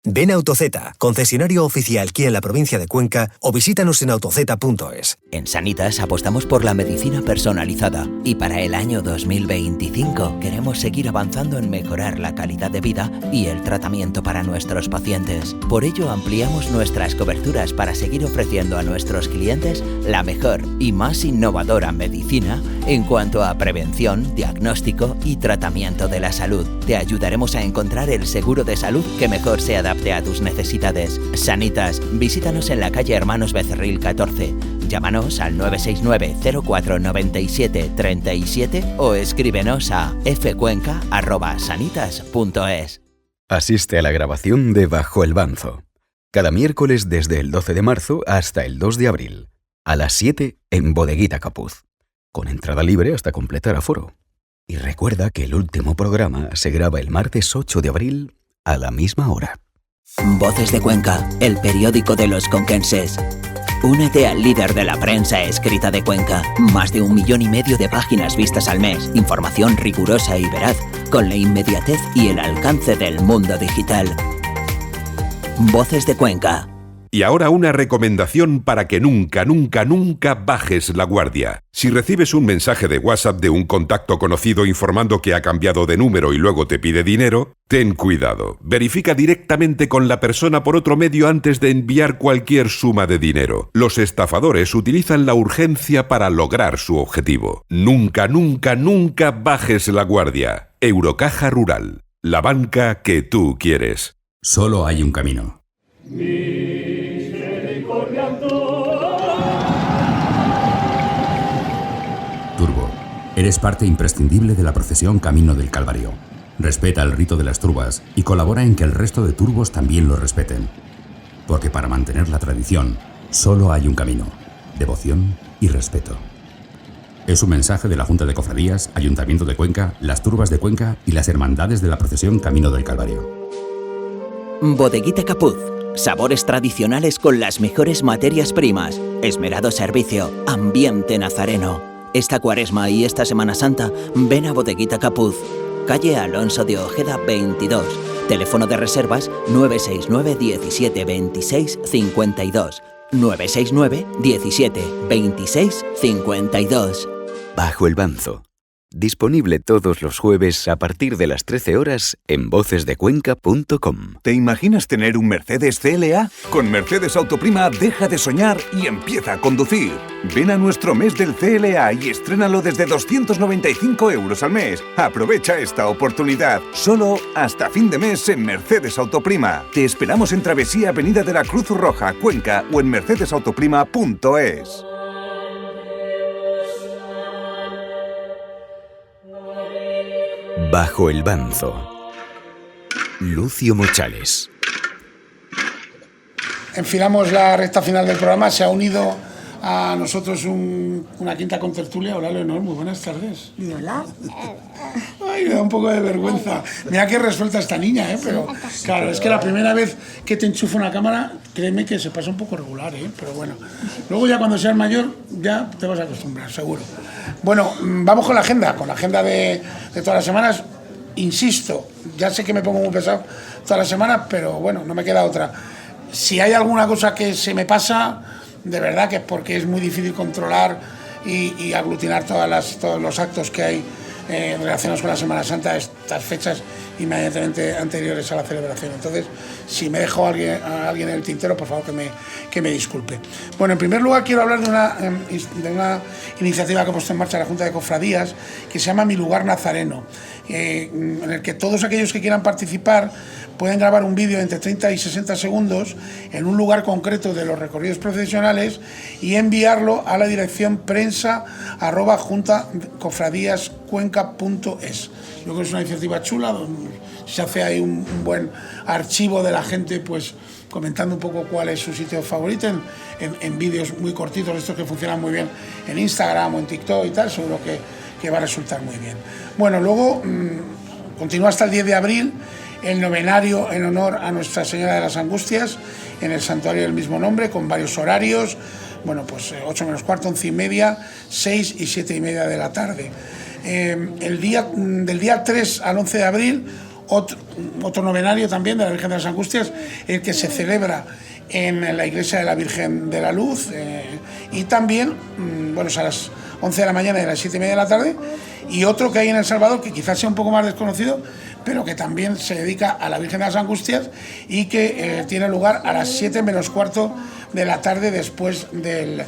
Ven a Autozeta, concesionario oficial Kia en la provincia de Cuenca, o visítanos en autozeta.es. En Sanitas apostamos por la medicina personalizada y para el año 2025 queremos seguir avanzando en mejorar la calidad de vida y el tratamiento para nuestros pacientes. Por ello ampliamos nuestras coberturas para seguir ofreciendo a nuestros clientes la mejor y más innovadora medicina en cuanto a prevención, diagnóstico y tratamiento de la salud. Te ayudaremos a encontrar el seguro de salud que mejor se adapte a tus necesidades. Sanitas, visítanos en la calle Hermanos Becerril 14. Llámanos al 969 04 97 37 o escríbenos a fcuenca@sanitas.es. Asiste a la grabación de Bajo el Banzo. Cada miércoles desde el 12 de marzo hasta el 2 de abril. A las 7 en Bodeguita Capuz. Con entrada libre hasta completar aforo. Y recuerda que el último programa se graba el martes 8 de abril a la misma hora. Voces de Cuenca, el periódico de los conquenses. Únete al líder de la prensa escrita de Cuenca. Más de 1,5 millones de páginas vistas al mes. Información rigurosa y veraz, con la inmediatez y el alcance del mundo digital. Voces de Cuenca. Y ahora una recomendación para que nunca, nunca, nunca bajes la guardia. Si recibes un mensaje de WhatsApp de un contacto conocido informando que ha cambiado de número y luego te pide dinero, ten cuidado. Verifica directamente con la persona por otro medio antes de enviar cualquier suma de dinero. Los estafadores utilizan la urgencia para lograr su objetivo. Nunca, nunca, nunca bajes la guardia. Eurocaja Rural. La banca que tú quieres. Solo hay un camino. Turbo, eres parte imprescindible de la procesión Camino del Calvario. Respeta el rito de las turbas y colabora en que el resto de turbos también lo respeten. Porque para mantener la tradición, solo hay un camino: devoción y respeto. Es un mensaje de la Junta de Cofradías, Ayuntamiento de Cuenca, las Turbas de Cuenca y las Hermandades de la procesión Camino del Calvario. Bodeguita Capuz. Sabores tradicionales con las mejores materias primas. Esmerado servicio. Ambiente nazareno. Esta Cuaresma y esta Semana Santa, ven a Bodeguita Capuz. Calle Alonso de Ojeda 22. Teléfono de reservas 969 17 26 52. 969 17 26 52. Bajo el Banzo. Disponible todos los jueves a partir de las 13 horas en vocesdecuenca.com. ¿Te imaginas tener un Mercedes CLA? Con Mercedes Autoprima deja de soñar y empieza a conducir. Ven a nuestro mes del CLA y estrénalo desde 295 euros al mes. Aprovecha esta oportunidad. Solo hasta fin de mes en Mercedes Autoprima. Te esperamos en Travesía Avenida de la Cruz Roja, Cuenca o en mercedesautoprima.es. Bajo el Banzo. Lucio Mochales. Enfilamos la recta final del programa. Se ha unido a nosotros una quinta contertulia. Hola, Leonor, muy buenas tardes. Hola. Ay, me da un poco de vergüenza. Mira qué resuelta esta niña, pero claro, es que la primera vez que te enchufo una cámara, créeme que se pasa un poco regular, pero bueno. Luego ya cuando seas mayor, ya te vas a acostumbrar, seguro. Bueno, vamos con la agenda de todas las semanas. Insisto, ya sé que me pongo muy pesado todas las semanas, pero bueno, no me queda otra. Si hay alguna cosa que se me pasa, de verdad que es porque es muy difícil controlar y aglutinar todos los actos que hay relacionados con la Semana Santa, estas fechas inmediatamente anteriores a la celebración. Entonces, si me dejo a alguien en el tintero, por favor que me disculpe. Bueno, en primer lugar quiero hablar de una iniciativa que ha puesto en marcha la Junta de Cofradías, que se llama Mi Lugar Nazareno, en el que todos aquellos que quieran participar pueden grabar un vídeo entre 30 y 60 segundos en un lugar concreto de los recorridos procesionales y enviarlo a la dirección prensa@juntacofradíascuenca.es. Yo creo que es una iniciativa chula, donde se hace ahí un buen archivo de la gente, pues comentando un poco cuál es su sitio favorito en vídeos muy cortitos, estos que funcionan muy bien en Instagram o en TikTok y tal, seguro que va a resultar muy bien. Bueno, luego continúa hasta el 10 de abril el novenario en honor a Nuestra Señora de las Angustias en el santuario del mismo nombre, con varios horarios, bueno, pues 8 menos cuarto, 11 y media, 6 y 7 y media de la tarde. Del día 3 al 11 de abril, otro novenario también de la Virgen de las Angustias, el que se celebra en la iglesia de la Virgen de la Luz, y también, bueno, es a las 11 de la mañana y a las 7 y media de la tarde, y otro que hay en El Salvador, que quizás sea un poco más desconocido, pero que también se dedica a la Virgen de las Angustias y que tiene lugar a las 7 menos cuarto de la tarde, después del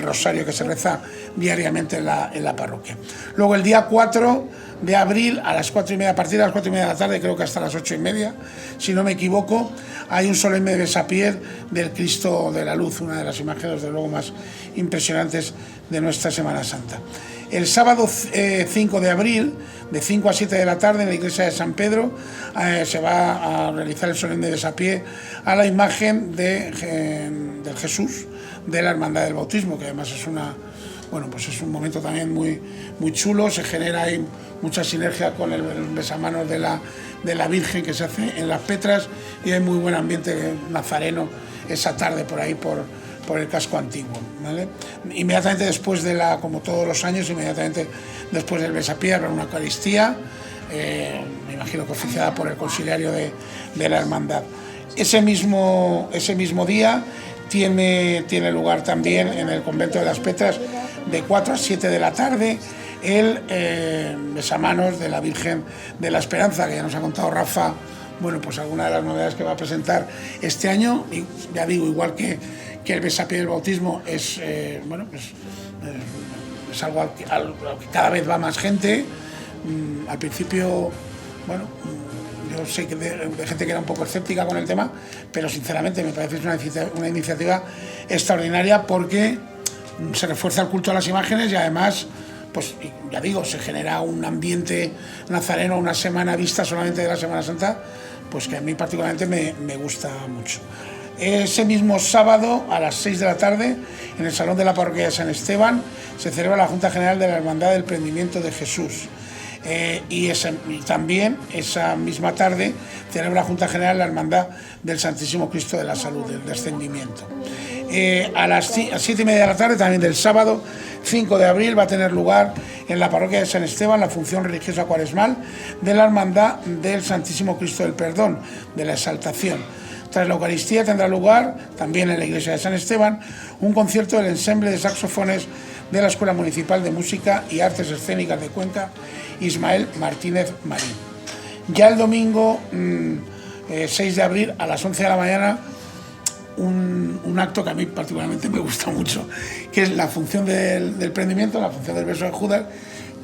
rosario que se reza diariamente en la parroquia. Luego el día 4 de abril a las 4 y media, a partir de las 4 y media de la tarde, creo que hasta las 8 y media, si no me equivoco, hay un solemne besapiés del Cristo de la Luz, una de las imágenes de luego más impresionantes de nuestra Semana Santa. El sábado 5 de abril, de 5 a 7 de la tarde, en la iglesia de San Pedro, se va a realizar el solemne besapié a la imagen del Jesús de la Hermandad del Bautismo, que además es es un momento también muy, muy chulo. Se genera ahí mucha sinergia con el besamanos de la Virgen que se hace en Las Petras, y hay muy buen ambiente nazareno esa tarde por ahí, por el casco antiguo, ¿vale? Inmediatamente después como todos los años, inmediatamente después del besapié habrá una Eucaristía, me imagino que oficiada por el conciliario de la hermandad. Ese mismo día tiene lugar también en el convento de Las Petras, de 4 a 7 de la tarde, el besamanos de la Virgen de la Esperanza, que ya nos ha contado Rafa, bueno, pues alguna de las novedades que va a presentar este año. Y ya digo, igual que el besapié del bautismo es algo al que cada vez va más gente. Al principio, bueno, yo sé que de gente que era un poco escéptica con el tema, pero sinceramente me parece una iniciativa extraordinaria, porque se refuerza el culto a las imágenes y además, pues ya digo, se genera un ambiente nazareno, una semana vista solamente de la Semana Santa, pues que a mí particularmente me gusta mucho. Ese mismo sábado, a las 6 de la tarde, en el Salón de la Parroquia de San Esteban, se celebra la Junta General de la Hermandad del Prendimiento de Jesús. Y también esa misma tarde celebra la Junta General la Hermandad del Santísimo Cristo de la Salud, del Descendimiento. A las 7 y media de la tarde, también del sábado 5 de abril, va a tener lugar en la Parroquia de San Esteban la función religiosa cuaresmal de la Hermandad del Santísimo Cristo del Perdón, de la Exaltación. Tras la Eucaristía tendrá lugar, también en la iglesia de San Esteban, un concierto del ensemble de saxofones de la Escuela Municipal de Música y Artes Escénicas de Cuenca, Ismael Martínez Marín. Ya el domingo 6 de abril, a las 11 de la mañana, un acto que a mí particularmente me gusta mucho, que es la función del prendimiento, la función del beso de Judas,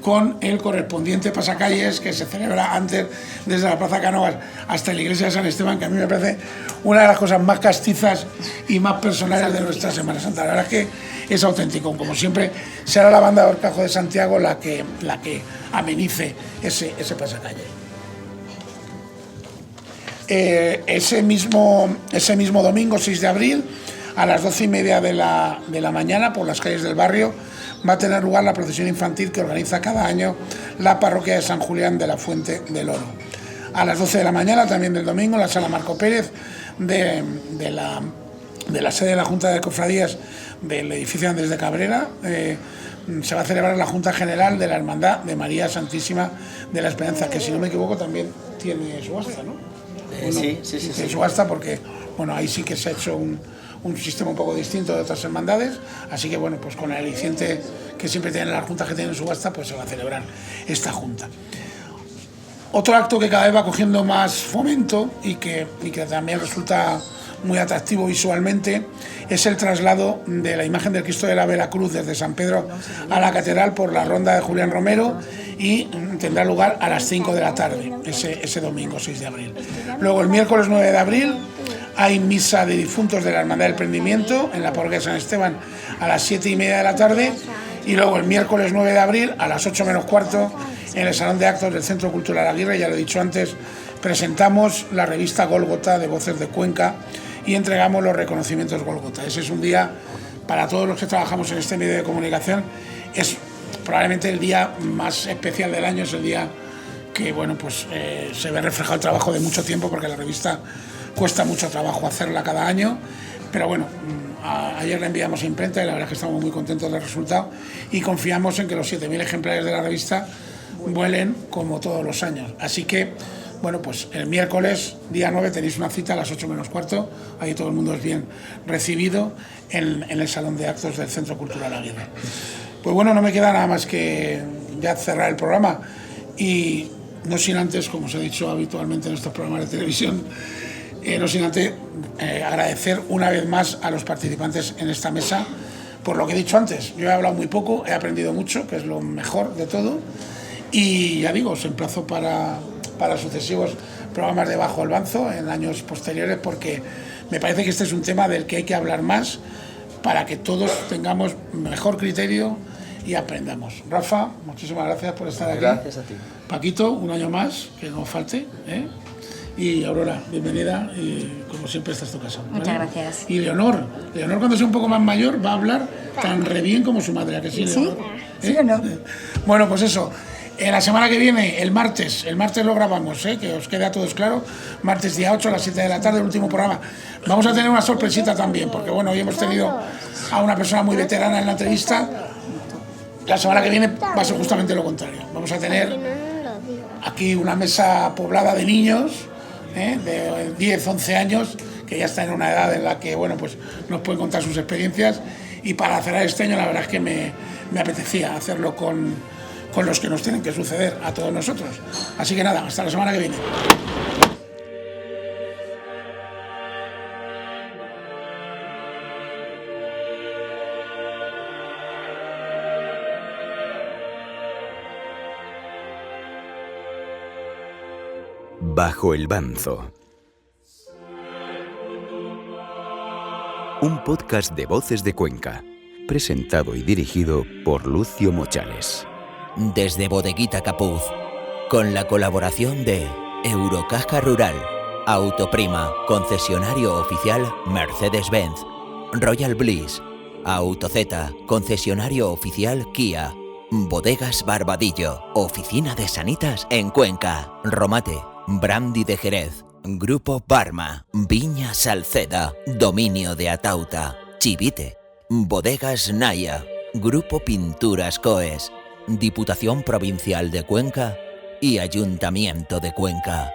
con el correspondiente pasacalles, que se celebra antes desde la Plaza Cánovas hasta la iglesia de San Esteban, que a mí me parece una de las cosas más castizas y más personales de nuestra Semana Santa. La verdad es que es auténtico. Como siempre, será la banda de Horcajo de Santiago la que amenice ese pasacalle. Ese mismo domingo 6 de abril, a las 12 y media de la mañana, por las calles del barrio, va a tener lugar la procesión infantil que organiza cada año la parroquia de San Julián de la Fuente del Oro. A las 12 de la mañana, también del domingo, en la sala Marco Pérez de la sede de la Junta de Cofradías del edificio Andrés de Cabrera, se va a celebrar la Junta General de la Hermandad de María Santísima de la Esperanza, que si no me equivoco también tiene subasta, ¿no? Sí. Tiene subasta, porque bueno, ahí sí que se ha hecho un sistema un poco distinto de otras hermandades, así que bueno, pues con el aliciente que siempre tienen las juntas que tienen subasta, pues se va a celebrar esta junta. Otro acto que cada vez va cogiendo más fomento y que también resulta muy atractivo visualmente es el traslado de la imagen del Cristo de la Veracruz desde San Pedro a la Catedral por la ronda de Julián Romero, y tendrá lugar a las 5 de la tarde, ese domingo 6 de abril. Luego el miércoles 9 de abril hay misa de difuntos de la Hermandad del Prendimiento en la parroquia de San Esteban a las 7:30 de la tarde, y luego el miércoles 9 de abril a las 8 menos cuarto en el Salón de Actos del Centro Cultural Aguirre, ya lo he dicho antes, presentamos la revista Gólgota de Voces de Cuenca y entregamos los reconocimientos Gólgota. Ese es un día, para todos los que trabajamos en este medio de comunicación, es probablemente el día más especial del año, es el día que se ve reflejado el trabajo de mucho tiempo, porque la revista cuesta mucho trabajo hacerla cada año, pero bueno, ayer la enviamos a imprenta y la verdad es que estamos muy contentos del resultado y confiamos en que los 7.000 ejemplares de la revista vuelen como todos los años. Así que, bueno, pues el miércoles, día 9, tenéis una cita a las 8 menos cuarto, ahí todo el mundo es bien recibido en el Salón de Actos del Centro Cultural Aguirre. Pues bueno, no me queda nada más que ya cerrar el programa y no sin antes, como os he dicho habitualmente en estos programas de televisión, no sin antes agradecer una vez más a los participantes en esta mesa por lo que he dicho antes. Yo he hablado muy poco, he aprendido mucho, que es lo mejor de todo, y ya digo, os emplazo para sucesivos programas de Bajo el Banzo en años posteriores, porque me parece que este es un tema del que hay que hablar más para que todos tengamos mejor criterio y aprendamos. Rafa, muchísimas gracias por estar aquí. Gracias a ti. Paquito, un año más, que no falte, ¿eh? Y Aurora, bienvenida, y como siempre esta es tu casa, ¿vale? Muchas gracias. Y Leonor cuando sea un poco más mayor va a hablar tan re bien como su madre, ¿a que sí, Leonor? ¿Sí o no? Bueno, pues eso, la semana que viene, el martes lo grabamos, que os quede a todos claro, martes día 8 a las 7 de la tarde, el último programa. Vamos a tener una sorpresita también, porque bueno, hoy hemos tenido a una persona muy veterana en la entrevista. La semana que viene va a ser justamente lo contrario. Vamos a tener aquí una mesa poblada de niños, de 10, 11 años, que ya están en una edad en la que pues nos pueden contar sus experiencias, y para cerrar este año la verdad es que me apetecía hacerlo con los que nos tienen que suceder a todos nosotros. Así que nada, hasta la semana que viene. Bajo el Banzo. Un podcast de Voces de Cuenca, presentado y dirigido por Lucio Mochales. Desde Bodeguita Capuz, con la colaboración de Eurocaja Rural, Autoprima, concesionario oficial Mercedes-Benz, Royal Bliss, Autozeta, concesionario oficial Kia, Bodegas Barbadillo, oficina de Sanitas en Cuenca, Romate, Brandy de Jerez, Grupo Parma, Viña Salceda, Dominio de Atauta, Chivite, Bodegas Naya, Grupo Pinturas Coes, Diputación Provincial de Cuenca y Ayuntamiento de Cuenca.